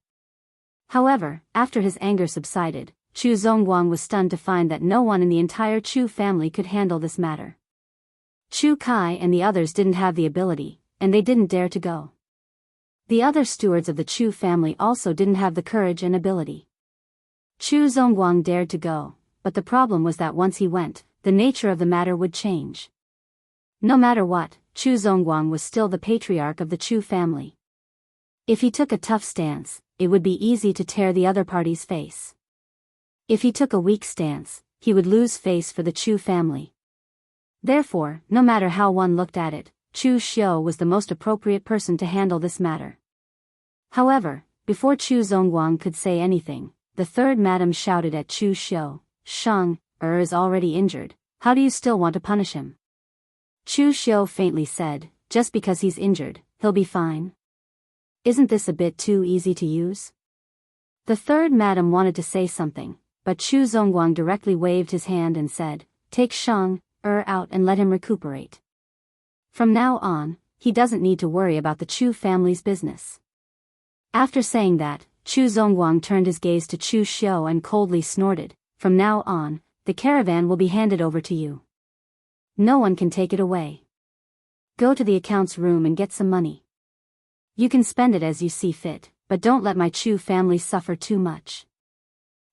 However, after his anger subsided, Chu Zongguang was stunned to find that no one in the entire Chu family could handle this matter. Chu Kai and the others didn't have the ability, and they didn't dare to go. The other stewards of the Chu family also didn't have the courage and ability. Chu Zongguang dared to go, but the problem was that once he went, the nature of the matter would change. No matter what, Chu Zongguang was still the patriarch of the Chu family. If he took a tough stance, it would be easy to tear the other party's face. If he took a weak stance, he would lose face for the Chu family. Therefore, no matter how one looked at it, Chu Xiu was the most appropriate person to handle this matter. However, before Chu Zongguang could say anything, the third madam shouted at Chu Xiu, Shang, is already injured, how do you still want to punish him? Chu Xiu faintly said, Just because he's injured, he'll be fine. Isn't this a bit too easy to use? The third madam wanted to say something, but Chu Zongguang directly waved his hand and said, Take Shang, out and let him recuperate. From now on, he doesn't need to worry about the Chu family's business. After saying that, Chu Zongguang turned his gaze to Chu Xiu and coldly snorted, From now on, the caravan will be handed over to you. No one can take it away. Go to the accounts room and get some money. You can spend it as you see fit, but don't let my Chu family suffer too much.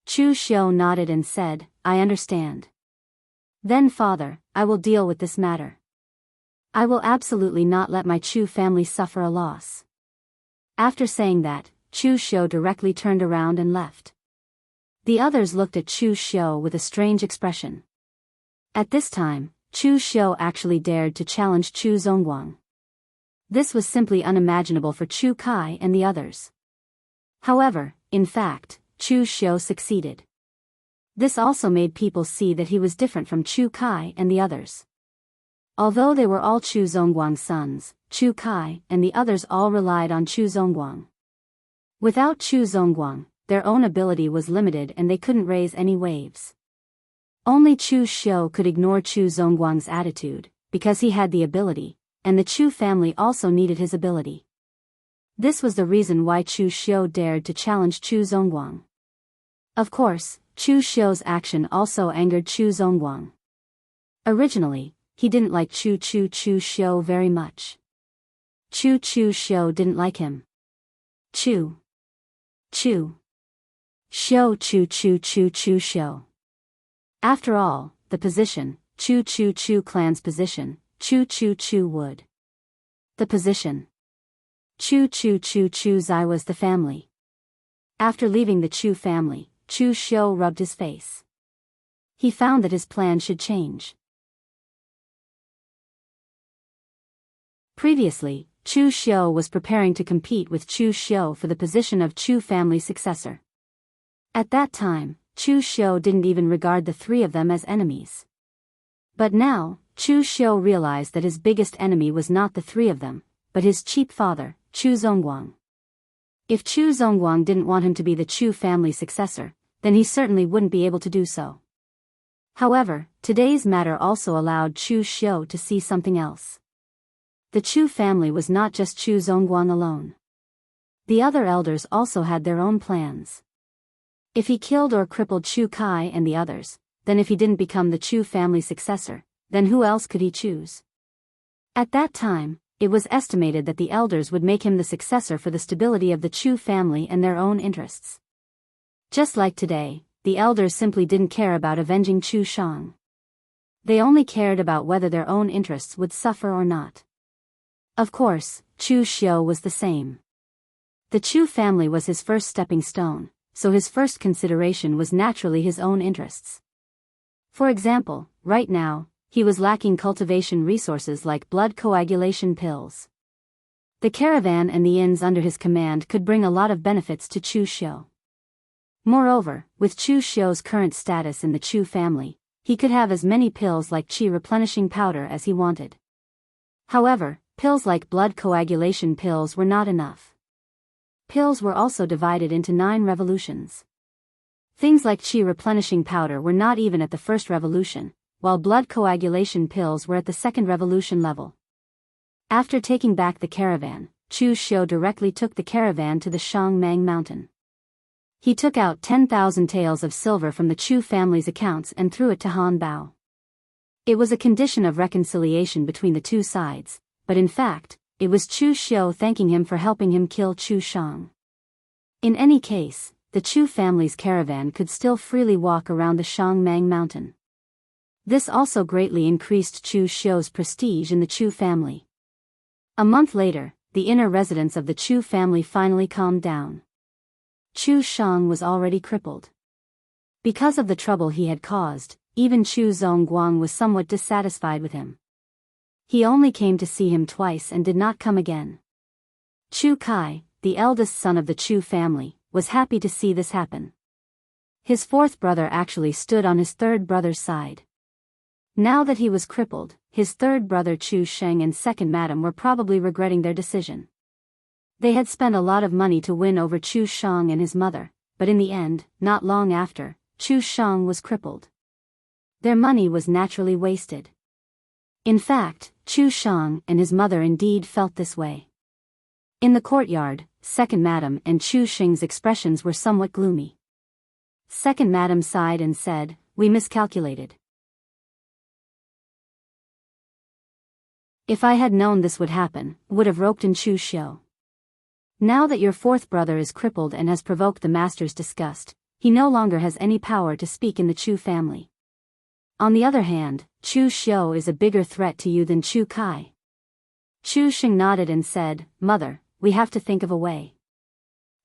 Chu Xiu nodded and said, I understand. Then Father, I will deal with this matter. I will absolutely not let my Chu family suffer a loss. After saying that, Chu Xiu directly turned around and left. The others looked at Chu Xiu with a strange expression. At this time, Chu Xiu actually dared to challenge Chu Zongguang. This was simply unimaginable for Chu Kai and the others. However, in fact, Chu Xiu succeeded. This also made people see that he was different from Chu Kai and the others. Although they were all Chu Zongguang's sons, Chu Kai and the others all relied on Chu Zongguang. Without Chu Zongguang, their own ability was limited and they couldn't raise any waves. Only Chu Xiu could ignore Chu Zongguang's attitude, because he had the ability, and the Chu family also needed his ability. This was the reason why Chu Xiu dared to challenge Chu Zongguang. Of course, Chu Xiu's action also angered Chu Zongguang. Originally, he didn't like Chu Xiu very much. Chu Xiu didn't like him. Chu Xiu Xiu. After all, the position, Chu clan's position, Chu would. The position. Chu Zai was the family. After leaving the Chu family, Chu Xiu rubbed his face. He found that his plan should change. Previously, Chu Xiu was preparing to compete with Chu Xiu for the position of Chu family successor. At that time, Chu Xiu didn't even regard the three of them as enemies. But now, Chu Xiu realized that his biggest enemy was not the three of them, but his cheap father, Chu Zongguang. If Chu Zongguang didn't want him to be the Chu family successor, then he certainly wouldn't be able to do so. However, today's matter also allowed Chu Xiu to see something else. The Chu family was not just Chu Zongguang alone. The other elders also had their own plans. If he killed or crippled Chu Kai and the others, then if he didn't become the Chu family successor, then who else could he choose? At that time, it was estimated that the elders would make him the successor for the stability of the Chu family and their own interests. Just like today, the elders simply didn't care about avenging Chu Shang. They only cared about whether their own interests would suffer or not. Of course, Chu Xiu was the same. The Chu family was his first stepping stone, so his first consideration was naturally his own interests. For example, right now, he was lacking cultivation resources like blood coagulation pills. The caravan and the inns under his command could bring a lot of benefits to Chu Xiu. Moreover, with Chu Xiu's current status in the Chu family, he could have as many pills like qi replenishing powder as he wanted. However, pills like blood coagulation pills were not enough. Pills were also divided into 9 revolutions. Things like qi replenishing powder were not even at the first revolution, while blood coagulation pills were at the second revolution level. After taking back the caravan, Chu Xiu directly took the caravan to the Shangmang mountain. He took out 10,000 taels of silver from the Chu family's accounts and threw it to Han Bao. It was a condition of reconciliation between the two sides, but in fact, it was Chu Xiu thanking him for helping him kill Chu Shang. In any case, the Chu family's caravan could still freely walk around the Shangmang mountain. This also greatly increased Chu Xiu's prestige in the Chu family. A month later, the inner residents of the Chu family finally calmed down. Chu Shang was already crippled. Because of the trouble he had caused, even Chu Zongguang was somewhat dissatisfied with him. He only came to see him twice and did not come again. Chu Kai, the eldest son of the Chu family, was happy to see this happen. His fourth brother actually stood on his third brother's side. Now that he was crippled, his third brother Chu Sheng and second madam were probably regretting their decision. They had spent a lot of money to win over Chu Shang and his mother, but in the end, not long after, Chu Shang was crippled. Their money was naturally wasted. In fact, Chu Shang and his mother indeed felt this way. In the courtyard, second madam and Chu Sheng's expressions were somewhat gloomy. Second madam sighed and said, "We miscalculated. If I had known this would happen, would have roped in Chu Xiu. Now that your fourth brother is crippled and has provoked the master's disgust, he no longer has any power to speak in the Chu family. On the other hand, Chu Xiu is a bigger threat to you than Chu Kai." Chu Sheng nodded and said, "Mother, we have to think of a way.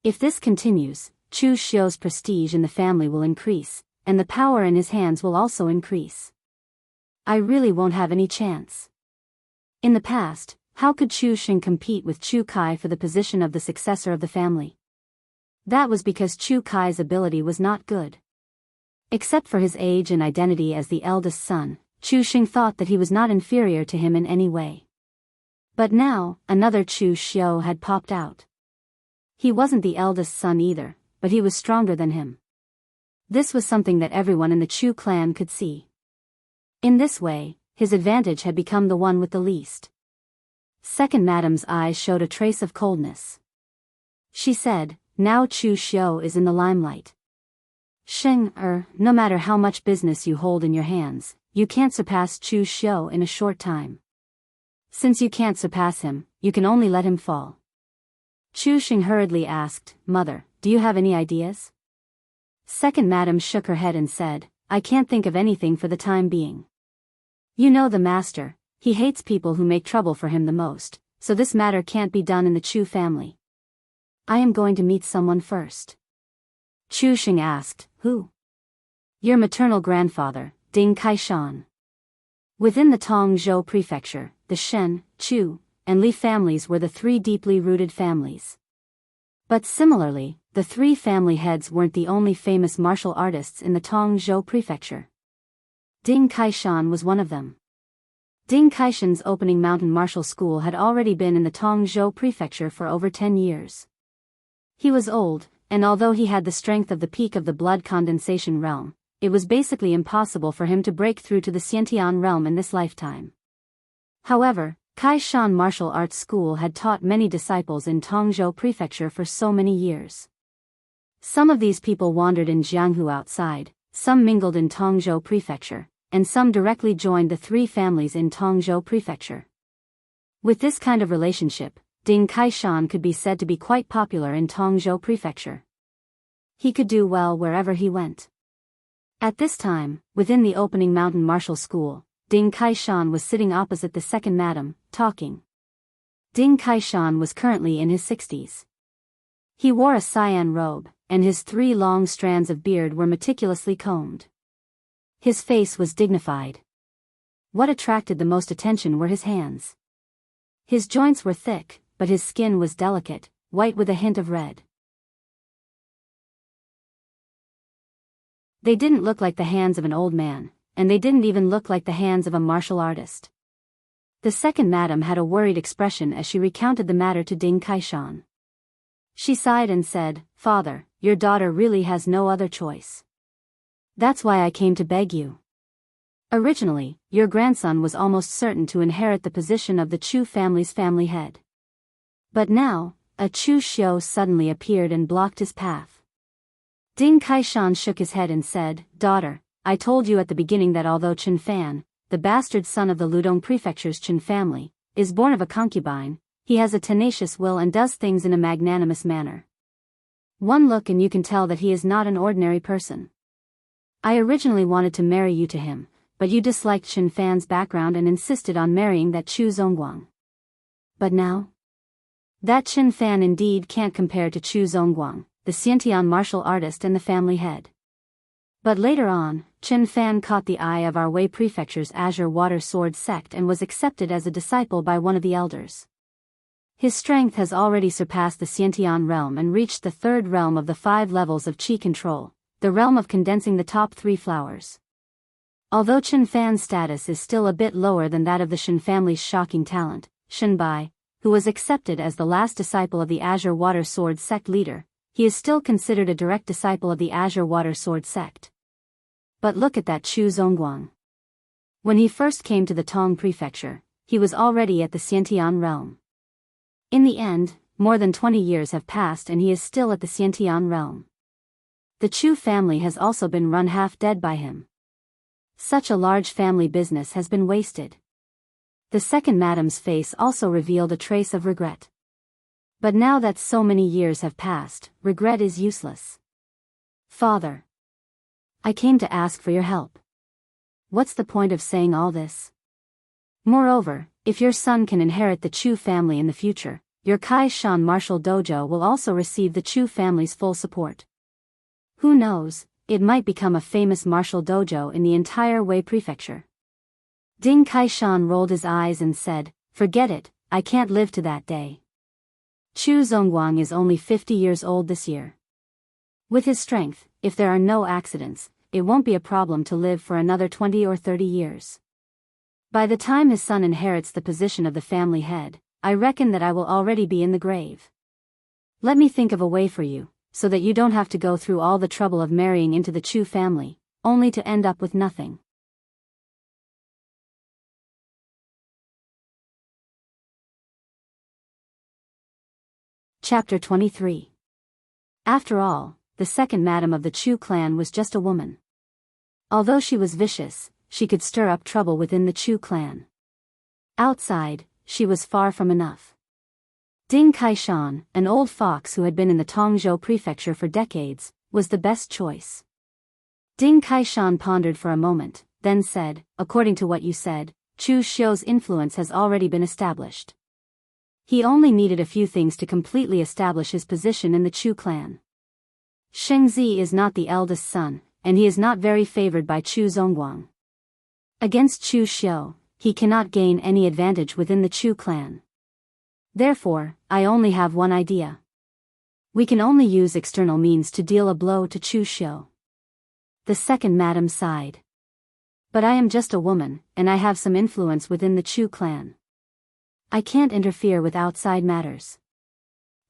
If this continues, Chu Xiu's prestige in the family will increase, and the power in his hands will also increase. I really won't have any chance." In the past, how could Chu Sheng compete with Chu Kai for the position of the successor of the family? That was because Chu Kai's ability was not good. Except for his age and identity as the eldest son, Chu Xing thought that he was not inferior to him in any way. But now, another Chu Xiu had popped out. He wasn't the eldest son either, but he was stronger than him. This was something that everyone in the Chu clan could see. In this way, his advantage had become the one with the least. Second Madame's eyes showed a trace of coldness. She said, "Now Chu Xiu is in the limelight. Xing, no matter how much business you hold in your hands, you can't surpass Chu Xiu in a short time. Since you can't surpass him, you can only let him fall." Chu Xing hurriedly asked, "Mother, do you have any ideas?" Second Madame shook her head and said, "I can't think of anything for the time being. You know the master, he hates people who make trouble for him the most, so this matter can't be done in the Chu family. I am going to meet someone first." Chu Xing asked, "Who?" "Your maternal grandfather, Ding Kaishan." Within the Tongzhou prefecture, the Shen, Chu, and Li families were the three deeply rooted families. But similarly, the three family heads weren't the only famous martial artists in the Tongzhou prefecture. Ding Kaishan was one of them. Ding Kaishan's opening mountain martial school had already been in the Tongzhou prefecture for over 10 years. He was old, and although he had the strength of the peak of the blood condensation realm, it was basically impossible for him to break through to the Xiantian realm in this lifetime. However, Kaishan Martial Arts School had taught many disciples in Tongzhou prefecture for so many years. Some of these people wandered in Jianghu outside, some mingled in Tongzhou prefecture, and some directly joined the three families in Tongzhou prefecture. With this kind of relationship, Ding Kaishan could be said to be quite popular in Tongzhou prefecture. He could do well wherever he went. At this time, within the opening mountain martial school, Ding Kaishan was sitting opposite the second madam, talking. Ding Kaishan was currently in his 60s. He wore a cyan robe, and his 3 long strands of beard were meticulously combed. His face was dignified. What attracted the most attention were his hands. His joints were thick, but his skin was delicate, white with a hint of red. They didn't look like the hands of an old man, and they didn't even look like the hands of a martial artist. The second madam had a worried expression as she recounted the matter to Ding Kaishan. She sighed and said, "Father, your daughter really has no other choice. That's why I came to beg you. Originally, your grandson was almost certain to inherit the position of the Chu family's family head. But now, a Chu Xiu suddenly appeared and blocked his path." Ding Kaishan shook his head and said, "Daughter, I told you at the beginning that although Chen Fan, the bastard son of the Ludong prefecture's Chen family, is born of a concubine, he has a tenacious will and does things in a magnanimous manner. One look and you can tell that he is not an ordinary person. I originally wanted to marry you to him, but you disliked Chen Fan's background and insisted on marrying that Chu Zongguang. But now? That Chen Fan indeed can't compare to Chu Zongguang, the Xiantian martial artist and the family head. But later on, Chen Fan caught the eye of our Wei Prefecture's Azure Water Sword sect and was accepted as a disciple by one of the elders. His strength has already surpassed the Xiantian realm and reached the 3rd realm of the 5 levels of qi control, the realm of condensing the top 3 flowers. Although Chen Fan's status is still a bit lower than that of the Shen family's shocking talent, Shen Bai, who was accepted as the last disciple of the Azure Water Sword sect leader, he is still considered a direct disciple of the Azure Water Sword sect. But look at that Chu Zongguang. When he first came to the Tong prefecture, he was already at the Xiantian realm. In the end, more than 20 years have passed and he is still at the Xiantian realm. The Chu family has also been run half dead by him. Such a large family business has been wasted. The second madam's face also revealed a trace of regret. But now that so many years have passed, regret is useless. Father, I came to ask for your help. What's the point of saying all this? Moreover, if your son can inherit the Chu family in the future, your Kaishan martial dojo will also receive the Chu family's full support. Who knows, it might become a famous martial dojo in the entire Wei prefecture. Ding Kaishan rolled his eyes and said, "Forget it, I can't live to that day. Chu Zongguang is only 50 years old this year. With his strength, if there are no accidents, it won't be a problem to live for another 20 or 30 years. By the time his son inherits the position of the family head, I reckon that I will already be in the grave. Let me think of a way for you, so that you don't have to go through all the trouble of marrying into the Chu family, only to end up with nothing. Chapter 23. After all, the second madam of the Chu clan was just a woman. Although she was vicious, she could stir up trouble within the Chu clan. Outside, she was far from enough. Ding Kaishan, an old fox who had been in the Tongzhou prefecture for decades, was the best choice. Ding Kaishan pondered for a moment, then said, according to what you said, Chu Xiu's influence has already been established. He only needed a few things to completely establish his position in the Chu clan. Shengzi is not the eldest son, and he is not very favored by Chu Zongguang. Against Chu Xiu, he cannot gain any advantage within the Chu clan. Therefore, I only have one idea. We can only use external means to deal a blow to Chu Xiu. The second madam sighed. But I am just a woman, and I have some influence within the Chu clan. I can't interfere with outside matters.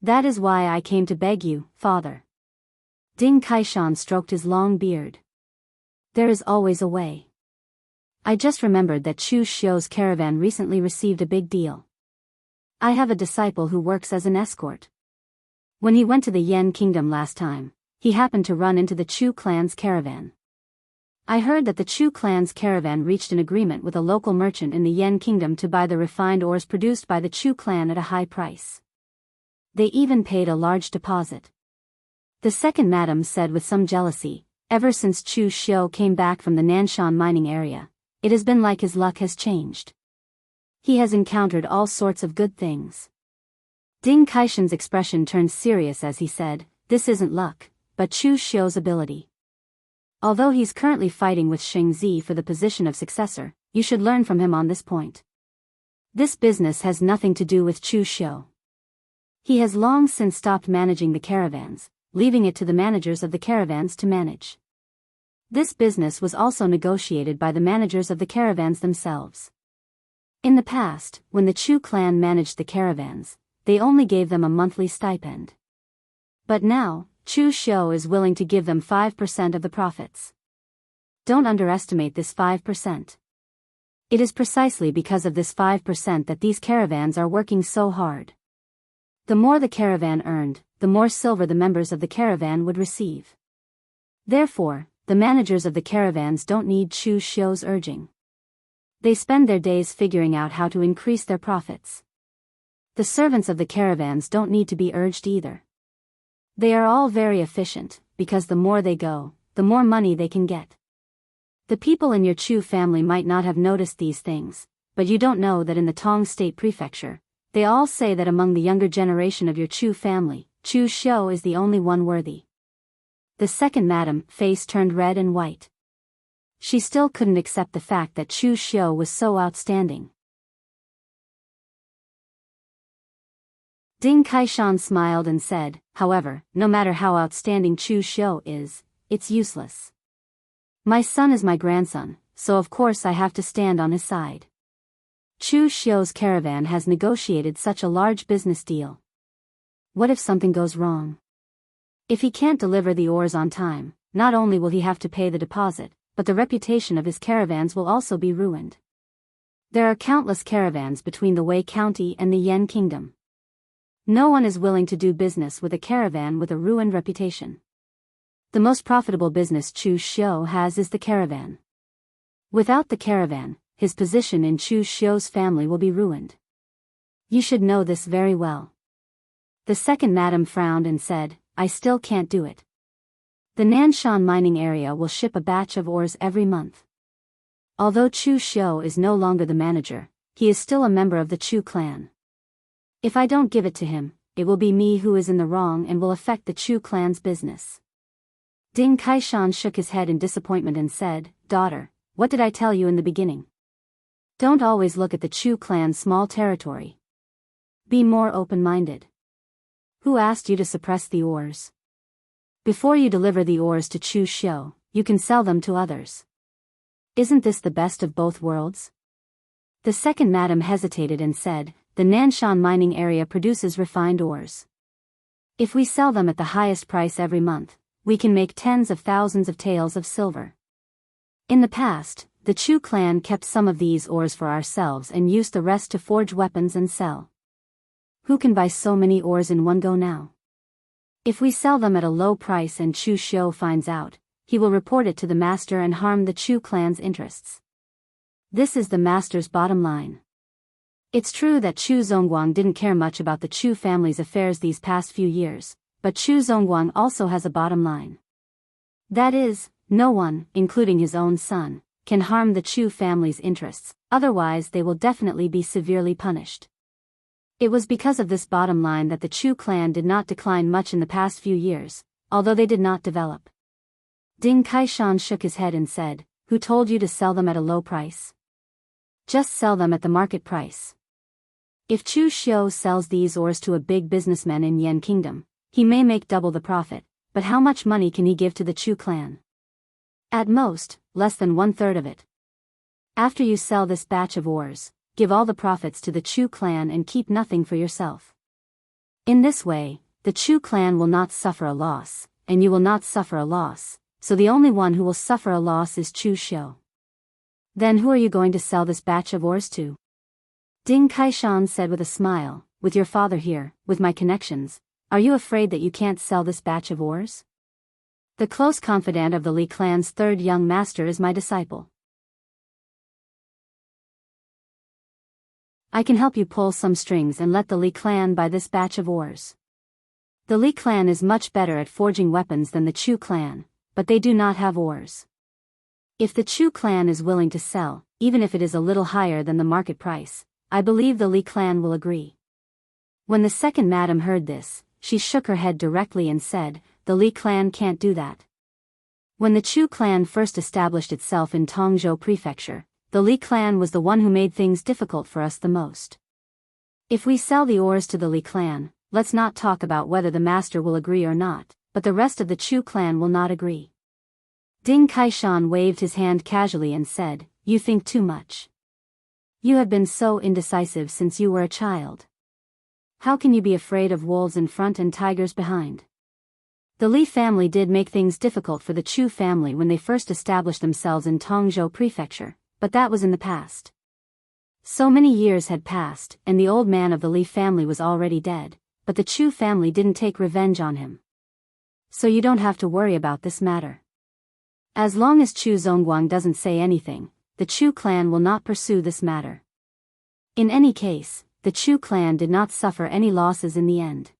That is why I came to beg you, father. Ding Kaishan stroked his long beard. There is always a way. I just remembered that Chu Xiu's caravan recently received a big deal. I have a disciple who works as an escort. When he went to the Yan kingdom last time, he happened to run into the Chu clan's caravan. I heard that the Chu clan's caravan reached an agreement with a local merchant in the Yan kingdom to buy the refined ores produced by the Chu clan at a high price. They even paid a large deposit. The second madam said with some jealousy, ever since Chu Xiu came back from the Nanshan mining area, it has been like his luck has changed. He has encountered all sorts of good things. Ding Kaishan's expression turned serious as he said, this isn't luck, but Chu Xiu's ability. Although he's currently fighting with Shengzi for the position of successor, you should learn from him on this point. This business has nothing to do with Chu Xiu. He has long since stopped managing the caravans, leaving it to the managers of the caravans to manage. This business was also negotiated by the managers of the caravans themselves. In the past, when the Chu clan managed the caravans, they only gave them a monthly stipend. But now, Chu Xiu is willing to give them 5% of the profits. Don't underestimate this 5%. It is precisely because of this 5% that these caravans are working so hard. The more the caravan earned, the more silver the members of the caravan would receive. Therefore, the managers of the caravans don't need Chu Xiu's urging. They spend their days figuring out how to increase their profits. The servants of the caravans don't need to be urged either. They are all very efficient, because the more they go, the more money they can get. The people in your Chu family might not have noticed these things, but you don't know that in the Tong State Prefecture, they all say that among the younger generation of your Chu family, Chu Xiu is the only one worthy. The second madam face turned red and white. She still couldn't accept the fact that Chu Xiu was so outstanding. Ding Kaishan smiled and said, however, no matter how outstanding Chu Xiu is, it's useless. My son is my grandson, so of course I have to stand on his side. Chu Xiu's caravan has negotiated such a large business deal. What if something goes wrong? If he can't deliver the ores on time, not only will he have to pay the deposit, but the reputation of his caravans will also be ruined. There are countless caravans between the Wei County and the Yan Kingdom. No one is willing to do business with a caravan with a ruined reputation. The most profitable business Chu Xiu has is the caravan. Without the caravan, his position in Chu Xiu's family will be ruined. You should know this very well. The second madam frowned and said, I still can't do it. The Nanshan mining area will ship a batch of ores every month. Although Chu Xiu is no longer the manager, he is still a member of the Chu clan. If I don't give it to him, it will be me who is in the wrong and will affect the Chu clan's business. Ding Kaishan shook his head in disappointment and said, Daughter, what did I tell you in the beginning? Don't always look at the Chu clan's small territory. Be more open-minded. Who asked you to suppress the ores? Before you deliver the ores to Chu Xiu, you can sell them to others. Isn't this the best of both worlds? The second madam hesitated and said, the Nanshan mining area produces refined ores. If we sell them at the highest price every month, we can make tens of thousands of taels of silver. In the past, the Chu clan kept some of these ores for ourselves and used the rest to forge weapons and sell. Who can buy so many ores in one go now? If we sell them at a low price and Chu Xiu finds out, he will report it to the master and harm the Chu clan's interests. This is the master's bottom line. It's true that Chu Zongguang didn't care much about the Chu family's affairs these past few years, but Chu Zongguang also has a bottom line. That is, no one, including his own son, can harm the Chu family's interests, otherwise they will definitely be severely punished. It was because of this bottom line that the Chu clan did not decline much in the past few years, although they did not develop. Ding Kaishan shook his head and said, who told you to sell them at a low price? Just sell them at the market price. If Chu Xiu sells these ores to a big businessman in Yan Kingdom, he may make double the profit, but how much money can he give to the Chu clan? At most, less than 1/3 of it. After you sell this batch of ores, give all the profits to the Chu clan and keep nothing for yourself. In this way, the Chu clan will not suffer a loss, and you will not suffer a loss, so the only one who will suffer a loss is Chu Xiu. Then who are you going to sell this batch of ores to? Ding Kaishan said with a smile, with your father here, with my connections, are you afraid that you can't sell this batch of ores? The close confidant of the Li clan's third young master is my disciple. I can help you pull some strings and let the Li clan buy this batch of ores. The Li clan is much better at forging weapons than the Chu clan, but they do not have ores. If the Chu clan is willing to sell, even if it is a little higher than the market price, I believe the Li clan will agree. When the second madam heard this, she shook her head directly and said, the Li clan can't do that. When the Chu clan first established itself in Tongzhou Prefecture, the Li clan was the one who made things difficult for us the most. If we sell the ores to the Li clan, let's not talk about whether the master will agree or not, but the rest of the Chu clan will not agree. Ding Kaishan waved his hand casually and said, you think too much. You have been so indecisive since you were a child. How can you be afraid of wolves in front and tigers behind? The Li family did make things difficult for the Chu family when they first established themselves in Tongzhou Prefecture, but that was in the past. So many years had passed, and the old man of the Li family was already dead, but the Chu family didn't take revenge on him. So you don't have to worry about this matter. As long as Chu Zongguang doesn't say anything, the Chu clan will not pursue this matter. In any case, the Chu clan did not suffer any losses in the end.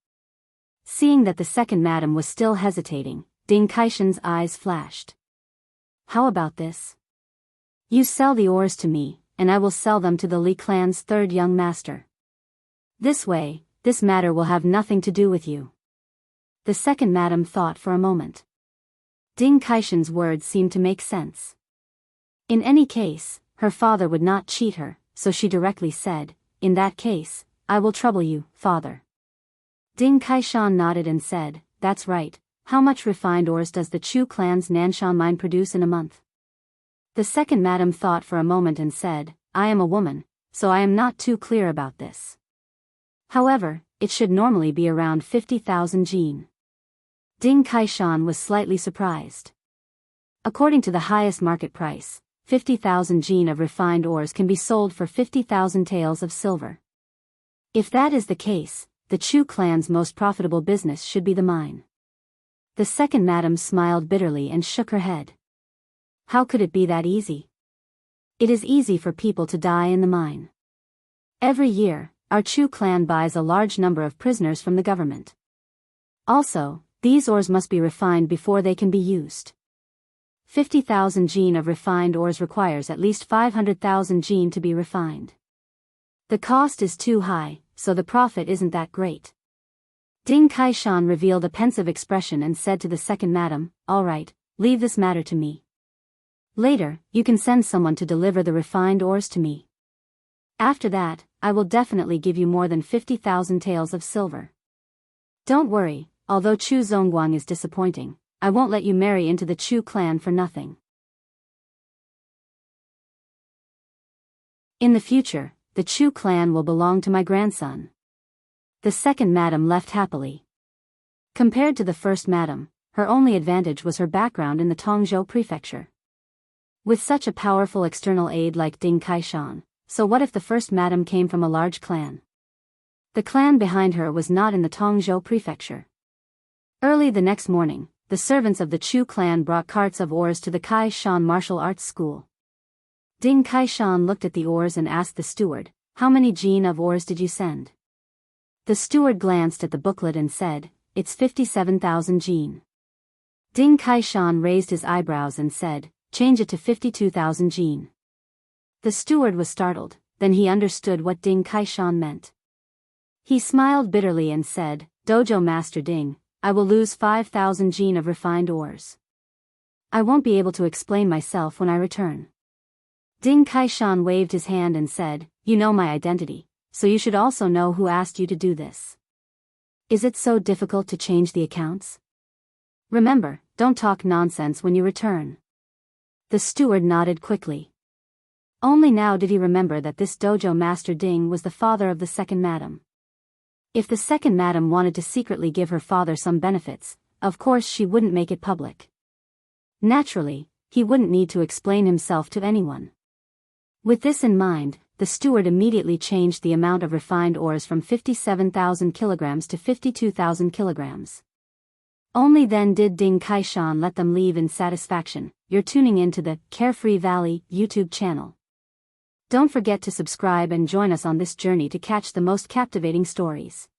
Seeing that the second madam was still hesitating, Ding Kaishan's eyes flashed. How about this? You sell the ores to me, and I will sell them to the Li clan's third young master. This way, this matter will have nothing to do with you. The second madam thought for a moment. Ding Kaishan's words seemed to make sense. In any case, her father would not cheat her, so she directly said, in that case, I will trouble you, father. Ding Kaishan nodded and said, that's right, how much refined ores does the Chu clan's Nanshan mine produce in a month? The second madam thought for a moment and said, I am a woman, so I am not too clear about this. However, it should normally be around 50,000 jin. Ding Kaishan was slightly surprised. According to the highest market price, 50,000 jin of refined ores can be sold for 50,000 taels of silver. If that is the case, the Chu clan's most profitable business should be the mine. The second madam smiled bitterly and shook her head. How could it be that easy? It is easy for people to die in the mine. Every year, our Chu clan buys a large number of prisoners from the government. Also, these ores must be refined before they can be used. 50,000 jin of refined ores requires at least 500,000 jin to be refined. The cost is too high, so the profit isn't that great. Ding Kaishan revealed a pensive expression and said to the second madam, all right, leave this matter to me. Later, you can send someone to deliver the refined ores to me. After that, I will definitely give you more than 50,000 taels of silver. Don't worry, although Chu Zongguang is disappointing, I won't let you marry into the Chu clan for nothing. In the future, the Chu clan will belong to my grandson. The second madam left happily. Compared to the first madam, her only advantage was her background in the Tongzhou prefecture. With such a powerful external aid like Ding Kaishan, so what if the first madam came from a large clan? The clan behind her was not in the Tongzhou prefecture. Early the next morning, the servants of the Chu clan brought carts of oars to the Kaishan martial arts school. Ding Kaishan looked at the oars and asked the steward, "How many jin of oars did you send?" The steward glanced at the booklet and said, "It's 57,000 jin." Ding Kaishan raised his eyebrows and said, "Change it to 52,000 jin." The steward was startled, then he understood what Ding Kaishan meant. He smiled bitterly and said, "Dojo Master Ding, I will lose 5,000 jin of refined ores. I won't be able to explain myself when I return." Ding Kaishan waved his hand and said, "You know my identity, so you should also know who asked you to do this. Is it so difficult to change the accounts? Remember, don't talk nonsense when you return." The steward nodded quickly. Only now did he remember that this dojo master Ding was the father of the second madam. If the second madam wanted to secretly give her father some benefits, of course she wouldn't make it public. Naturally, he wouldn't need to explain himself to anyone. With this in mind, the steward immediately changed the amount of refined ores from 57,000 kilograms to 52,000 kilograms. Only then did Ding Kaishan let them leave in satisfaction. You're tuning into the Carefree Valley YouTube channel. Don't forget to subscribe and join us on this journey to catch the most captivating stories.